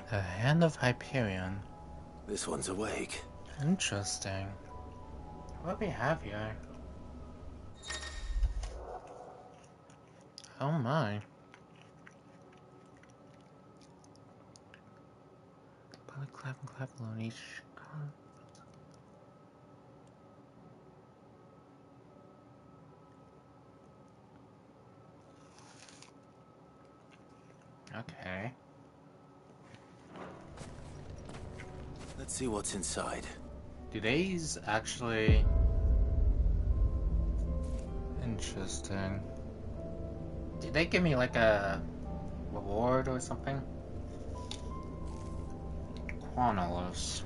The Hand of Hyperion. This one's awake. Interesting. What do we have here? Oh my. Polyclap and clap alone each. Okay. Let's see what's inside. Do these actually... Interesting. Did they give me like a reward or something? Quanolus.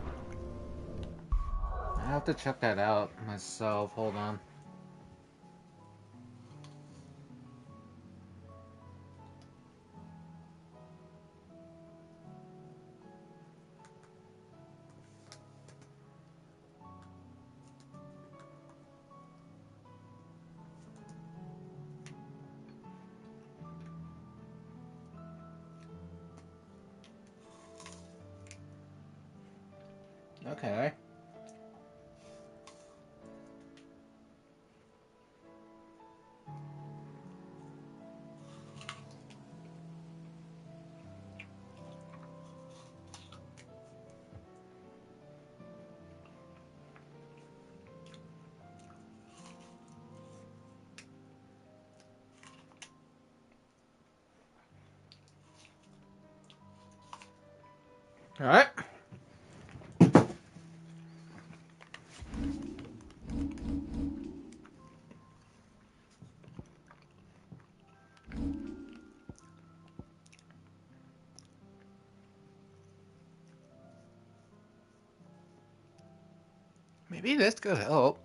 I have to check that out myself. Hold on. Okay. Alright. Maybe this could help.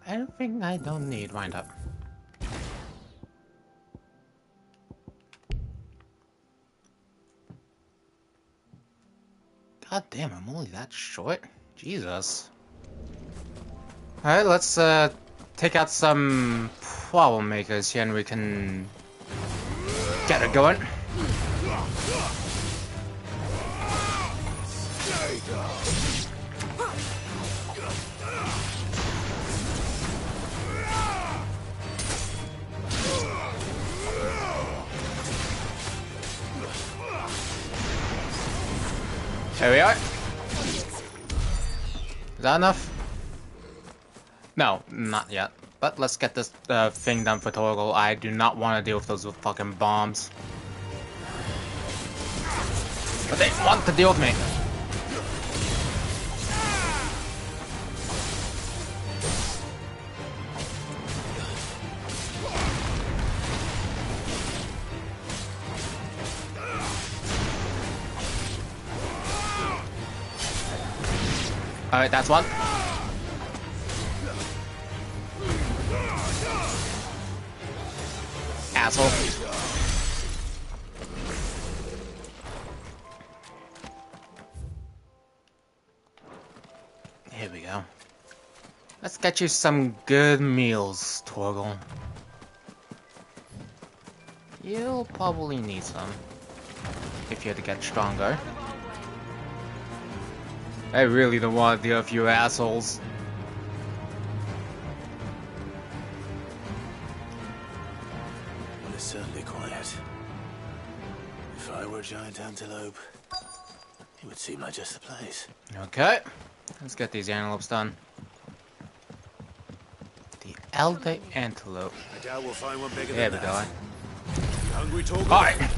Anything I don't need, wind up. God damn, I'm only that short? Jesus. Alright, let's take out some problem makers here and we can get it going. There we are. Is that enough? No, not yet. But let's get this thing done for Torgal. I do not want to deal with those fucking bombs. But they want to deal with me. Alright, that's one. Asshole. Here we go. Let's get you some good meals, Torgal. You'll probably need some if you're to get stronger. I really don't want to deal with you assholes. Well, it's certainly quiet. If I were a giant antelope, it would seem like just the place. Okay, let's get these antelopes done. The elder antelope. I doubt we'll find one bigger There than we that. go. You hungry, Torgal? Alright.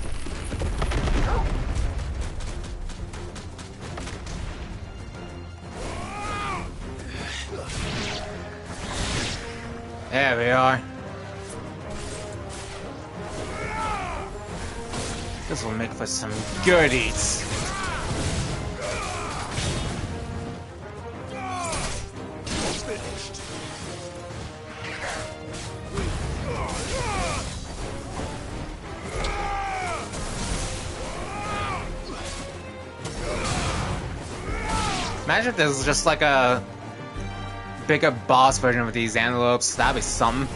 There we are. This will make for some good eats. Imagine if there's just like a bigger boss version of these antelopes. That'd be something.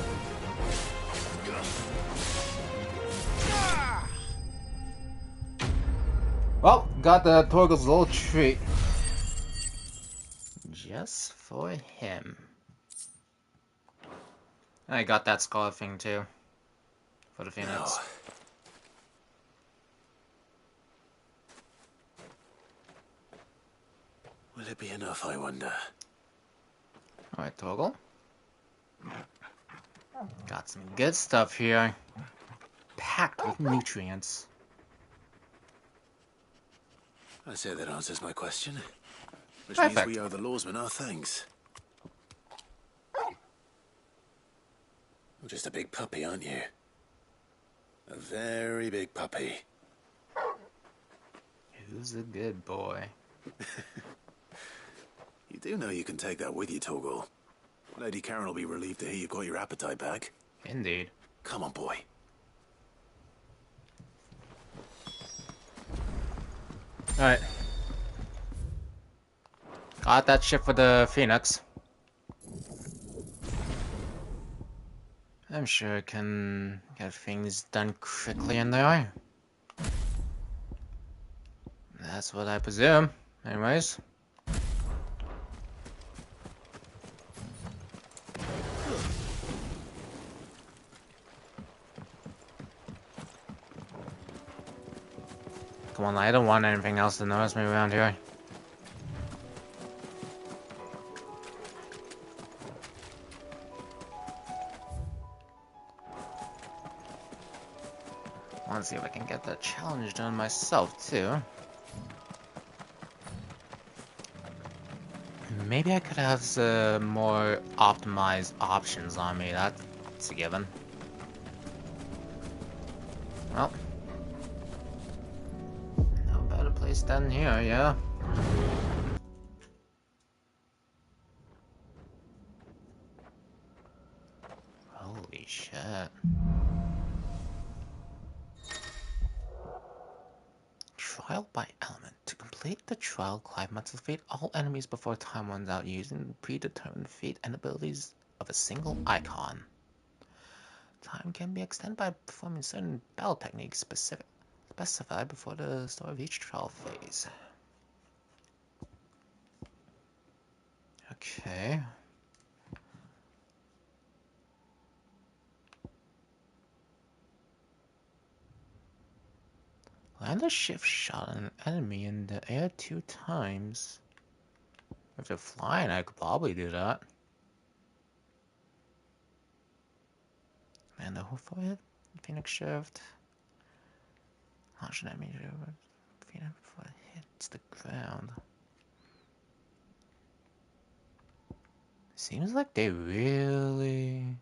Well, got the Torgal's little treat. Just for him. I got that skull thing too. For the Phoenix. No. Will it be enough, I wonder? Alright, Torgal. Got some good stuff here. Packed with nutrients. I say that answers my question. Which Perfect. means we owe the lawsmen our thanks. You're just a big puppy, aren't you? A very big puppy. Who's a good boy? You do know you can take that with you, Torgal. Lady Karen will be relieved to hear you've got your appetite back. Indeed. Come on, boy. Alright. Got that ship for the Phoenix. I'm sure I can get things done quickly in there. That's what I presume. Anyways. Come on, I don't want anything else to notice me around here. I want to see if I can get that challenge done myself, too. Maybe I could have some more optimized options on me. That's a given. Well. No better place than here, yeah. Holy shit. Trial by element. To complete the trial, Clive must defeat all enemies before time runs out using the predetermined feat and abilities of a single icon. Time can be extended by performing certain battle techniques specified before the start of each trial phase. Okay. Land a shift shot at an enemy in the air 2 times. If they're flying, I could probably do that. And the hoof forehead, Phoenix shift. Launch an enemy Phoenix before it hits the ground. Seems like they really.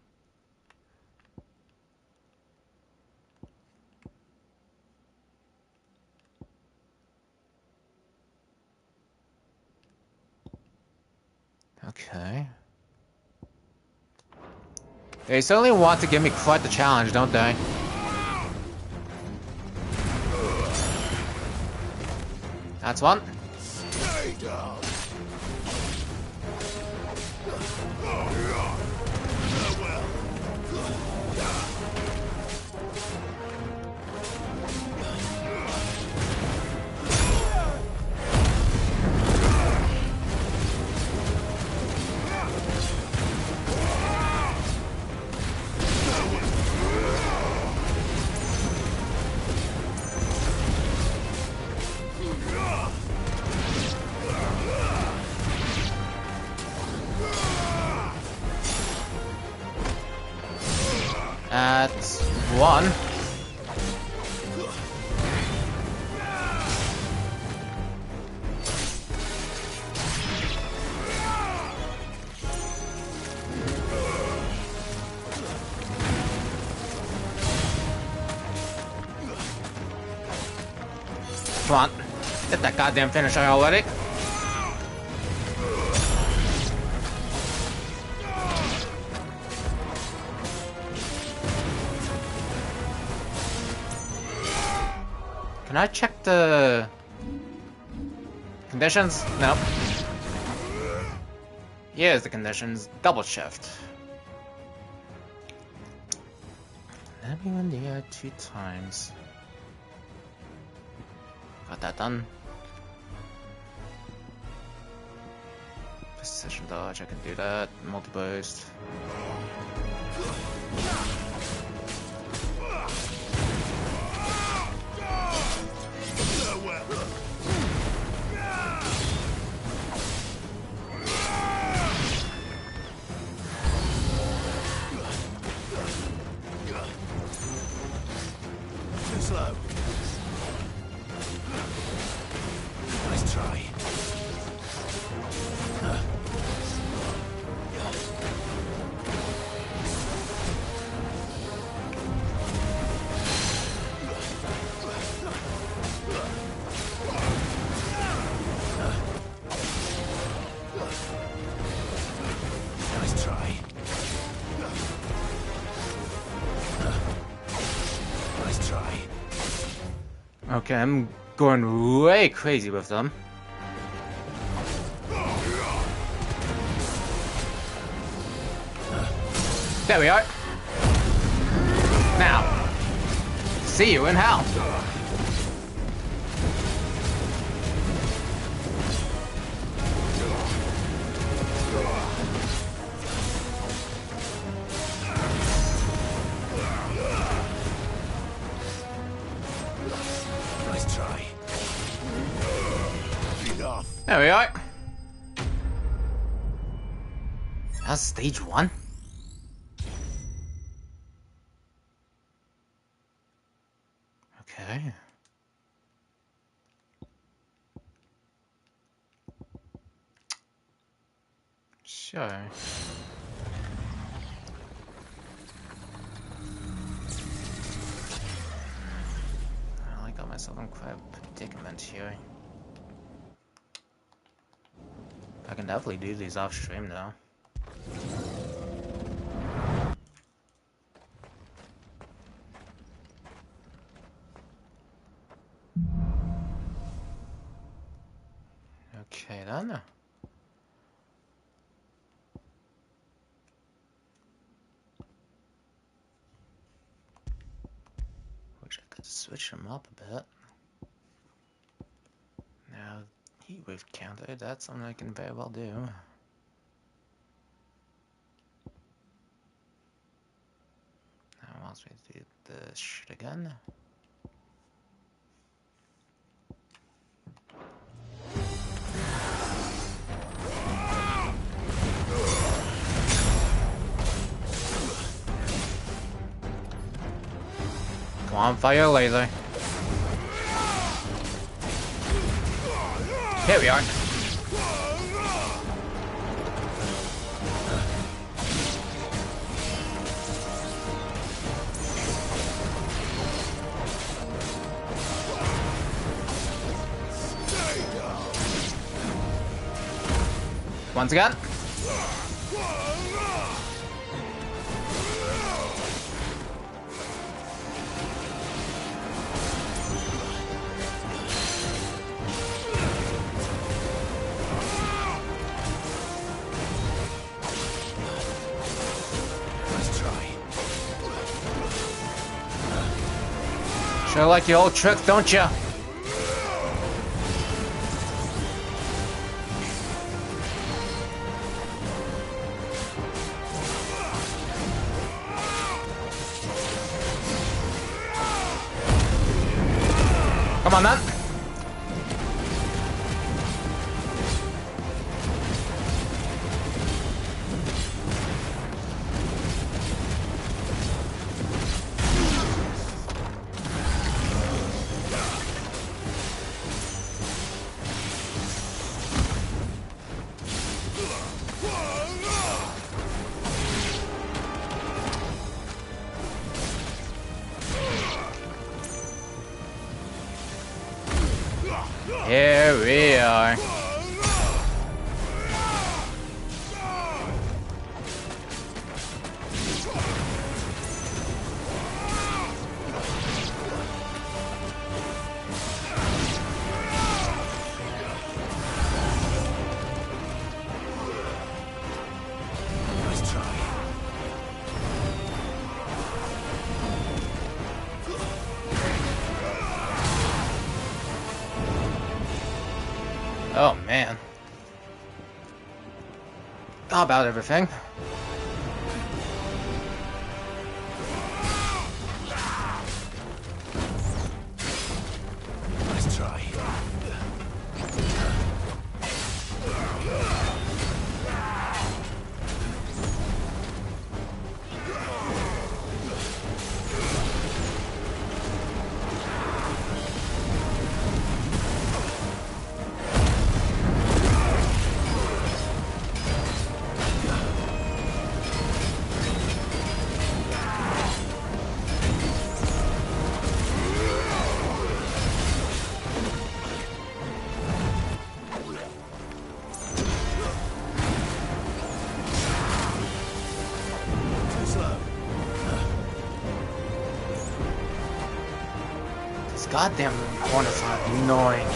Okay. They certainly want to give me quite the challenge, don't they? That's one. That's one. Come on, get that goddamn finisher already. Can I check the conditions? Nope. Here's the conditions. Double shift. Let me in the air 2 times. Got that done. Precision dodge, I can do that. Multi-burst. Okay, I'm going way crazy with them. There we are. Now, see you in hell. There we are. That's stage 1. Okay. Sure. Well, I got myself in quite a predicament here. I can definitely do these off stream though. Okay then. Wish I could switch them up a bit. Now, heat wave counter, that's something I can very well do. Now, wants me to do this shit again. Come on, fire laser. Here we are. Once again. Sure like your old trick, don't you? Come on, then. Here we are. Nice try. Oh man. How about everything? Nice try. These goddamn corners are annoying.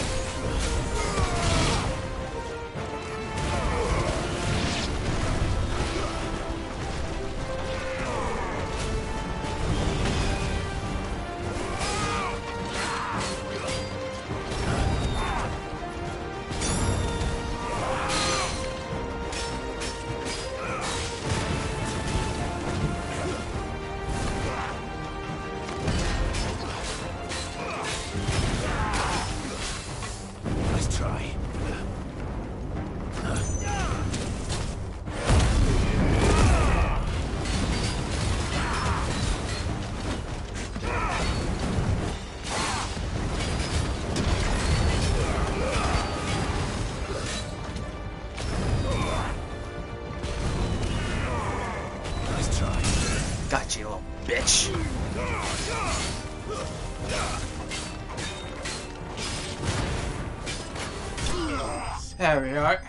There we are.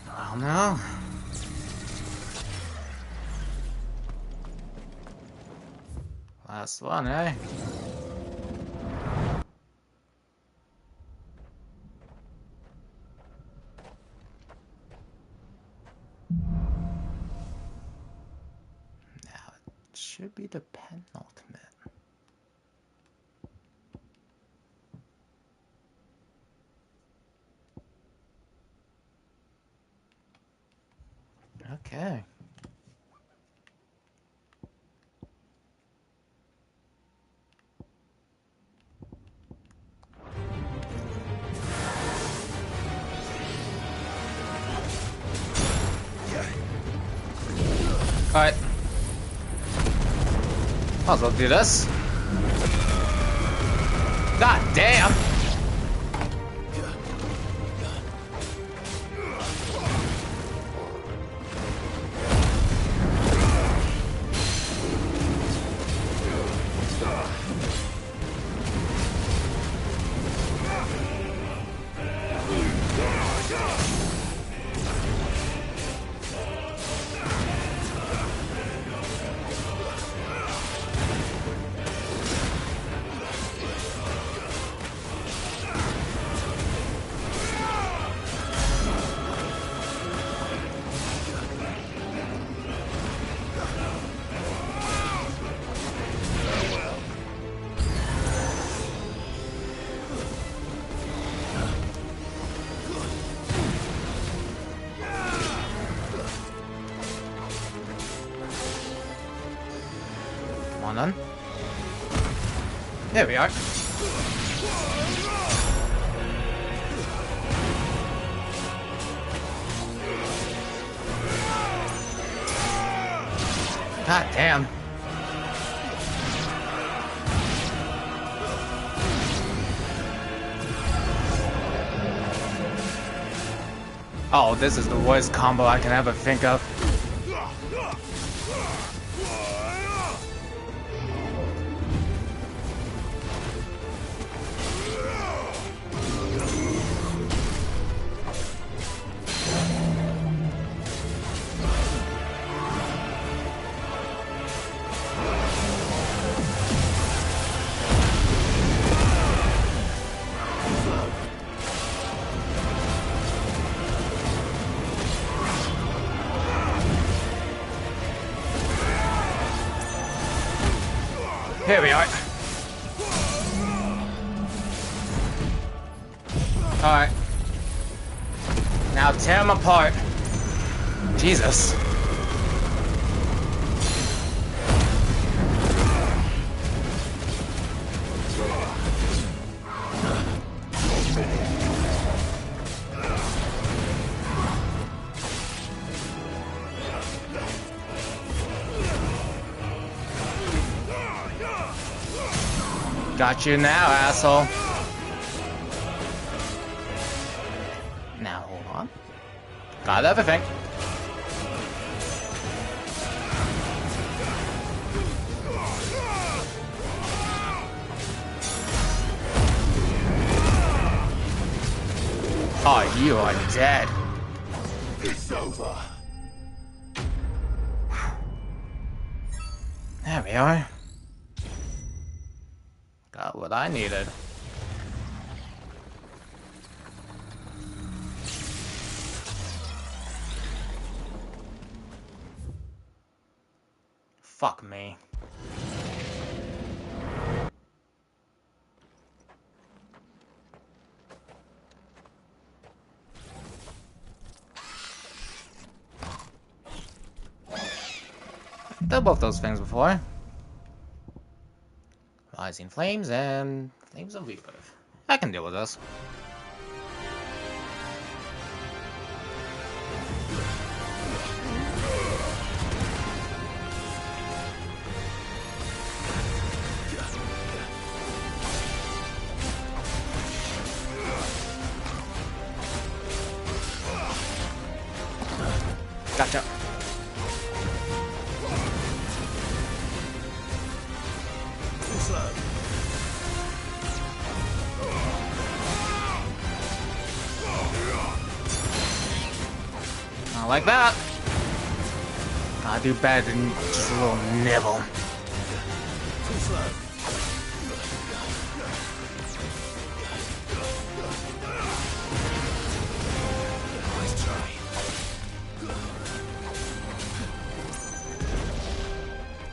Well, now. Last one, eh? Should be the penultimate. Okay. Alright. Might as well do this. God damn! Then. There we are. God damn. Oh, this is the worst combo I can ever think of. Here we are. Alright. Now tear them apart. Jesus. Got you now, asshole. Now hold on. Got everything. Oh, you are dead. It's over. There we are. Got what I needed. Fuck me. Done both those things before. Rising Flames and Flames of Rebirth. I can deal with this. Gotcha. Not like that. Gotta do better than just a little nibble. Too slow. Nice try.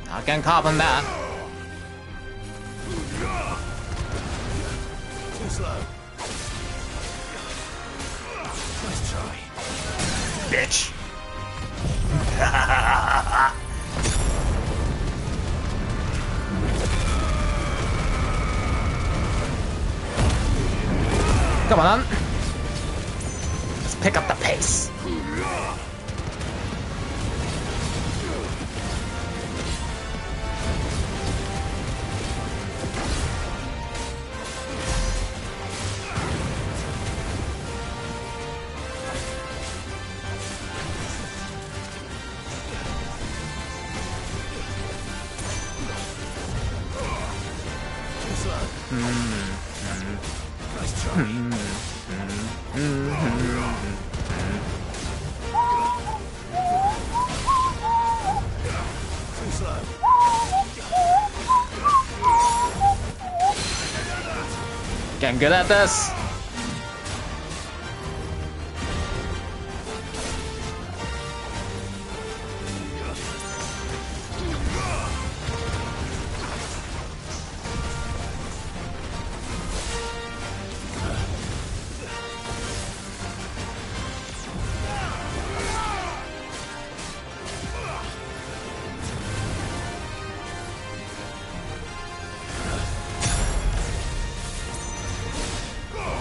Not getting caught on that. Too slow. Nice try. Bitch. Come on. Let's pick up the pace. Getting good at this.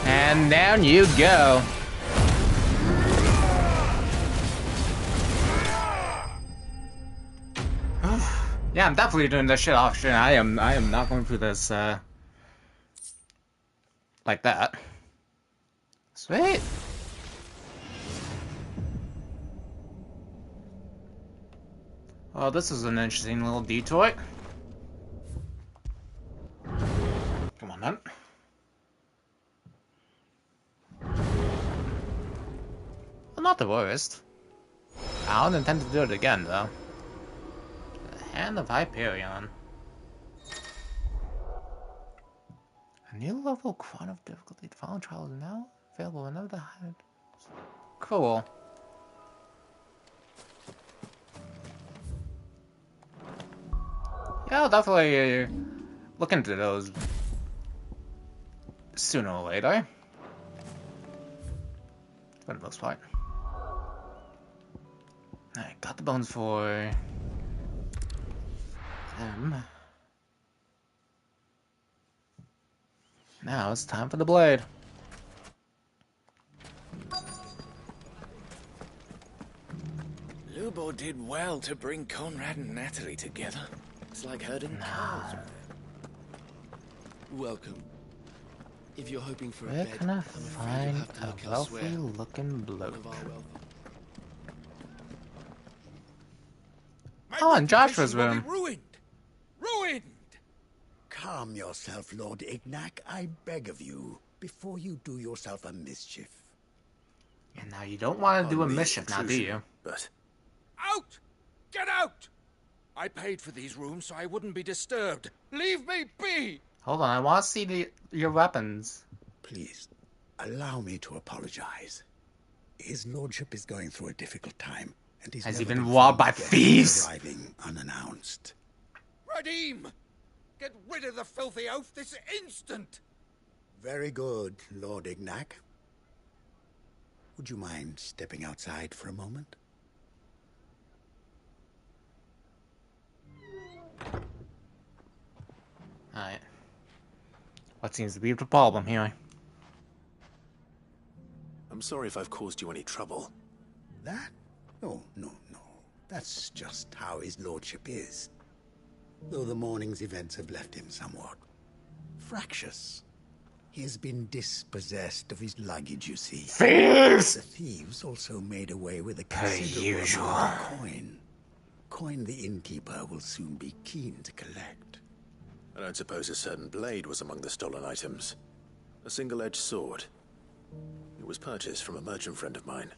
And down you go. Yeah, I'm definitely doing this shit off stream. I am not going through this like that. Sweet. Oh, this is an interesting little detour. Come on then. Not the worst. I don't intend to do it again, though. The Hand of Hyperion. A new level quant of difficulty. The following trial is now available whenever the hide. Cool. Yeah, I'll definitely look into those sooner or later. For the most part. Alright, got the bones for them. Now it's time for the blade. Lubo did well to bring Conrad and Natalie together. It's like herding cows. Welcome. If you're hoping for a Where bed, can I I'm afraid you'll find have to look a wealthy elsewhere. looking bloke? Oh, in Joshua's will be room. Ruined! Ruined! Calm yourself, Lord Ignac, I beg of you, before you do yourself a mischief. And now you don't want to do a mischief now, do you? But Out! Get out! I paid for these rooms so I wouldn't be disturbed. Leave me be! Hold on, I want to see your weapons. Please, allow me to apologize. His lordship is going through a difficult time, and he's Has he never been been robbed fond by of guests thieves? arriving unannounced. Radim! Get rid of the filthy oaf this instant! Very good, Lord Ignac. Would you mind stepping outside for a moment? Alright. What seems to be the problem here? I'm sorry if I've caused you any trouble. That? No. That's just how his lordship is. Though the morning's events have left him somewhat fractious. He has been dispossessed of his luggage, you see. Thieves! The thieves also made away with a Per considerable usual. amount of coin. Coin the innkeeper will soon be keen to collect. I don't suppose a certain blade was among the stolen items. A single-edged sword. It was purchased from a merchant friend of mine.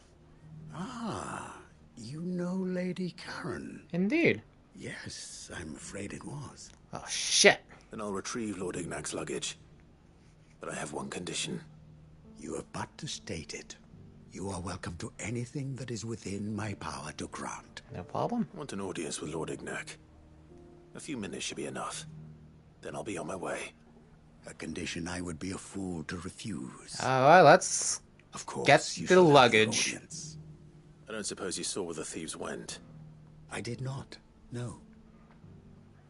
Ah, You know Lady Karen? Indeed. Yes, I'm afraid it was. Oh, shit. Then I'll retrieve Lord Ignac's luggage. But I have one condition. You have but to state it. You are welcome to anything that is within my power to grant. No problem. I want an audience with Lord Ignac. A few minutes should be enough. Then I'll be on my way. A condition I would be a fool to refuse. Alright, let's of course, get the luggage. I don't suppose you saw where the thieves went. I did not, no.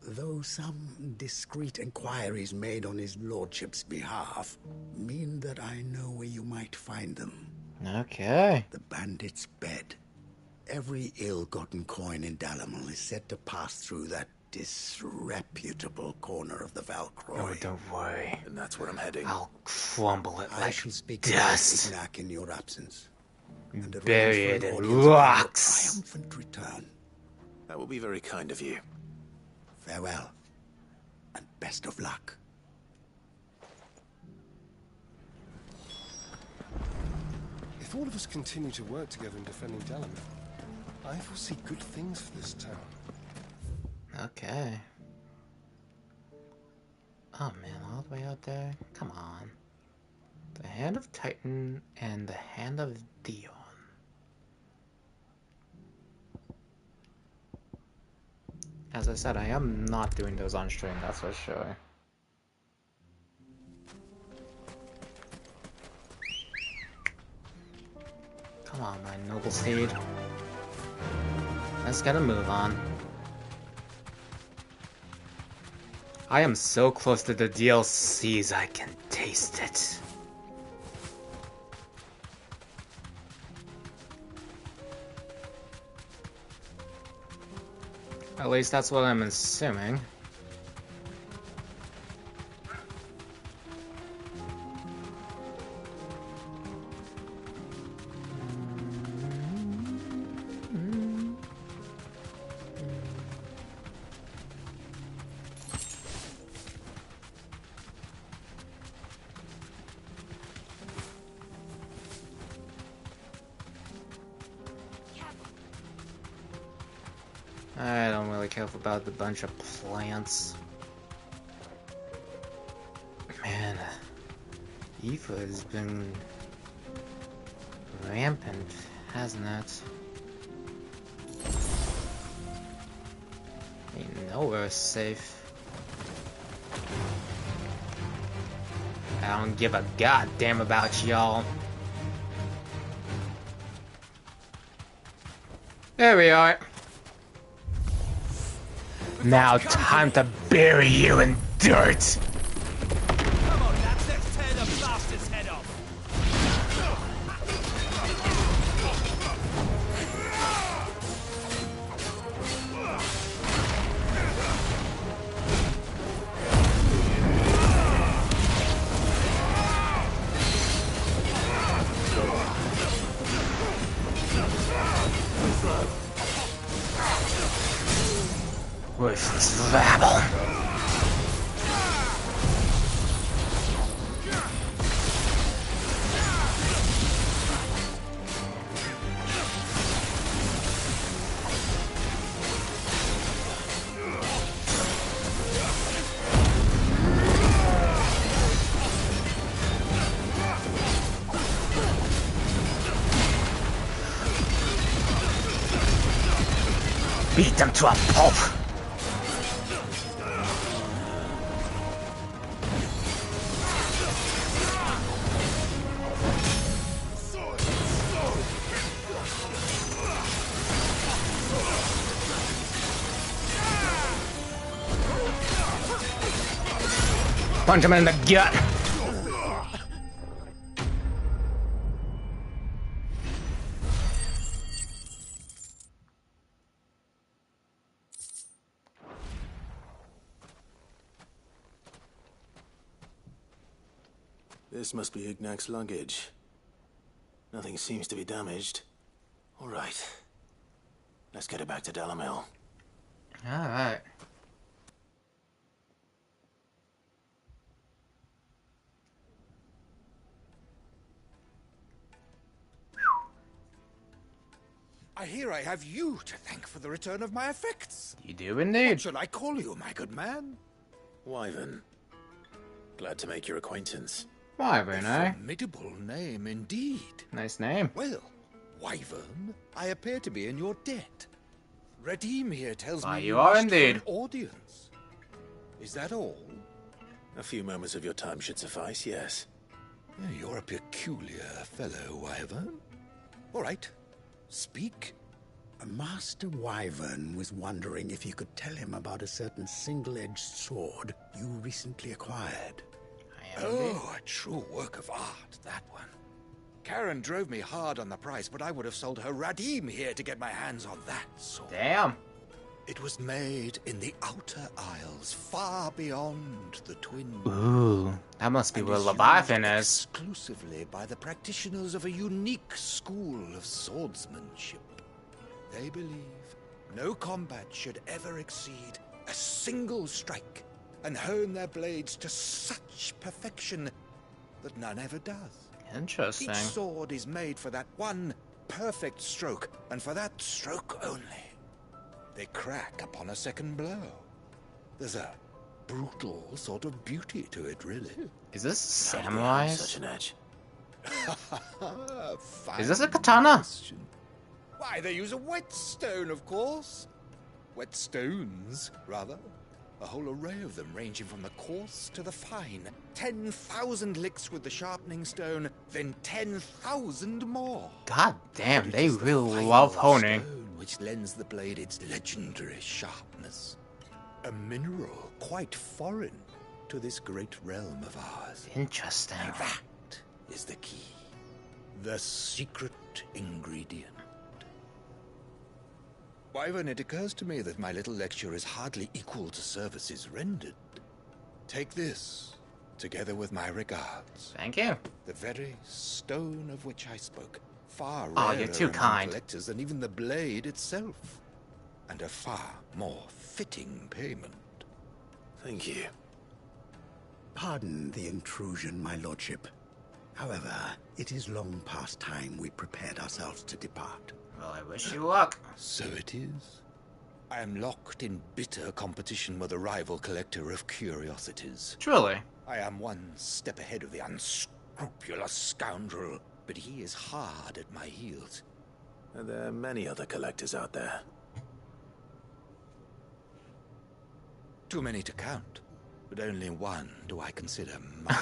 Though some discreet inquiries made on his lordship's behalf mean that I know where you might find them. Okay. The bandit's bed. Every ill-gotten coin in Dalamil is said to pass through that disreputable corner of the Valcroy. Oh, don't worry. And that's where I'm heading. I'll crumble it I like shall speak dust. to Ignac in your absence. And Bury it arrange for an in audience rocks. of your triumphant return. That will be very kind of you. Farewell, and best of luck. If all of us continue to work together in defending Dalamir, I foresee good things for this town. Okay. Oh man, all the way out there? Come on. The Hand of Titan and the Hand of Dion. As I said, I am not doing those on stream, that's for sure. Come on, my noble steed. Let's get a move on. I am so close to the DLCs, I can taste it. At least that's what I'm assuming. I don't really care about the bunch of plants. Man, Aoife has been rampant, hasn't it? Ain't nowhere safe. I don't give a goddamn about y'all. There we are. Now time to bury you in dirt. Come on, lads, let's tear the bastard's head off. Worthless rabble. Beat them to a pulp. Punch him in the gut. This must be Ignac's luggage. Nothing seems to be damaged. All right. Let's get it back to Dalamil. All right. I hear I have you to thank for the return of my effects. You do indeed. What should I call you, my good man? Wyvern. Glad to make your acquaintance. Wyvern, eh? Formidable name indeed. Nice name. Well, Wyvern, I appear to be in your debt. Redeem here tells me you are wished for indeed. an audience. Is that all? A few moments of your time should suffice, yes. You're a peculiar fellow, Wyvern. All right, speak. Master Wyvern was wondering if you could tell him about a certain single-edged sword you recently acquired. Oh, a true work of art, that one. Karen drove me hard on the price, but I would have sold her Radim here to get my hands on that sword. Damn. It was made in the Outer Isles, far beyond the Twin. Ooh, that must be where Leviathan is. Exclusively by the practitioners of a unique school of swordsmanship. They believe no combat should ever exceed a single strike, and hone their blades to such perfection that none ever does. Interesting. Each sword is made for that one perfect stroke, and for that stroke only. They crack upon a second blow. There's a brutal sort of beauty to it, really. Is this samurai? Such an edge. Is this a katana? Question. Why, they use a whetstone, of course. Whetstones, rather. A whole array of them, ranging from the coarse to the fine. 10,000 licks with the sharpening stone, then 10,000 more. God damn, they really love honing. Stone which lends the blade its legendary sharpness. A mineral quite foreign to this great realm of ours. Interesting. And that is the key. The secret ingredient. Wyvern, it occurs to me that my little lecture is hardly equal to services rendered. Take this, together with my regards. Thank you. The very stone of which I spoke. Far Oh, rarer you're too among kind. collectors than even the blade itself. And a far more fitting payment. Thank you. Pardon the intrusion, my lordship. However, it is long past time we prepared ourselves to depart. Well, I wish you luck. So it is. I am locked in bitter competition with a rival collector of curiosities. Truly. I am one step ahead of the unscrupulous scoundrel, but he is hard at my heels. Are there many other collectors out there? Too many to count, but only one do I consider my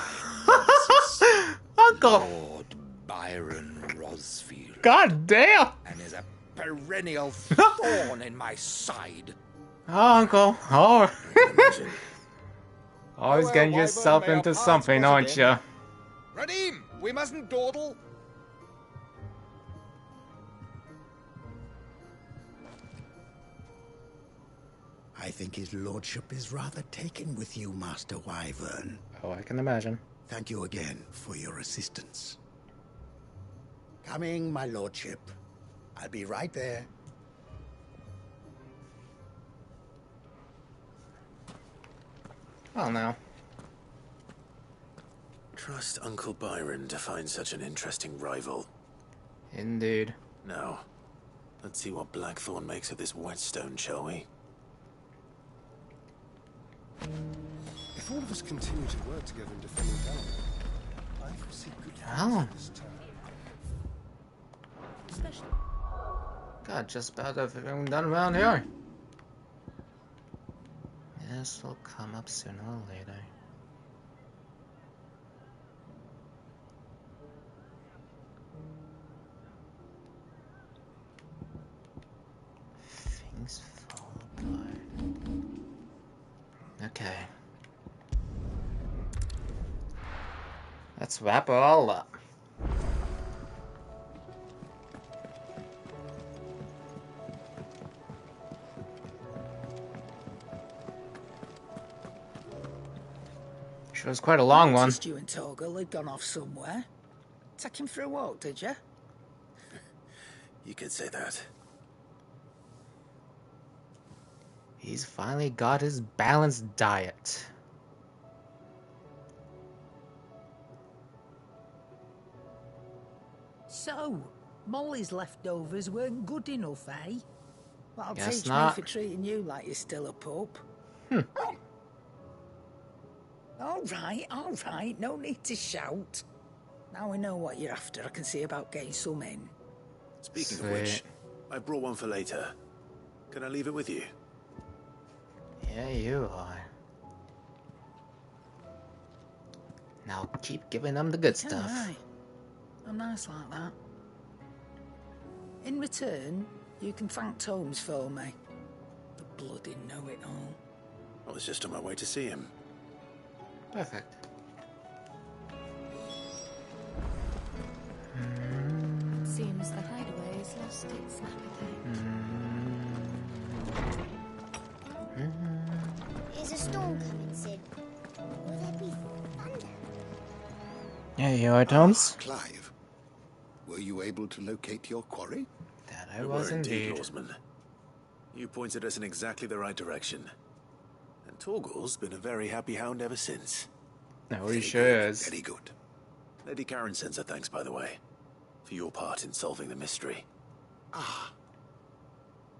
Uncle! Lord Byron Rosfield. God damn! And is a perennial thorn in my side. Oh, Uncle. Oh. Always Well, getting Wyvern, yourself may our into paths something, cross aren't you? again. Radim, we mustn't dawdle. I think his lordship is rather taken with you, Master Wyvern. Oh, I can imagine. Thank you again for your assistance. Coming, my lordship. I'll be right there. Well, now. Trust Uncle Byron to find such an interesting rival. Indeed. Now, let's see what Blackthorn makes of this whetstone, shall we? If all of us continue to work together in defending Dalaran, I foresee good things Oh. for this town. God, just about everything done around here. This will come up sooner or later. Things fall apart. Okay. Let's wrap it all up. Sure was quite a long one. You and Torgal had gone off somewhere. Take him for a walk, did you? You could say that. He's finally got his balanced diet. So, Molly's leftovers weren't good enough, eh? That'll Guess teach not. me for treating you like you're still a pup. All right, no need to shout. Now we know what you're after, I can see about getting some in. Speaking of which, I brought one for later. Can I leave it with you? Yeah, you are. Now keep giving them the good stuff. Aye. I'm nice like that. In return, you can thank Tomes for me. The bloody know-it-all. I was just on my way to see him. Perfect. Seems the hideaway has lost its appetite. Is a storm coming, Sid? Will there be thunder? Yeah, you are, Tomes. Clive, were you able to locate your quarry? That I was indeed. Lawsman. You pointed us in exactly the right direction. And Torgal's been a very happy hound ever since. No, he sure is. Very good. Lady Karen sends her thanks, by the way, for your part in solving the mystery. Ah.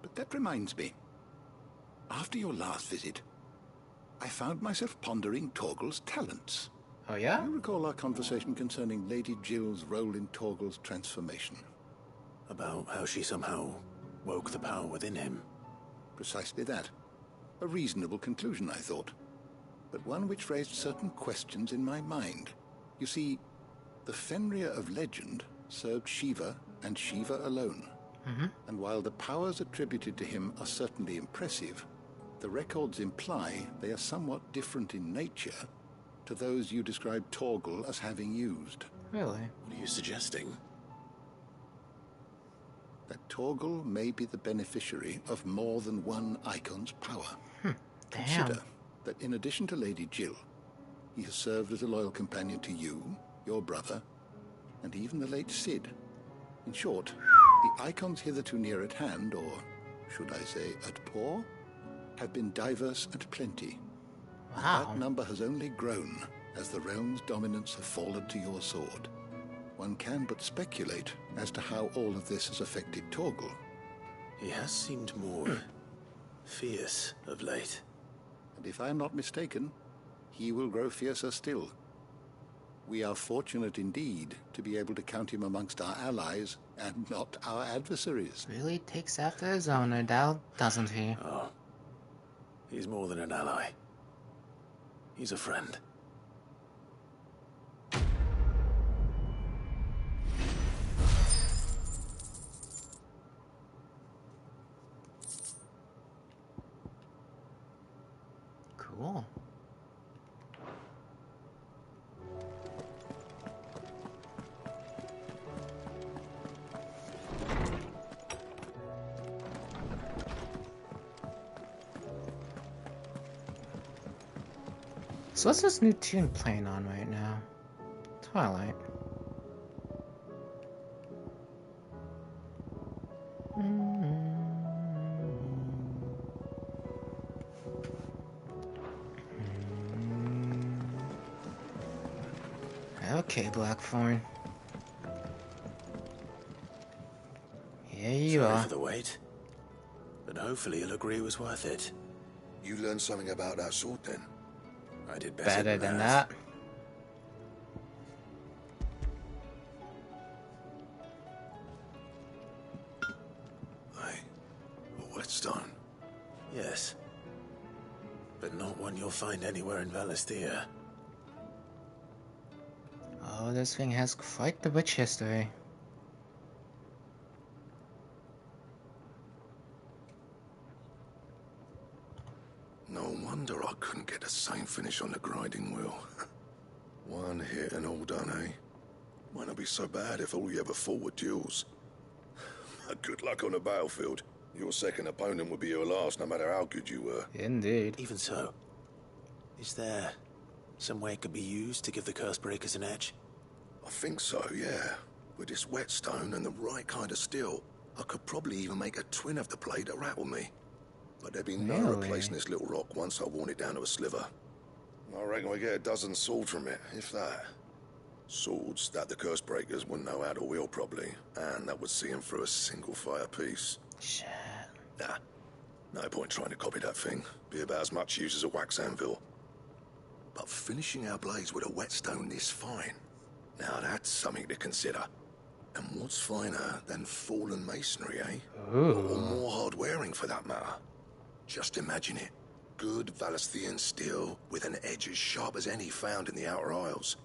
But that reminds me. After your last visit, I found myself pondering Torgal's talents. Oh, yeah? You recall our conversation concerning Lady Jill's role in Torgal's transformation? About how she somehow woke the power within him. Precisely that. A reasonable conclusion, I thought. But one which raised certain questions in my mind. You see, the Fenrir of legend served Shiva and Shiva alone. And while the powers attributed to him are certainly impressive, the records imply they are somewhat different in nature to those you described Torgal as having used. Really? What are you suggesting? That Torgal may be the beneficiary of more than one icon's power. Consider that in addition to Lady Jill, he has served as a loyal companion to you, your brother, and even the late Cid. In short, the icons hitherto near at hand, or should I say at paw, have been diverse and plenty. Wow. That number has only grown as the realm's dominance have fallen to your sword. One can but speculate as to how all of this has affected Torgal. He has seemed more fierce of late. And if I am not mistaken, he will grow fiercer still. We are fortunate indeed to be able to count him amongst our allies and not our adversaries. Really takes after his owner, Dal, doesn't he? Oh. He's more than an ally. He's a friend. Cool. So what's this new tune playing on right now? Twilight. Okay, Blackthorn. Here you Sorry are. for the wait, but hopefully you'll agree it was worth it. You learned something about that sword then? I did Better than that. A whetstone? Yes. But not one you'll find anywhere in Valisthea. Oh, this thing has quite the rich history. No wonder I couldn't get the same finish on the grinding wheel. One hit and all done, eh? Might not be so bad if all you ever fought were duels. Good luck on the battlefield. Your second opponent would be your last, no matter how good you were. Indeed. Even so, is there some way it could be used to give the Curse Breakers an edge? I think so, yeah. With this whetstone and the right kind of steel, I could probably even make a twin of the blade that rattled me. But there'd be no replacing this little rock once I worn it down to a sliver. I reckon we get a dozen swords from it, if that. Swords that the curse breakers wouldn't know how to wield properly, and that would see them through a single fire piece. Shit. Nah, no point trying to copy that thing. Be about as much use as a wax anvil. But finishing our blades with a whetstone this fine, now that's something to consider. And what's finer than fallen masonry, eh? Ooh. Or more hard-wearing, for that matter. Just imagine it. Good Valisthian steel with an edge as sharp as any found in the Outer Isles.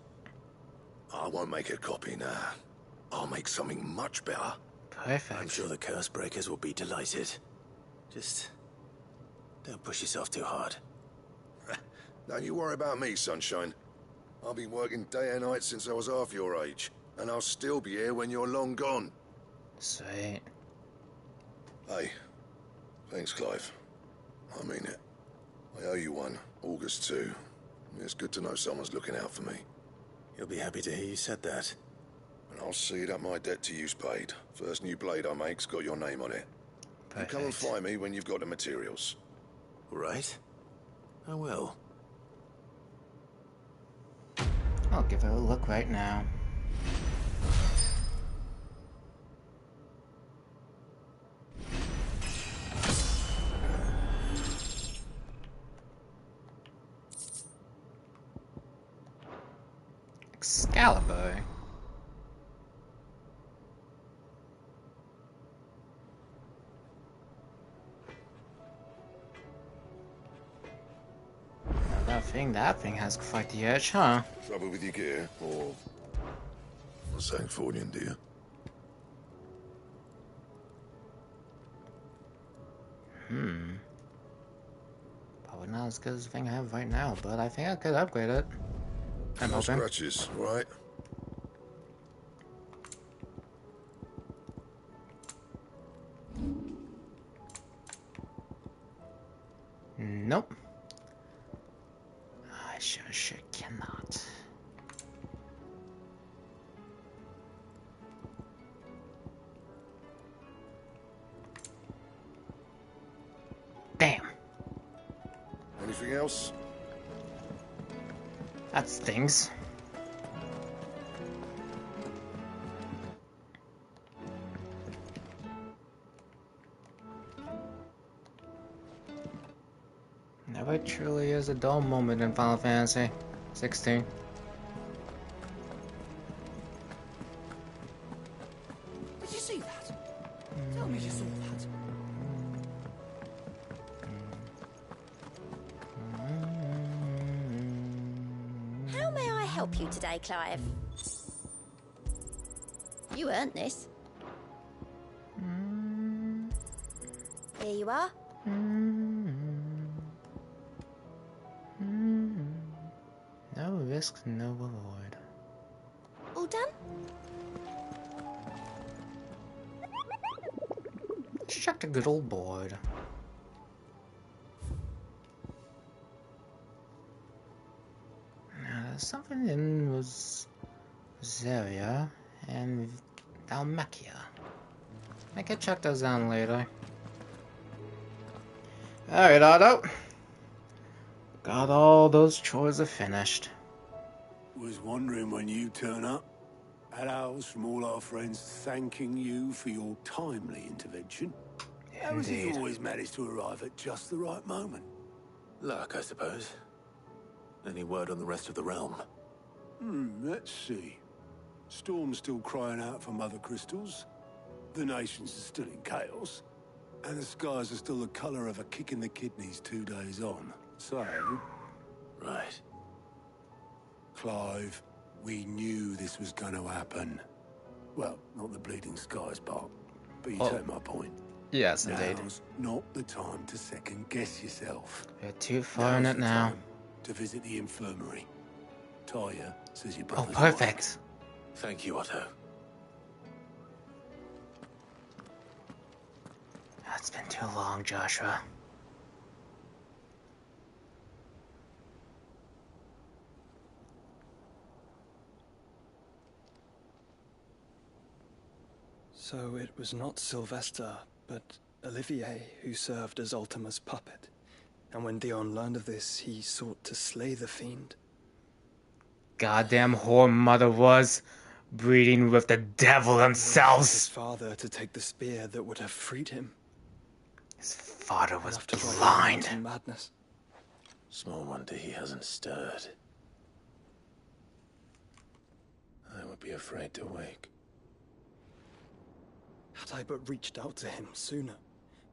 I won't make a copy, nah. I'll make something much better. Perfect. I'm sure the curse breakers will be delighted. Just don't push yourself too hard. Don't you worry about me, Sunshine. I've been working day and night since I was half your age, and I'll still be here when you're long gone. Sweet. Hey, thanks, Clive. I mean it. I owe you one. August too. It's good to know someone's looking out for me. You'll be happy to hear you said that. And I'll see that my debt to you's paid. First new blade I make's got your name on it. You come and find me when you've got the materials. Right. I will. I'll give it a look right now. Excalibur. That thing has quite the edge, huh? Trouble with your gear, or Sancfordian, do you? Probably not as good as the thing I have right now, but I think I could upgrade it. I'm no hoping. Scratches, right? Nope. I sure cannot. Damn. Anything else? That stings. Never truly is a dull moment in Final Fantasy 16. Did you see that? Tell me you saw that. How may I help you today, Clive? You earned this. Here you are. No risk, no reward. All done? Let's check the good old board. Now, there's something in Rosaria and Dalmacia. I can check those down later. Alright, Otto. Got all those chores are finished. Was wondering when you turn up. Had ours from all our friends thanking you for your timely intervention. How has he always managed to arrive at just the right moment? Luck, I suppose. Any word on the rest of the realm? Let's see. Storm's still crying out for mother crystals. The nations are still in chaos. And the skies are still the colour of a kick in the kidneys 2 days on. So... Right. Clive, we knew this was going to happen. Well, not the bleeding skies part, but you take my point. Yes, indeed. Now's not the time to second-guess yourself. You're too far in it now. To visit the infirmary. Talia says your Oh, brother's perfect. Thank you, Otto. It's been too long, Joshua. So it was not Sylvester, but Olivier who served as Ultima's puppet. And when Dion learned of this, he sought to slay the fiend. goddamn whore mother was, breeding with the devil themselves. His father to take the spear that would have freed him. His father was Enough to drive him blind. into madness. Small wonder he hasn't stirred. I would be afraid to wake. Had I but reached out to him sooner,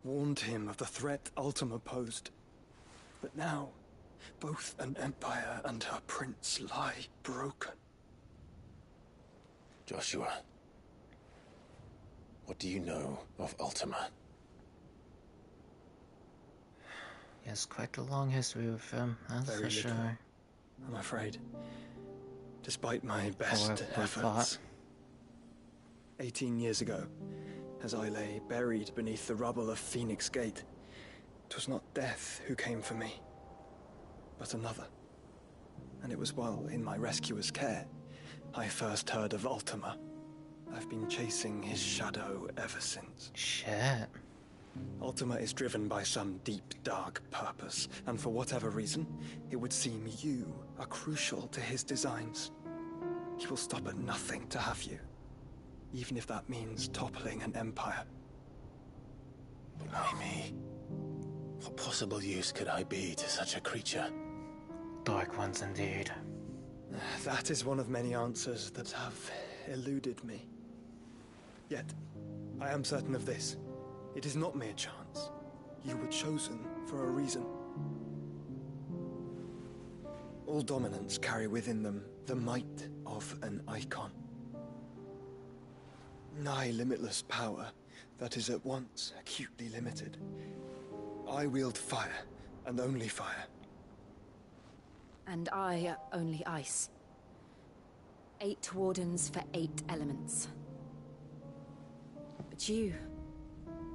warned him of the threat Ultima posed. But now, both an empire and her prince lie broken. Joshua, what do you know of Ultima? He has quite a long history with him, that's Very for little, sure. I'm afraid. Despite my best However, efforts. 18 years ago, as I lay buried beneath the rubble of Phoenix Gate, 'twas not death who came for me, but another. And it was while in my rescuer's care, I first heard of Ultima. I've been chasing his shadow ever since. Shit. Ultima is driven by some deep, dark purpose, and for whatever reason, it would seem you are crucial to his designs. He will stop at nothing to have you, even if that means toppling an empire. But why me? What possible use could I be to such a creature? Dark ones indeed. That is one of many answers that have eluded me. Yet, I am certain of this. It is not mere chance. You were chosen for a reason. All dominants carry within them the might of an icon. Nigh limitless power that is at once acutely limited. I wield fire, and only fire. And I only ice. 8 wardens for 8 elements. But you,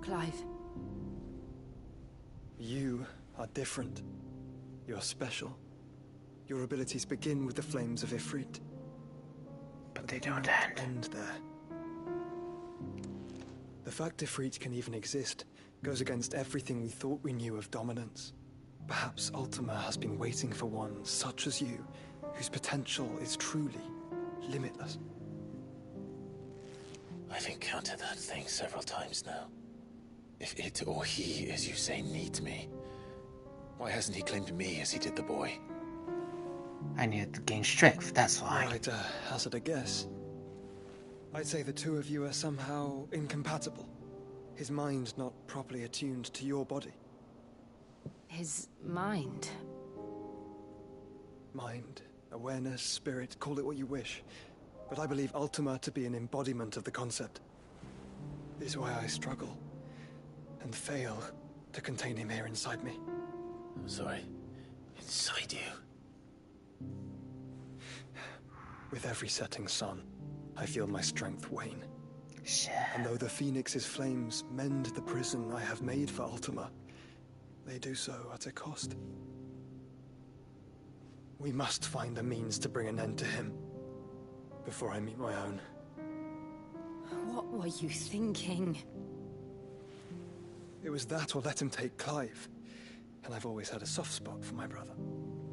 Clive. You are different. You're special. Your abilities begin with the flames of Ifrit. But they don't end there. The fact Ifrit can even exist goes against everything we thought we knew of dominance. Perhaps Ultima has been waiting for one such as you, whose potential is truly limitless. I've encountered that thing several times now. If it or he, as you say, needs me, why hasn't he claimed me as he did the boy? I needed to gain strength, that's why. I'd hazard a guess. I'd say the two of you are somehow incompatible. His mind not properly attuned to your body. His mind. Mind, awareness, spirit, call it what you wish. But I believe Ultima to be an embodiment of the concept. This is why I struggle and fail to contain him here inside me. I'm sorry. Inside you? With every setting sun, I feel my strength wane. Shit. And though the Phoenix's flames mend the prison I have made for Ultima, they do so at a cost. We must find a means to bring an end to him before I meet my own. What were you thinking? It was that or let him take Clive. And I've always had a soft spot for my brother.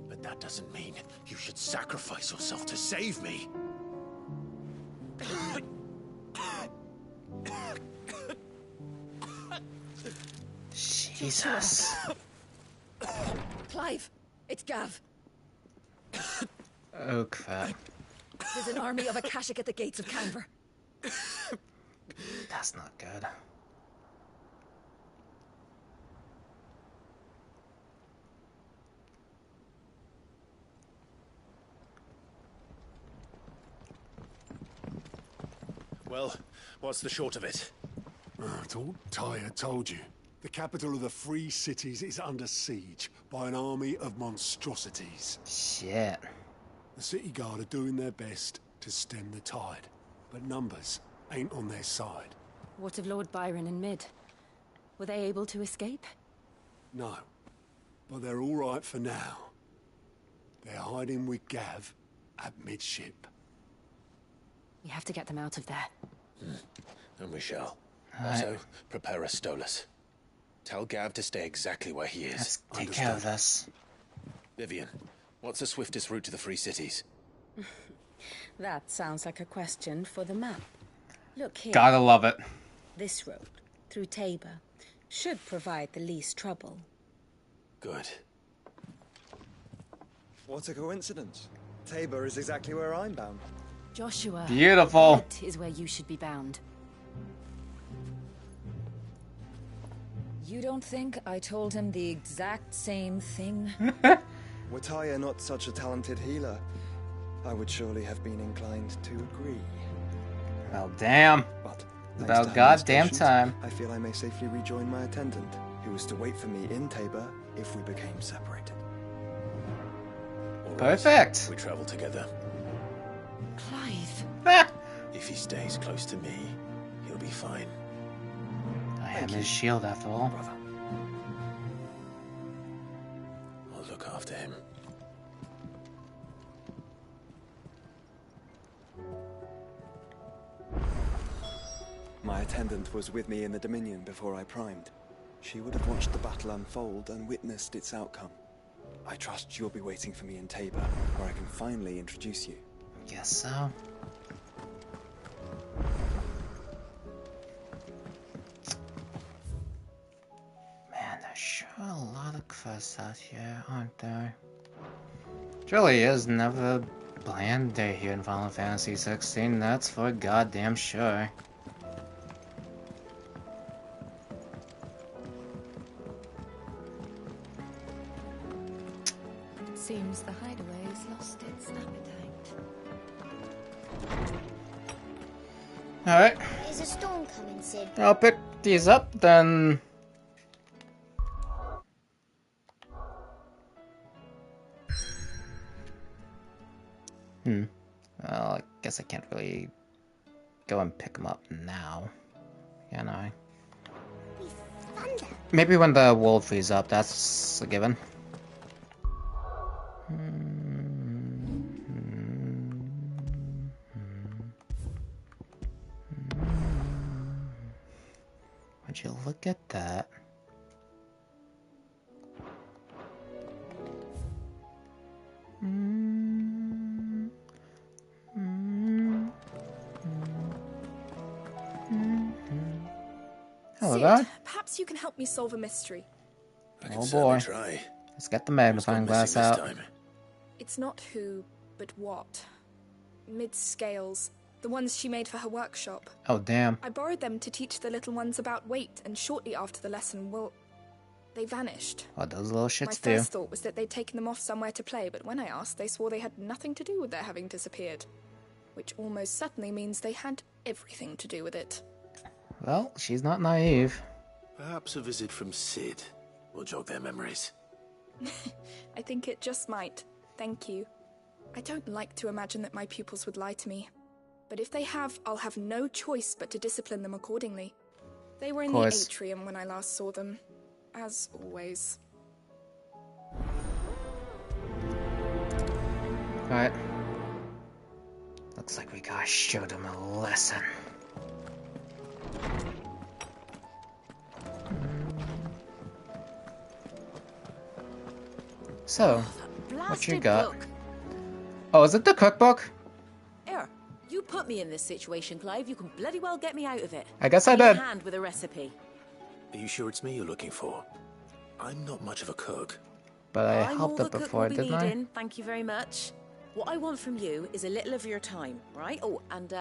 But that doesn't mean you should sacrifice yourself to save me. Jesus. Clive, it's Gav. Oh, crap. There's an army of Akashic at the gates of Canver. That's not good. Well, what's the short of it? I thought Tyre told you. The capital of the Free Cities is under siege by an army of monstrosities. Shit. The City Guard are doing their best to stem the tide, but numbers ain't on their side. What of Lord Byron and Mid? Were they able to escape? No, but they're all right for now. They're hiding with Gav at midship. We have to get them out of there. And we shall. Also, prepare a Stolas. Tell Gav to stay exactly where he is. Let's take care of this. Vivian, what's the swiftest route to the Free Cities? That sounds like a question for the map. Look here. Gotta love it. This road, through Tabor, should provide the least trouble. Good. What a coincidence. Tabor is exactly where I'm bound. Joshua. Beautiful. That is where you should be bound. You don't think I told him the exact same thing? Were Tyr not such a talented healer, I would surely have been inclined to agree. Well, damn. But it's about goddamn time. I feel I may safely rejoin my attendant, who was to wait for me in Tabor if we became separated. Perfect. We travel together. Clive. If he stays close to me, he'll be fine. I am his shield after all. Brother. I'll look after him. My attendant was with me in the Dominion before I primed. She would have watched the battle unfold and witnessed its outcome. I trust you'll be waiting for me in Tabor, where I can finally introduce you. Guess so. Man, there's sure a lot of quests out here, aren't there? Truly is never a bland day here in Final Fantasy XVI, that's for goddamn sure. Seems the hideaway has lost its appetite. Alright. There's a storm coming, Sid. I'll pick these up, then... Well, I guess I can't really go and pick them up now. Can I? Maybe when the world frees up, that's a given. Would you look at that? Hello Sid, there. perhaps you can help me solve a mystery. Oh boy. Try. Let's get the magnifying glass out. It's not who, but what. Mid-scales. The ones she made for her workshop. Oh damn. I borrowed them to teach the little ones about weight, and shortly after the lesson, well, they vanished. What those little My shits do. first thought was that they'd taken them off somewhere to play, but when I asked, they swore they had nothing to do with their having disappeared. Which almost certainly means they had everything to do with it. Well, she's not naive. Perhaps a visit from Sid will jog their memories. I think it just might. Thank you. I don't like to imagine that my pupils would lie to me. But if they have, I'll have no choice but to discipline them accordingly. They were in the atrium when I last saw them. As always. Alright. Looks like we gotta show them a lesson. So, what you got? Book. Oh, is it the cookbook? Here, you put me in this situation, Clive. You can bloody well get me out of it. I guess I Give me a did. hand with a recipe. Are you sure it's me you're looking for? I'm not much of a cook. But I I'm helped all it the cook before, we'll be didn't I? needing. Thank you very much. What I want from you is a little of your time, right? Oh, and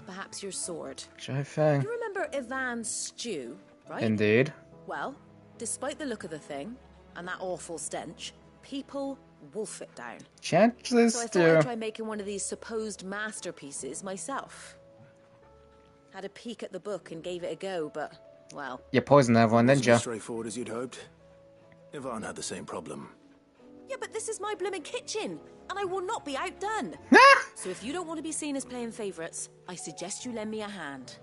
perhaps your sword. Sure thing. You remember Ivan's stew, right? Indeed. Well, despite the look of the thing and that awful stench, people wolf it down. Chances So I thought do. I'd try making one of these supposed masterpieces myself. Had a peek at the book and gave it a go, but, well... You poisoned everyone, didn't Wasn't you? as straightforward as you'd hoped. Yvonne had the same problem. Yeah, but this is my blooming kitchen, and I will not be outdone. So if you don't want to be seen as playing favourites, I suggest you lend me a hand.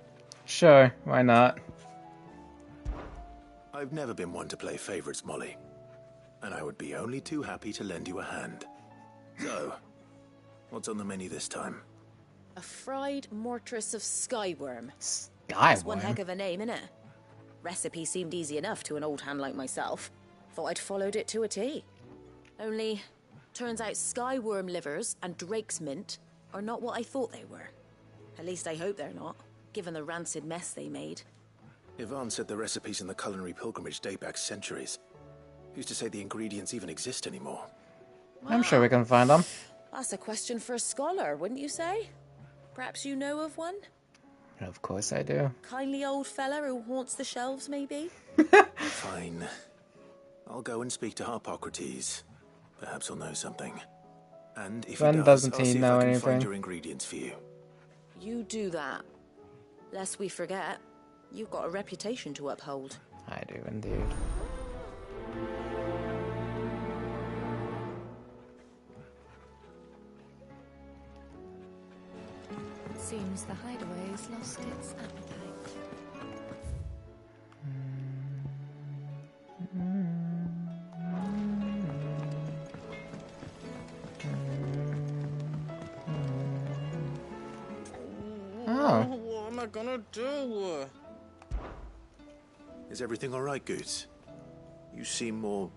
Sure, why not? I've never been one to play favorites, Molly. And I would be only too happy to lend you a hand. So, what's on the menu this time? A fried mortress of skyworm. That's one heck of a name, innit? Recipe seemed easy enough to an old hand like myself. Thought I'd followed it to a T. Only, Turns out skyworm livers and drake's mint are not what I thought they were. At least I hope they're not, given the rancid mess they made. Yvonne said the recipes in the culinary pilgrimage date back centuries. Who's to say the ingredients even exist anymore? I'm sure we can find them. That's a question for a scholar, wouldn't you say? Perhaps you know of one? Of course I do. Kindly old fella who haunts the shelves, maybe? Fine. I'll go and speak to Harpocrates. Perhaps he'll know something. And if When he does, doesn't I'll he see know if I can anything? find your ingredients for you. You do that. Lest we forget, you've got a reputation to uphold. I do indeed. Seems the hideaway's lost its appetite. Oh. What am I gonna do? Is everything all right, Goose? You seem more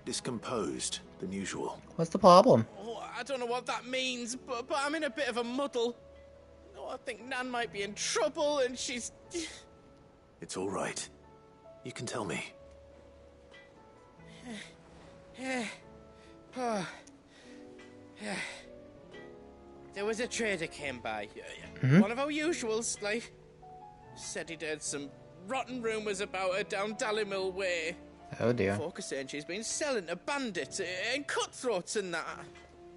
discomposed than usual. What's the problem? Oh, I don't know what that means, but I'm in a bit of a muddle. Oh, I think Nan might be in trouble, and she's... It's all right. You can tell me. There was a trader came by. Mhm. One of our usuals, like... Said he'd heard some rotten rumours about her down Dallimil Way. Oh dear. Folk are saying she's been selling to bandits and cutthroats and that.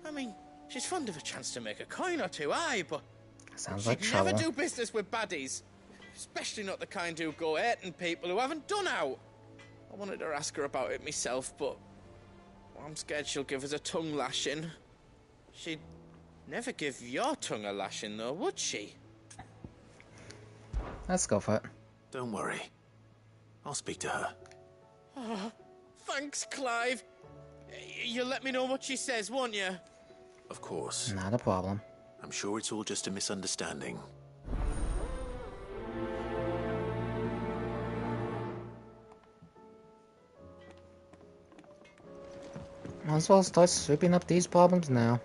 I mean, she's fond of a chance to make a coin or two, aye, but... Sounds She'd like never trouble. do business with baddies. Especially not the kind who go hurting people who haven't done out. I wanted to ask her about it myself, but... I'm scared she'll give us a tongue lashing. She'd never give your tongue a lashing, though, would she? Let's go for it. Don't worry. I'll speak to her. Oh, thanks, Clive. You'll let me know what she says, won't you? Of course. Not a problem. I'm sure it's all just a misunderstanding. Might as well start sweeping up these problems now.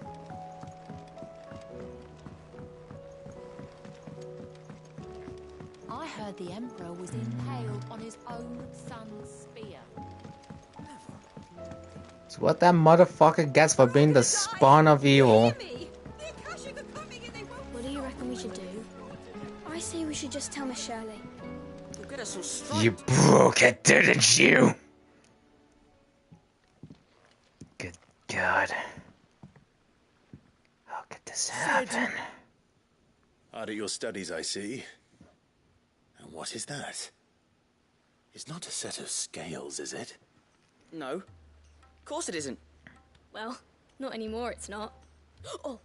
I heard the Emperor was impaled on his own son's spear. It's what that motherfucker gets for being the spawn of evil. What do you reckon we should do? I say we should just tell Miss Shirley. You'll get us all straight. You broke it, didn't you? Good God. How could this happen? Hard at your studies, I see. And what is that? It's not a set of scales, is it? No. Of course it isn't. Well, not anymore, it's not. Oh,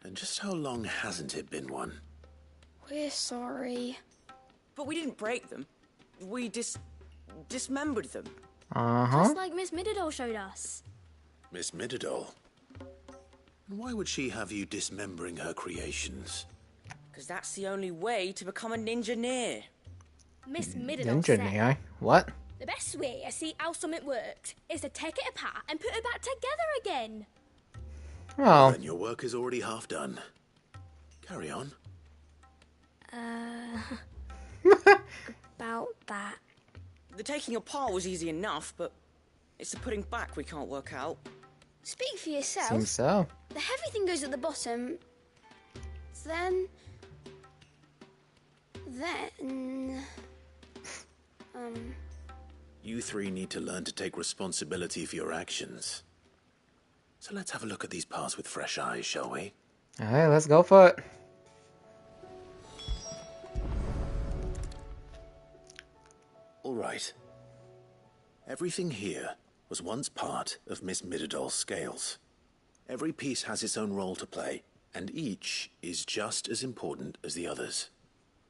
And just how long hasn't it been one? we're sorry. But we didn't break them. We dismembered them. Just like Miss Middledore showed us. Miss Middledore? Why would she have you dismembering her creations? Because that's the only way to become a ninja-neer. Miss Middledore Ninja said Nai? What? the best way to see how something worked is to take it apart and put it back together again. Well, Then your work is already half done. Carry on. About that. The taking apart was easy enough, but it's the putting back we can't work out. Speak for yourself. seems so. The heavy thing goes at the bottom. Then... You three need to learn to take responsibility for your actions. So let's have a look at these parts with fresh eyes, shall we? Alright, let's go for it. All right. Everything here was once part of Miss Middledore's scales. Every piece has its own role to play, and each is just as important as the others.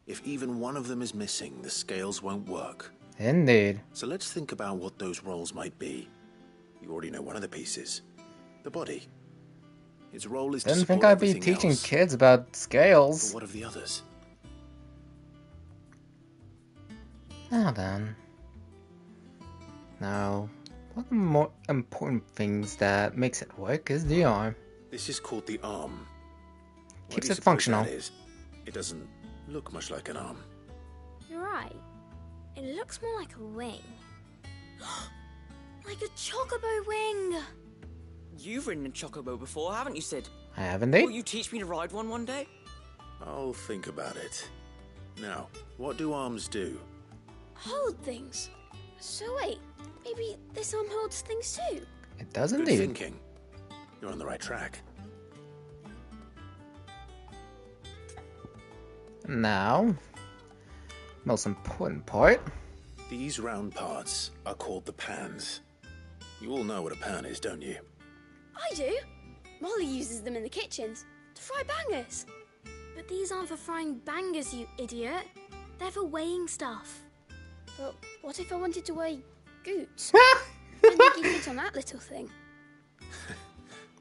If even one of them is missing, the scales won't work. Indeed. So let's think about what those roles might be. You already know one of the pieces. The body. Its role is to Didn't support think I'd be everything teaching else. kids about scales. But what of the others? Now then. Now, One of the more important things that makes it work is the arm. This is called the arm. Keeps it functional. That is? It doesn't look much like an arm. You're right. It looks more like a wing. Like a chocobo wing! You've ridden a chocobo before, haven't you, Sid? I have indeed. Will you teach me to ride one day? I'll think about it. Now, what do arms do? Hold things. So wait, maybe this arm holds things too? It does Good indeed. thinking. You're on the right track. Now, most important part. These round parts are called the pans. You all know what a pan is, don't you? I do. Molly uses them in the kitchens to fry bangers. But these aren't for frying bangers, you idiot. They're for weighing stuff. But what if I wanted to weigh goots? I don't think you fit on that little thing.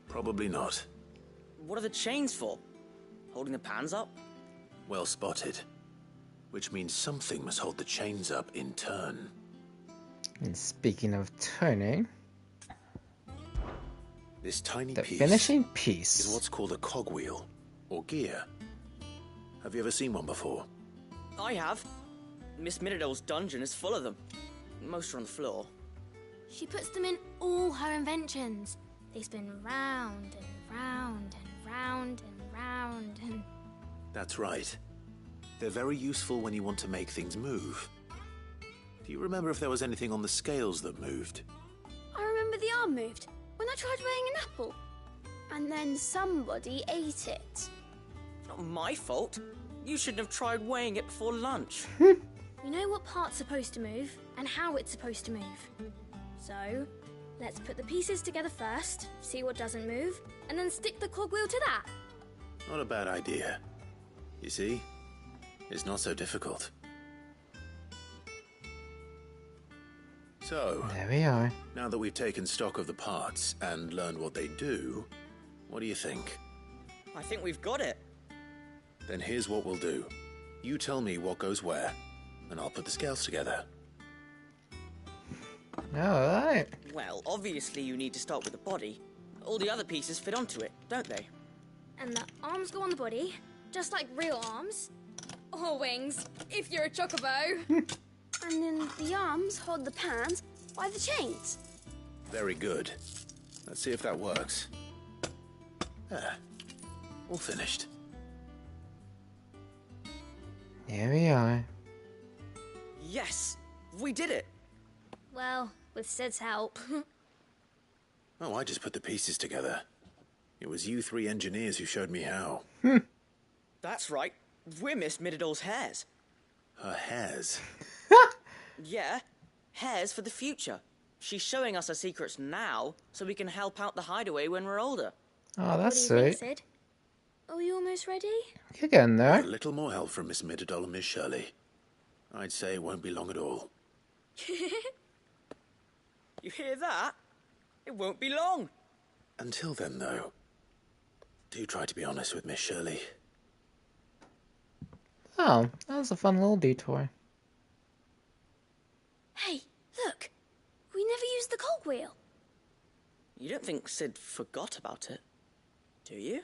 Probably not. What are the chains for? Holding the pans up? Well spotted. Which means something must hold the chains up in turn. And speaking of turning, This tiny the piece finishing piece is what's called a cogwheel, or gear. Have you ever seen one before? I have. Miss Miradol's dungeon is full of them. Most are on the floor. She puts them in all her inventions. They spin round and round and round and round and... That's right. They're very useful when you want to make things move. Do you remember if there was anything on the scales that moved? I remember the arm moved when I tried weighing an apple. And then somebody ate it. It's not my fault. You shouldn't have tried weighing it before lunch. We know what part's supposed to move and how it's supposed to move. So, let's put the pieces together first, see what doesn't move, and then stick the cogwheel to that. Not a bad idea. You see? It's not so difficult. So, there we are. Now that we've taken stock of the parts and learned what they do, what do you think? I think we've got it. Then here's what we'll do. You tell me what goes where, and I'll put the scales together. Alright. Well, obviously you need to start with the body. All the other pieces fit onto it, don't they? And the arms go on the body, just like real arms. Or wings, if you're a chocobo. And then the arms hold the pans by the chains. Very good. Let's see if that works. All finished. Here we are. Yes! We did it! Well, with Sid's help. Oh, I just put the pieces together. It was you three engineers who showed me how. That's right. We're Miss Miradol's hares. Her hairs? Yeah, hares for the future. She's showing us her secrets now, so we can help out the hideaway when we're older. Oh, that's what do you sweet. think, Sid? Are you almost ready? You're getting there. A little more help from Miss Miradol and Miss Shirley. I'd say it won't be long at all. You hear that? It won't be long. Until then, though, do try to be honest with Miss Shirley. Oh, that was a fun little detour. Hey, look. We never used the cogwheel. You don't think Sid forgot about it, do you?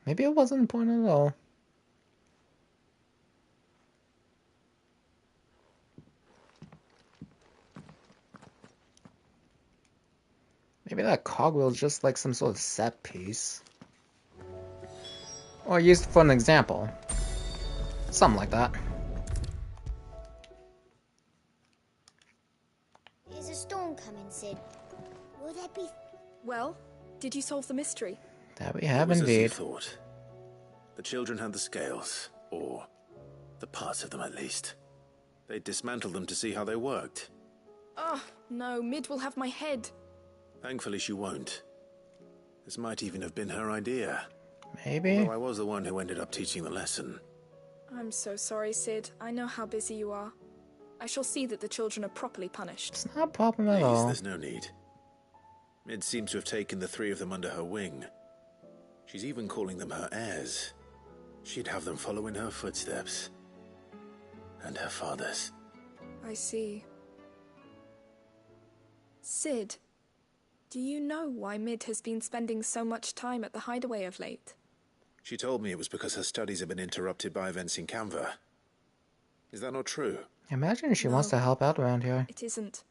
Maybe it wasn't important at all. Maybe that cogwheel is just like some sort of set piece. Or used for an example. Something like that. Is a storm coming, Sid? Will there be... Well, did you solve the mystery? That we have It was as you indeed. thought. The children had the scales, or the parts of them at least. They dismantled them to see how they worked. Oh, no, Mid will have my head. Thankfully she won't. This might even have been her idea. Maybe. Although I was the one who ended up teaching the lesson. I'm so sorry, Sid. I know how busy you are. I shall see that the children are properly punished. It's not a problem at Please, all. there's no need. Mid seems to have taken the three of them under her wing. She's even calling them her heirs. She'd have them follow in her footsteps. And her father's. I see. Cid, do you know why Mid has been spending so much time at the hideaway of late? She told me it was because her studies have been interrupted by events in Canva. Is that not true? Imagine she wants to help out around here. It isn't.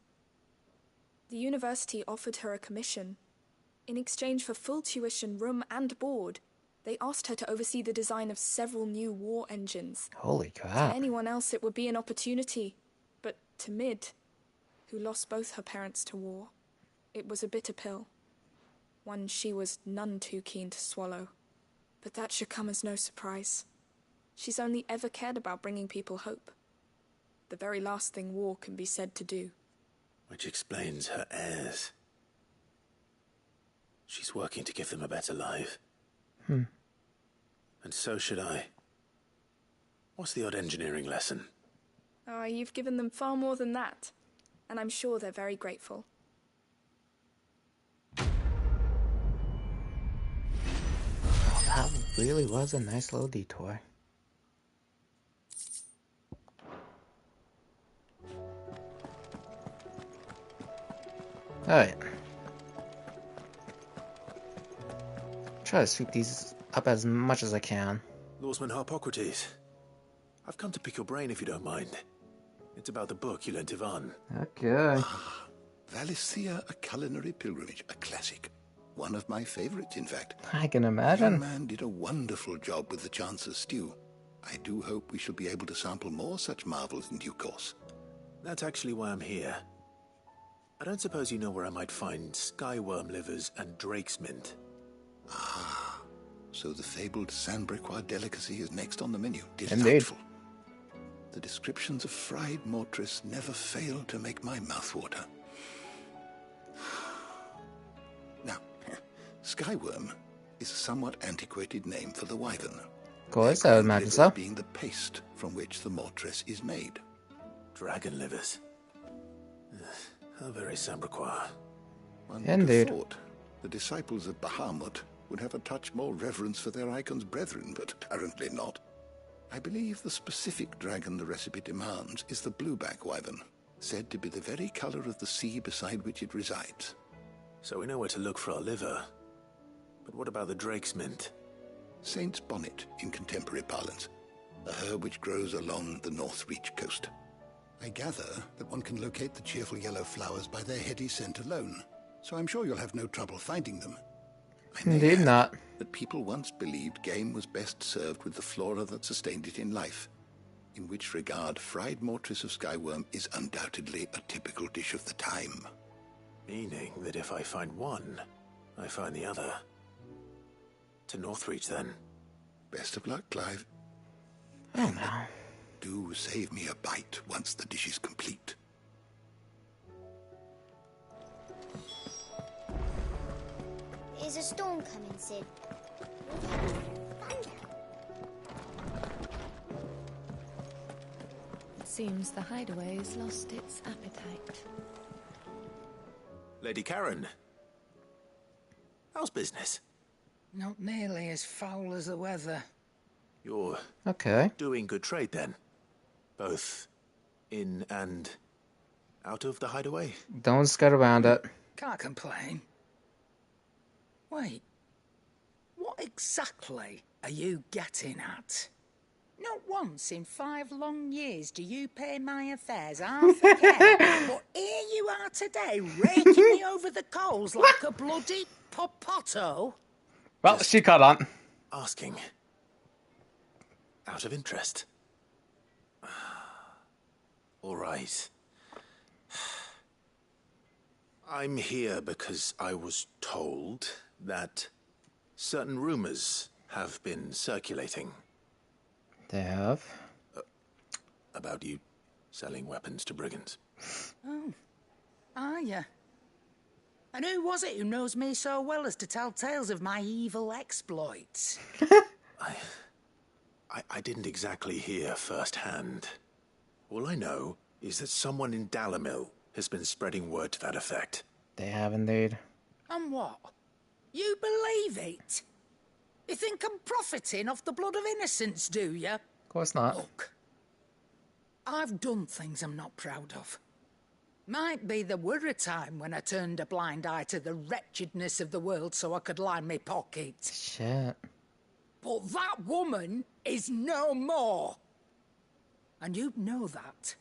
The university offered her a commission. In exchange for full tuition, room and board, they asked her to oversee the design of several new war engines. Holy crap. To anyone else it would be an opportunity, but to Mid, who lost both her parents to war, it was a bitter pill. One she was none too keen to swallow. But that should come as no surprise. She's only ever cared about bringing people hope. The very last thing war can be said to do. Which explains her heirs. She's working to give them a better life. And so should I. What's the odd engineering lesson? Ah, you've given them far more than that. And I'm sure they're very grateful. That really was a nice little detour. Alright. Try to sweep these up as much as I can. Lawsman Harpocrates. I've come to pick your brain if you don't mind. It's about the book you lent Ivan. Okay. Valisthea, A Culinary Pilgrimage, a classic. One of my favorites, in fact. I can imagine. The young man did a wonderful job with the Chance's stew. I do hope we shall be able to sample more such marvels in due course. That's actually why I'm here. I don't suppose you know where I might find skyworm livers and drake's mint. Ah, so the fabled Sanbriquois delicacy is next on the menu. Indeed. Delightful. The descriptions of fried mortress never fail to make my mouth water. Now, skyworm is a somewhat antiquated name for the wyvern. Of course, I would imagine so. Being the paste from which the mortress is made. Dragon livers. How very Sanbriquois. One would Indeed. have thought the disciples of Bahamut would have a touch more reverence for their icon's brethren, but apparently not. I believe the specific dragon the recipe demands is the blueback wyvern, said to be the very color of the sea beside which it resides. So we know where to look for our liver. But what about the drake's mint? Saint's bonnet in contemporary parlance, a herb which grows along the North Reach coast. I gather that one can locate the cheerful yellow flowers by their heady scent alone, so I'm sure you'll have no trouble finding them. Indeed not. That people once believed game was best served with the flora that sustained it in life, in which regard fried mortress of skyworm is undoubtedly a typical dish of the time. Meaning that if I find one, I find the other. To Northreach, then. Best of luck, Clive. Oh no. Do save me a bite once the dish is complete. Is a storm coming, Cid? It seems the hideaway has lost its appetite. Lady Karen. How's business? Not nearly as foul as the weather. You're okay. Doing good trade, then? Both in and out of the hideaway? Don't skirt around it. Can't complain. Wait, what exactly are you getting at? Not once in 5 long years do you pay my affairs half a care, but here you are today, raking me over the coals like a bloody popoto. Well, she caught on. Asking. Out of interest. All right. I'm here because I was told that certain rumors have been circulating. They have? About you selling weapons to brigands. Oh, are you? And who was it who knows me so well as to tell tales of my evil exploits? I didn't exactly hear firsthand. All I know is that someone in Dalamil has been spreading word to that effect. They have indeed. And what? You believe it? You think I'm profiting off the blood of innocents, do you? Of course not. Look, I've done things I'm not proud of. Might be there were a time when I turned a blind eye to the wretchedness of the world so I could line my pockets. Shit. But that woman is no more. And you'd know that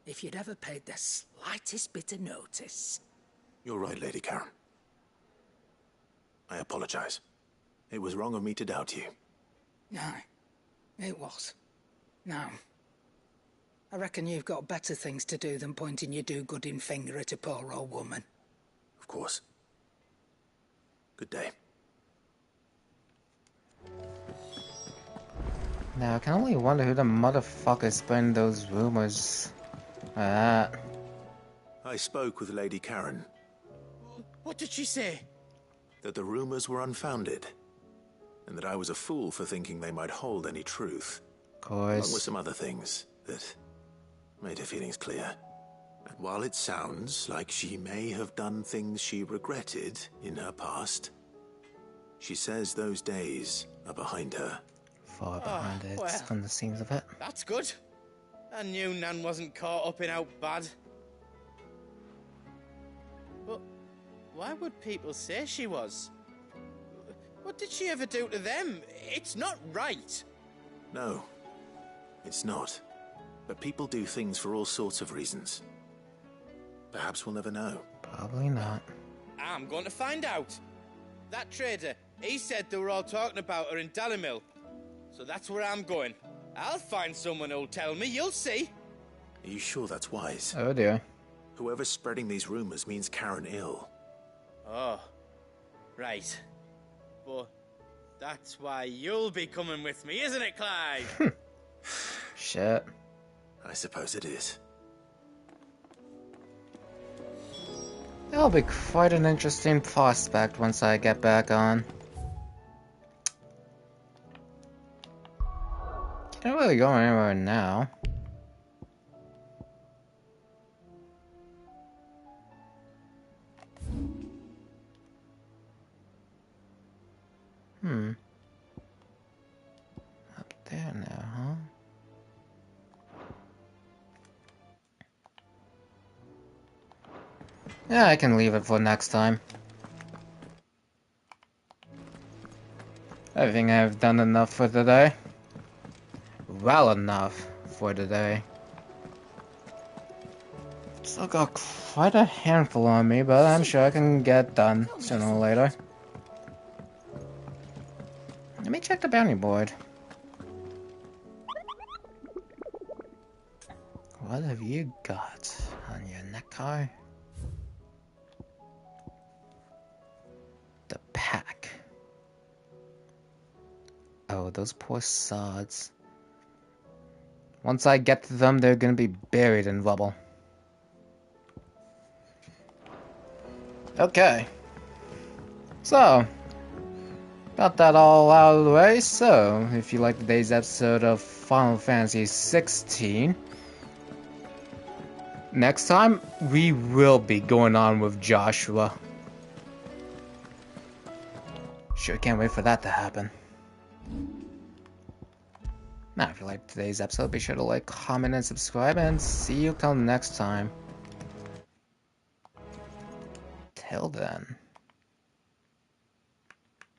if you'd ever paid the slightest bit of notice. You're right, Lady Karen. I apologize. It was wrong of me to doubt you. Aye, it was. Now, I reckon you've got better things to do than pointing your do-gooding finger at a poor old woman. Of course. Good day. Now, I can only wonder who the motherfucker spreading those rumors. I spoke with Lady Karen. What did she say? That the rumors were unfounded, and that I was a fool for thinking they might hold any truth. Of course. Along with some other things that made her feelings clear. And while it sounds like she may have done things she regretted in her past, she says those days are behind her. Far behind it, well, from the seams of it. That's good. I knew Nan wasn't caught up in out bad. But why would people say she was? What did she ever do to them? It's not right. No, it's not. But people do things for all sorts of reasons. Perhaps we'll never know. Probably not. I'm going to find out. That trader, he said they were all talking about her in Dalimil. So that's where I'm going. I'll find someone who'll tell me, you'll see. Are you sure that's wise? Oh dear. Whoever's spreading these rumors means Karen ill. Oh, right. But that's why you'll be coming with me, isn't it, Clive? Shit. I suppose it is. That'll be quite an interesting prospect once I get back on. Can't really go anywhere now. Up there now, huh? Yeah, I can leave it for next time. I think I've done enough for today. Well enough for today. Still got quite a handful on me, but I'm sure I can get done sooner or later. Let me check the bounty board. What have you got on your necktie? The pack. Oh, those poor sods. Once I get to them, they're gonna be buried in rubble. Okay. So, got that all out of the way. So, if you liked today's episode of Final Fantasy XVI, next time we will be going on with Joshua. Sure can't wait for that to happen. Now, if you liked today's episode, be sure to like, comment, and subscribe, and see you till next time. Till then.